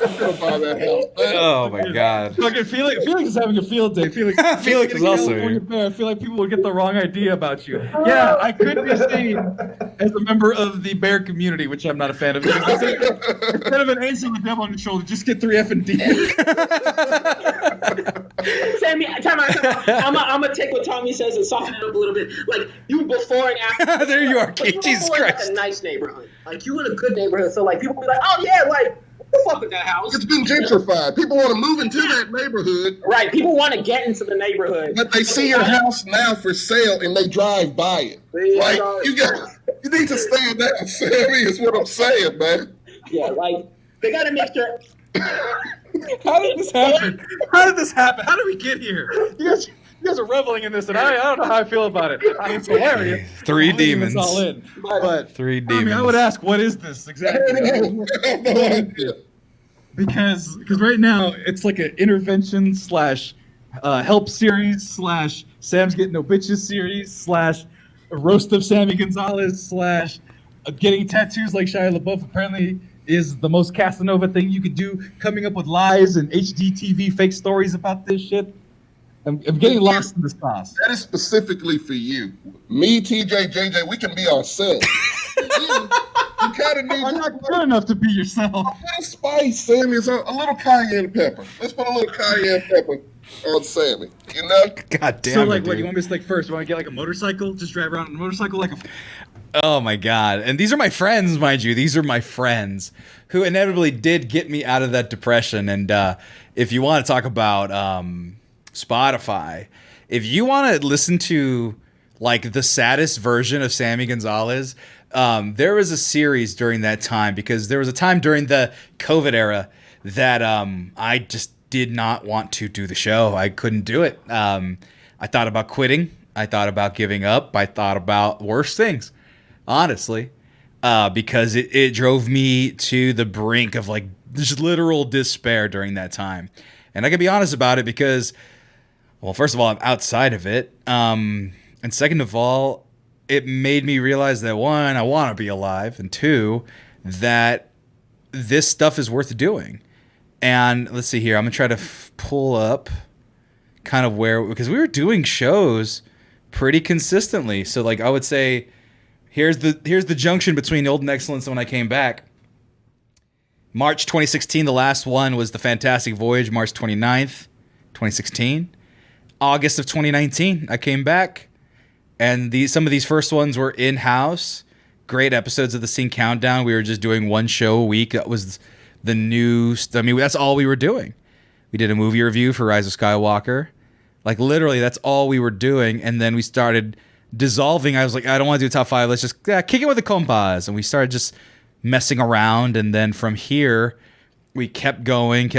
Who's going to buy that house? Oh, my God. Fucking Felix is having a field day. Felix is also here. I feel like people would get the wrong idea about you. Yeah, I could be seen as a member of the bear community, which I'm not a fan of. Instead of an angel with the devil on your shoulder, just get 3 F and D. Sammy, time out. I'm going to take what Tommy says and soften it up a little bit. Like, you before and after. There you are. Jesus Christ. Like a nice neighborhood. Like, you in a good neighborhood. So, like, people be like, oh, yeah, like, what the fuck with that house? It's been gentrified. People want to move into that neighborhood. Right. People want to get into the neighborhood. But they see your house now for sale and they drive by it. Yeah, like, you need to stand out, Sammy, is what I'm saying, man. Yeah, like, they got to make sure. How did this happen? How did we get here? You guys are reveling in this, and I don't know how I feel about it. I mean, it's hilarious. 3 demons. It's all in. But 3 demons. I would ask, what is this exactly? Because right now it's like an intervention / help series / Sam's getting no bitches series / a roast of Sammy Gonzalez / getting tattoos like Shia LaBeouf apparently is the most Casanova thing you could do, coming up with lies and HGTV fake stories about this shit. I'm getting lost in this sauce. That is specifically for you. Me, TJ, JJ, we can be ourselves. You kind of need. I'm not good enough to be yourself. A little spice, Sammy. Is a little cayenne pepper. Let's put a little cayenne pepper on Sammy. You know? God damn. So, it, like, dude. what, you want me to, like, first? You want to get, like, a motorcycle? Just drive around on a motorcycle like a... Oh, my God. And these are my friends, mind you. These are my friends who inevitably did get me out of that depression. And if you want to talk about Spotify, if you want to listen to, like, the saddest version of Sammy Gonzalez, there was a series during that time, because there was a time during the COVID era that I just did not want to do the show. I couldn't do it. I thought about quitting. I thought about giving up. I thought about worse things, honestly, because it drove me to the brink of, like, just literal despair during that time. And I can be honest about it because, well, first of all, I'm outside of it. And second of all, it made me realize that, 1, I want to be alive, and 2, that this stuff is worth doing. And let's see here. I'm going to try to pull up kind of where, because we were doing shows pretty consistently. So, like, I would say here's the junction between Old and Excellence and when I came back. March 2016, the last one was The Fantastic Voyage, March 29th, 2016. August of 2019, I came back, and some of these first ones were in-house. Great episodes of The Scene Countdown. We were just doing one show a week. That was the new... I mean, that's all we were doing. We did a movie review for Rise of Skywalker. Like, literally, that's all we were doing. And then we started dissolving. I was like, I don't want to do a top 5. Let's just kick it with the COMPAS. And we started just messing around. And then from here, we kept going.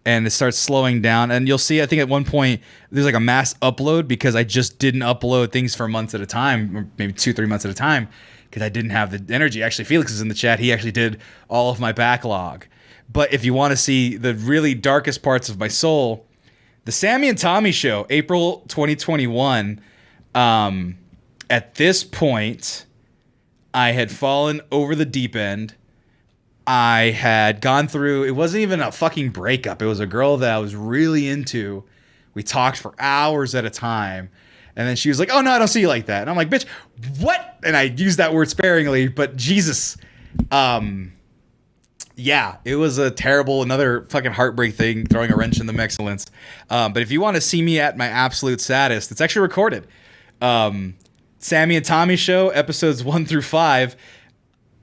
And it starts slowing down. And you'll see, I think at one point, there's like a mass upload because I just didn't upload things for months at a time, or maybe 2-3 months at a time, because I didn't have the energy. Actually, Felix is in the chat. He actually did all of my backlog. But if you want to see the really darkest parts of my soul, the Sammy and Tommy show, April 2021, at this point, I had fallen over the deep end. I had gone through, it wasn't even a fucking breakup. It was a girl that I was really into. We talked for hours at a time. And then she was like, oh, no, I don't see you like that. And I'm like, bitch, what? And I used that word sparingly, but Jesus. Yeah, it was a terrible, another fucking heartbreak thing, throwing a wrench in the Mexcellence. But if you want to see me at my absolute saddest, it's actually recorded. Sammy and Tommy show, episodes 1 through 5.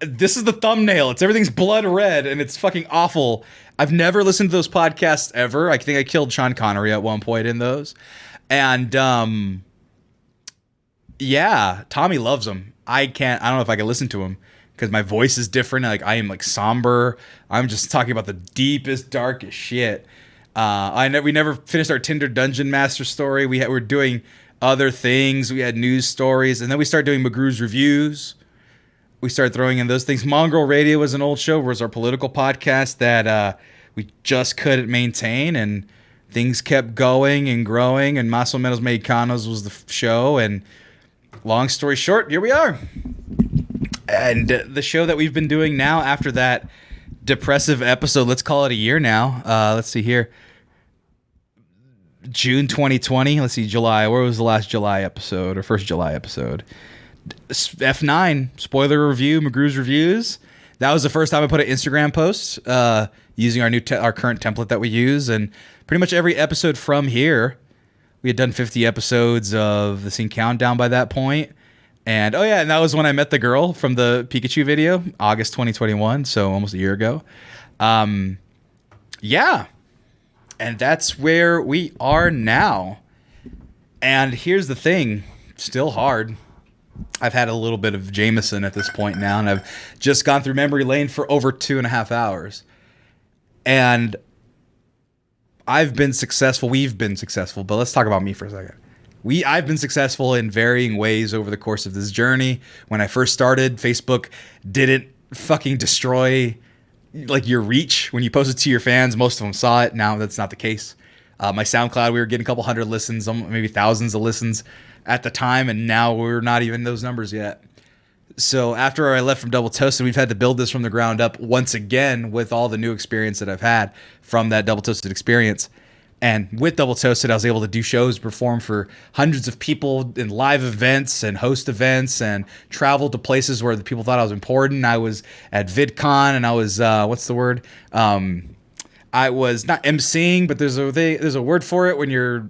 This is the thumbnail. Everything's blood red, and it's fucking awful. I've never listened to those podcasts ever. I think I killed Sean Connery at one point in those. And, yeah, Tommy loves them. I don't know if I can listen to them because my voice is different. Like I am like somber. I'm just talking about the deepest, darkest shit. We never finished our Tinder Dungeon Master story. We're doing other things. We had news stories, and then we started doing McGrew's reviews. We started throwing in those things. Mongrel Radio was an old show. It was our political podcast that we just couldn't maintain, and things kept going and growing, and Más o menos Mexicanos was the show, and long story short, here we are. And the show that we've been doing now after that depressive episode, let's call it a year now. Let's see here. June 2020. Let's see, July. Where was the last July episode or first July episode? F9, spoiler review, McGrew's Reviews. That was the first time I put an Instagram post using our current template that we use. And pretty much every episode from here, we had done 50 episodes of the Scene Countdown by that point. And and that was when I met the girl from the Pikachu video, August 2021, so almost a year ago. And that's where we are now. And here's the thing, still hard. I've had a little bit of Jameson at this point now, and I've just gone through memory lane for over 2.5 hours. And I've been successful. We've been successful, but let's talk about me for a second. I've been successful in varying ways over the course of this journey. When I first started, Facebook didn't fucking destroy like your reach. When you post it to your fans, most of them saw it. Now that's not the case. My SoundCloud, we were getting a couple hundred listens, maybe thousands of listens at the time, and now we're not even those numbers yet. So after I left from Double Toasted, we've had to build this from the ground up once again with all the new experience that I've had from that Double Toasted experience. And with Double Toasted, I was able to do shows, perform for hundreds of people in live events and host events and travel to places where the people thought I was important. I was at VidCon, and I was, what's the word? I was not emceeing, but there's a word for it when you're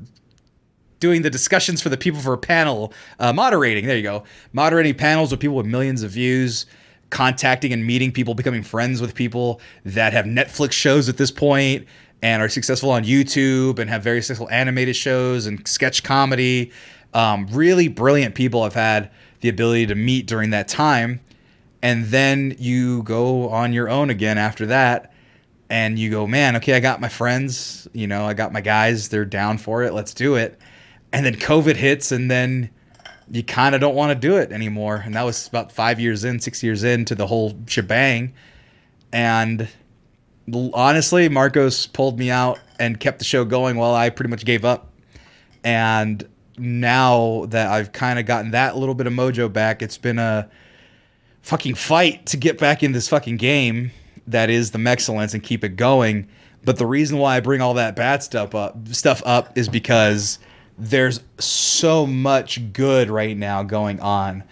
doing the discussions for the people for a panel. Moderating, there you go. Moderating panels with people with millions of views, contacting and meeting people, becoming friends with people that have Netflix shows at this point, and are successful on YouTube and have very successful animated shows and sketch comedy. Really brilliant people I've had the ability to meet during that time. And then you go on your own again after that. And you go, man, okay, I got my friends. I got my guys. They're down for it. Let's do it. And then COVID hits, and then you kind of don't want to do it anymore. And that was about 6 years into the whole shebang. And honestly, Marcos pulled me out and kept the show going while I pretty much gave up. And now that I've kind of gotten that little bit of mojo back, it's been a fucking fight to get back in this fucking game that is the Mexcellence and keep it going. But the reason why I bring all that bad stuff up is because there's so much good right now going on.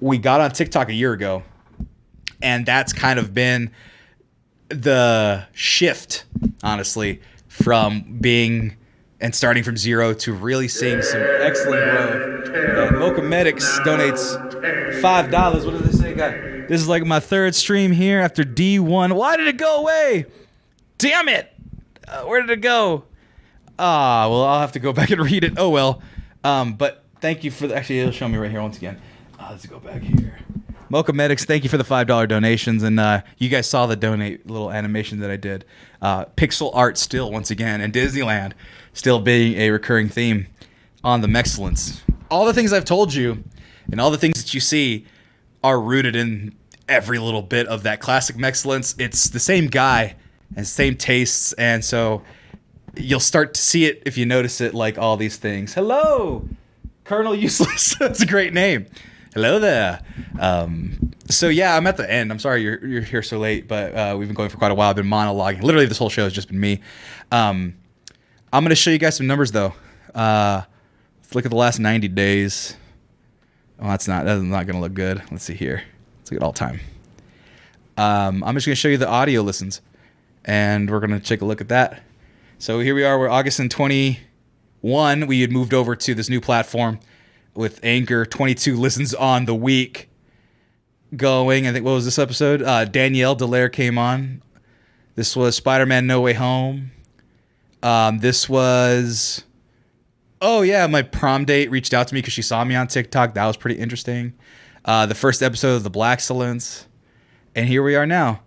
We got on TikTok a year ago, and that's kind of been the shift, honestly, from being and starting from zero to really seeing some excellent growth. Mocha Medics donates $5. What does this say, guy? This is like my third stream here after D1. Why did it go away? Damn it! Where did it go? Well, I'll have to go back and read it. Oh, well. But thank you for the... Actually, it'll show me right here once again. Let's go back here. Mocha Medics, thank you for the $5 donations. And you guys saw the donate little animation that I did. Pixel art still, once again, and Disneyland still being a recurring theme on the Mexcellence. All the things I've told you and all the things that you see are rooted in every little bit of that classic Mexcellence. It's the same guy and same tastes, and so you'll start to see it if you notice it, like all these things. Hello, Colonel Useless. That's a great name. Hello there. So yeah, I'm at the end. I'm sorry you're here so late, but we've been going for quite a while. I've been monologuing. Literally, this whole show has just been me. I'm going to show you guys some numbers, though. Let's look at the last 90 days. Oh, that's not going to look good. Let's see here. Let's look at all time. I'm just going to show you the audio listens, and we're going to take a look at that. So here we are. We're August in 21. We had moved over to this new platform with Anchor. 22 listens on the week going. I think, what was this episode? Danielle Delaire came on. This was Spider-Man No Way Home. This was... Oh, yeah, my prom date reached out to me because she saw me on TikTok. That was pretty interesting. the first episode of the Blackcellence, and here we are now.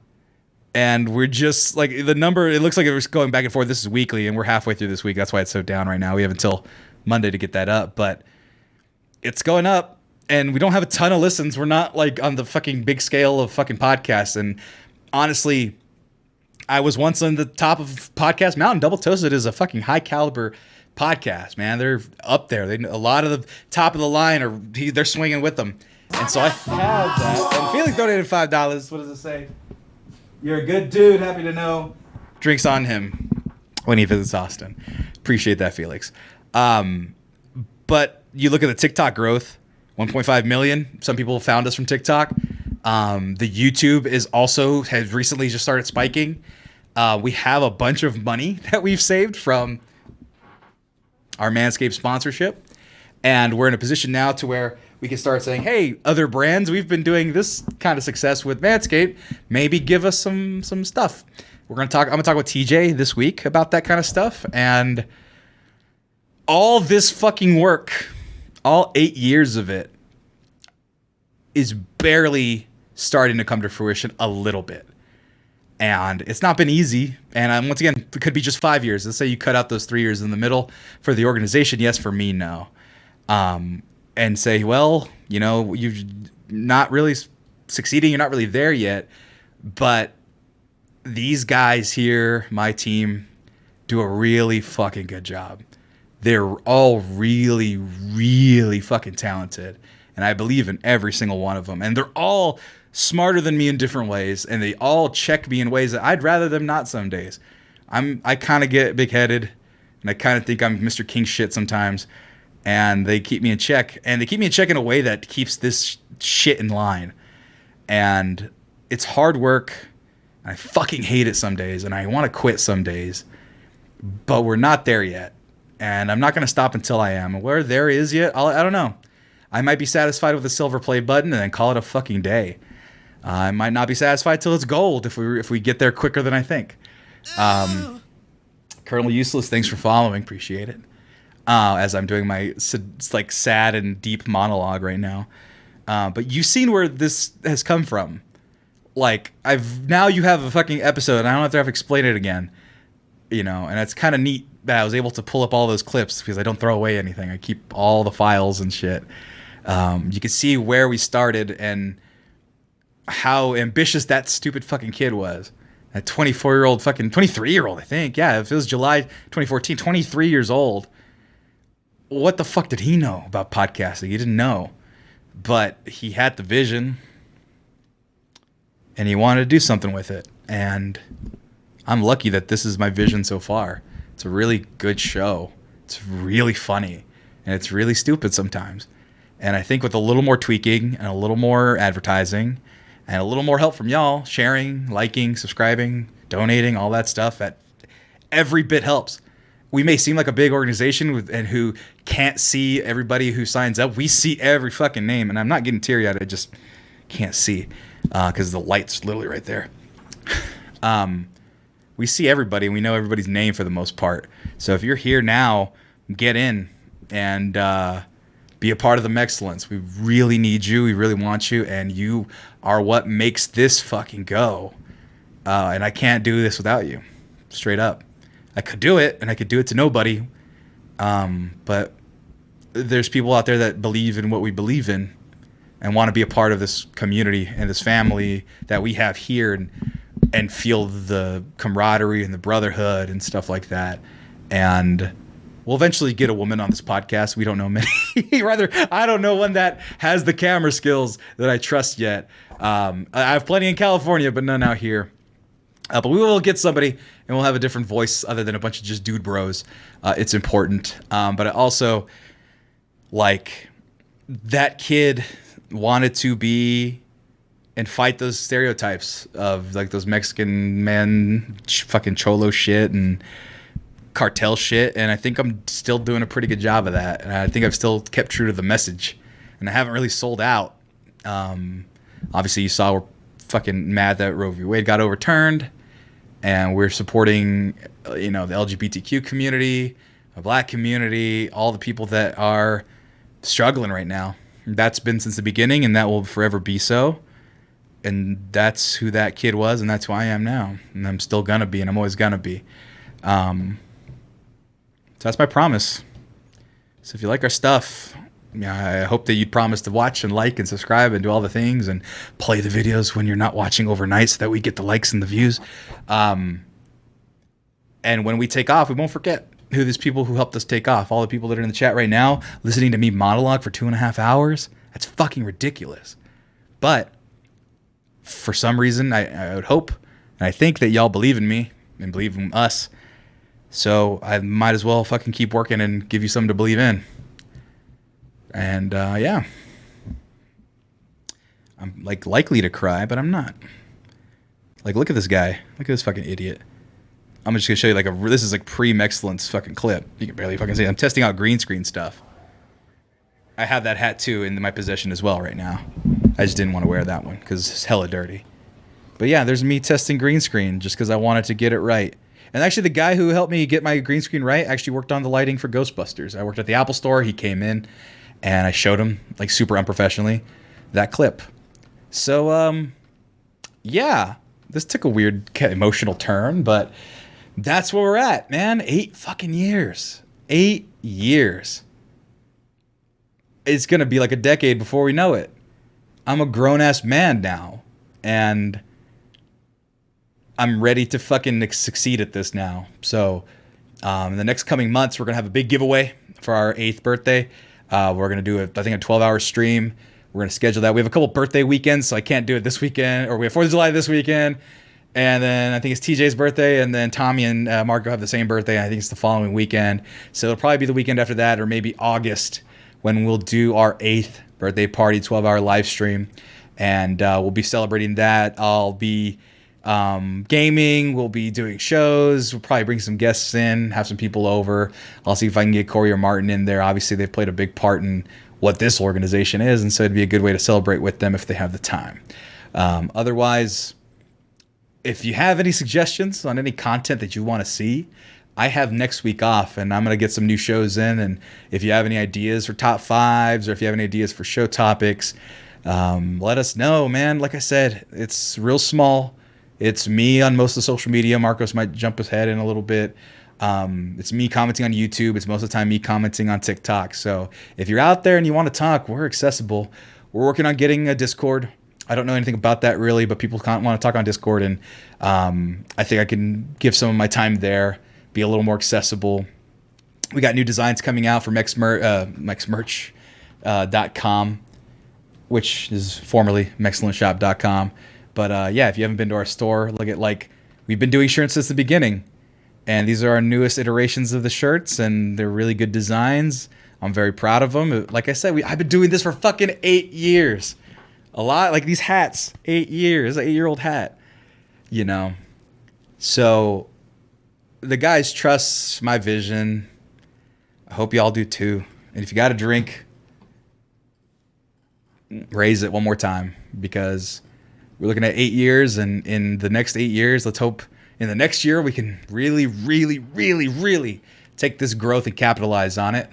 And we're just like the number. It looks like it was going back and forth. This is weekly, and we're halfway through this week. That's why it's so down right now. We have until Monday to get that up, but it's going up, and we don't have a ton of listens. We're not like on the fucking big scale of fucking podcasts. And honestly, I was once on the top of Podcast Mountain. Double Toasted is a fucking high caliber podcast, man. They're up there. A lot of the top of the line they're swinging with them. And so I have that. And Felix donated $5. What does it say? You're a good dude. Happy to know. Drinks on him when he visits Austin. Appreciate that, Felix. But you look at the TikTok growth, 1.5 million. Some people found us from TikTok. The YouTube has recently just started spiking. We have a bunch of money that we've saved from our Manscaped sponsorship. And we're in a position now to where we can start saying, hey, other brands, we've been doing this kind of success with Manscaped. Maybe give us some stuff. I'm going to talk with TJ this week about that kind of stuff. And all this fucking work, all 8 years of it, is barely starting to come to fruition a little bit. And it's not been easy. And once again, it could be just 5 years. Let's say you cut out those 3 years in the middle for the organization. Yes, for me, no. And say, well, you're not really succeeding. You're not really there yet. But these guys here, my team, do a really fucking good job. They're all really, really fucking talented. And I believe in every single one of them. And they're all smarter than me in different ways. And they all check me in ways that I'd rather them not some days. I kind of get big-headed. And I kind of think I'm Mr. King shit sometimes. And they keep me in check. And they keep me in check in a way that keeps this shit in line. And it's hard work. I fucking hate it some days. And I want to quit some days. But we're not there yet. And I'm not going to stop until I am. Where there is yet, I don't know. I might be satisfied with a silver play button and then call it a fucking day. I might not be satisfied till it's gold if we get there quicker than I think. Colonel Useless, thanks for following. Appreciate it. As I'm doing my sad and deep monologue right now. But you've seen where this has come from. Like, now you have a fucking episode, and I don't have to explain it again. And it's kind of neat that I was able to pull up all those clips because I don't throw away anything. I keep all the files and shit. You can see where we started and how ambitious that stupid fucking kid was. That 23-year-old, I think. Yeah, if it was July 2014, 23 years old. What the fuck did he know about podcasting? He didn't know. But he had the vision. And he wanted to do something with it. And I'm lucky that this is my vision so far. It's a really good show. It's really funny. And it's really stupid sometimes. And I think with a little more tweaking and a little more advertising and a little more help from y'all, sharing, liking, subscribing, donating, all that stuff, that every bit helps. We may seem like a big organization and who can't see everybody who signs up. We see every fucking name. And I'm not getting teary-eyed. I just can't see because the light's literally right there. We see everybody. And we know everybody's name for the most part. So if you're here now, get in and be a part of the Mexcellence. We really need you. We really want you. And you are what makes this fucking go. And I can't do this without you. Straight up. I could do it, and I could do it to nobody. But there's people out there that believe in what we believe in and want to be a part of this community and this family that we have here and feel the camaraderie and the brotherhood and stuff like that. And we'll eventually get a woman on this podcast. We don't know many. Rather, I don't know one that has the camera skills that I trust yet. I have plenty in California, but none out here. But we will get somebody, and we'll have a different voice other than a bunch of just dude bros. It's important. But I also, that kid wanted to be and fight those stereotypes of, those Mexican men, fucking cholo shit and cartel shit. And I think I'm still doing a pretty good job of that. And I think I've still kept true to the message. And I haven't really sold out. Obviously, you saw we're fucking mad that Roe v. Wade got overturned. And we're supporting, the LGBTQ community, the black community, all the people that are struggling right now. That's been since the beginning, and that will forever be so. And that's who that kid was, and that's who I am now. And I'm still gonna be, and I'm always gonna be. So that's my promise. So if you like our stuff, I hope that you'd promise to watch and like and subscribe and do all the things and play the videos when you're not watching overnight so that we get the likes and the views. And when we take off, we won't forget who these people who helped us take off. All the people that are in the chat right now listening to me monologue for 2.5 hours. That's fucking ridiculous. But for some reason, I would hope and I think that y'all believe in me and believe in us. So I might as well fucking keep working and give you something to believe in. And yeah, I'm like likely to cry, but I'm not. Like, look at this guy. Look at this fucking idiot. I'm just gonna show you like this is like pre-Mexcellence fucking clip. You can barely fucking see it. I'm testing out green screen stuff. I have that hat too in my possession as well right now. I just didn't want to wear that one because it's hella dirty. But yeah, there's me testing green screen just because I wanted to get it right. And actually, the guy who helped me get my green screen right actually worked on the lighting for Ghostbusters. I worked at the Apple Store. He came in, and I showed him, like super unprofessionally, that clip. So, yeah, this took a weird emotional turn, but that's where we're at, man. 8 fucking years. 8 years. It's going to be like a decade before we know it. I'm a grown-ass man now, and I'm ready to fucking succeed at this now. So, in the next coming months, we're going to have a big giveaway for our 8th birthday. We're going to do, I think, a 12-hour stream. We're going to schedule that. We have a couple birthday weekends, so I can't do it this weekend. Or we have 4th of July this weekend. And then I think it's TJ's birthday. And then Tommy and Marco have the same birthday. And I think it's the following weekend. So it'll probably be the weekend after that, or maybe August, when we'll do our 8th birthday party, 12-hour live stream. And we'll be celebrating that. I'll be gaming, we'll be doing shows, we'll probably bring some guests in, have some people over. I'll see if I can get Corey or Martin in there. Obviously, they've played a big part in what this organization is, and so it'd be a good way to celebrate with them if they have the time. Otherwise, if you have any suggestions on any content that you want to see, I have next week off, and I'm going to get some new shows in, and if you have any ideas for top 5s, or if you have any ideas for show topics, let us know, man. Like I said, it's real small. It's me on most of the social media. Marcos might jump his head in a little bit. It's me commenting on YouTube. It's most of the time me commenting on TikTok. So if you're out there and you want to talk, we're accessible. We're working on getting a Discord. I don't know anything about that really, but people want to talk on Discord, and I think I can give some of my time there, be a little more accessible. We got new designs coming out for mexmerch.com, which is formerly mexcellenceshop.com. But yeah, if you haven't been to our store, look at, like, we've been doing shirts since the beginning. And these are our newest iterations of the shirts, and they're really good designs. I'm very proud of them. Like I said, I've been doing this for fucking 8 years. A lot, like these hats, 8 years, an 8-year-old hat, you know. So the guys trust my vision. I hope y'all do too. And if you got a drink, raise it one more time, because we're looking at 8 years, and in the next 8 years, let's hope in the next year we can really, really, really, really take this growth and capitalize on it.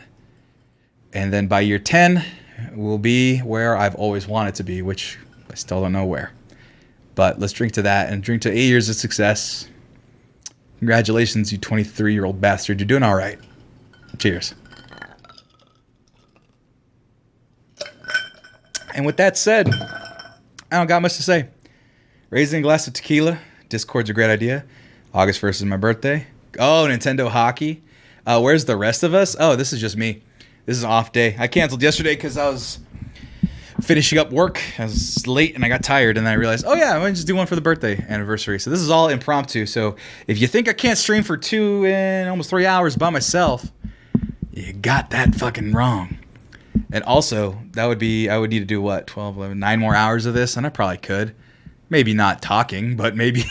And then by year 10, we'll be where I've always wanted to be, which I still don't know where. But let's drink to that, and drink to 8 years of success. Congratulations, you 23-year-old bastard. You're doing all right. Cheers. And with that said, I don't got much to say. Raising a glass of tequila. Discord's a great idea. August 1st is my birthday. Oh, Nintendo hockey. Where's the rest of us? Oh, this is just me. This is an off day. I canceled yesterday because I was finishing up work. I was late and I got tired, and then I realized, oh yeah, I'm going to just do one for the birthday anniversary. So this is all impromptu. So if you think I can't stream for 2 and almost 3 hours by myself, you got that fucking wrong. And also, I would need to do what, 12, 11, 9 more hours of this, and I probably could. Maybe not talking, but maybe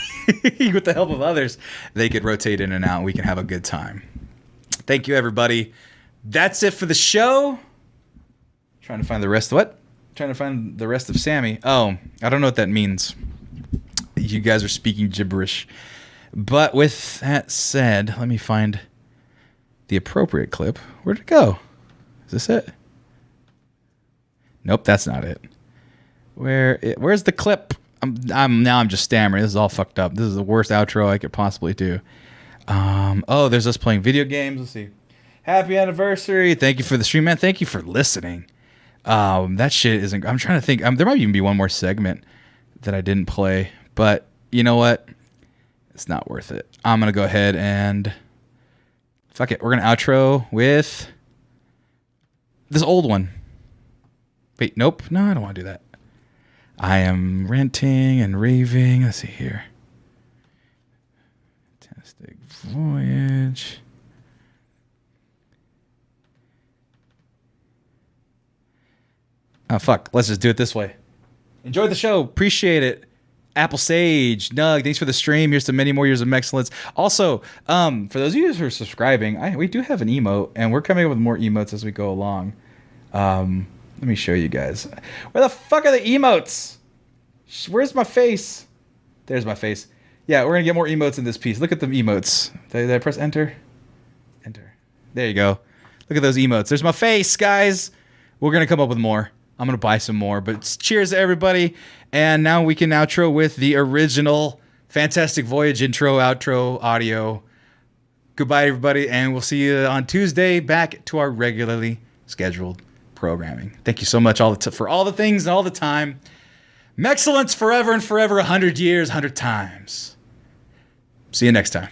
with the help of others, they could rotate in and out, and we can have a good time. Thank you, everybody. That's it for the show. Trying to find the rest of what? Trying to find the rest of Sammy. Oh, I don't know what that means. You guys are speaking gibberish. But with that said, let me find the appropriate clip. Where'd it go? Is this it? Nope, that's not it. Where's the clip? I'm just stammering. This is all fucked up. This is the worst outro I could possibly do. Oh, there's us playing video games. Let's see. Happy anniversary. Thank you for the stream, man. Thank you for listening. That shit isn't... I'm trying to think. There might even be one more segment that I didn't play. But you know what? It's not worth it. I'm going to go ahead and... Fuck it. We're going to outro with this old one. Wait, nope. No, I don't want to do that. I am ranting and raving. Let's see here. Fantastic Voyage. Oh, fuck. Let's just do it this way. Enjoy the show. Appreciate it. Apple Sage, Nug, thanks for the stream. Here's to many more years of Mexcellence. Also, for those of you who are subscribing, we do have an emote, and we're coming up with more emotes as we go along. Let me show you guys. Where the fuck are the emotes? Where's my face? There's my face. Yeah, we're going to get more emotes in this piece. Look at the emotes. Did I press enter? Enter. There you go. Look at those emotes. There's my face, guys. We're going to come up with more. I'm going to buy some more. But cheers to everybody. And now we can outro with the original Fantastic Voyage intro, outro, audio. Goodbye, everybody. And we'll see you on Tuesday back to our regularly scheduled programming. Thank you so much for all the things and all the time. Mexcellence forever and forever, 100 years, 100 times. See you next time.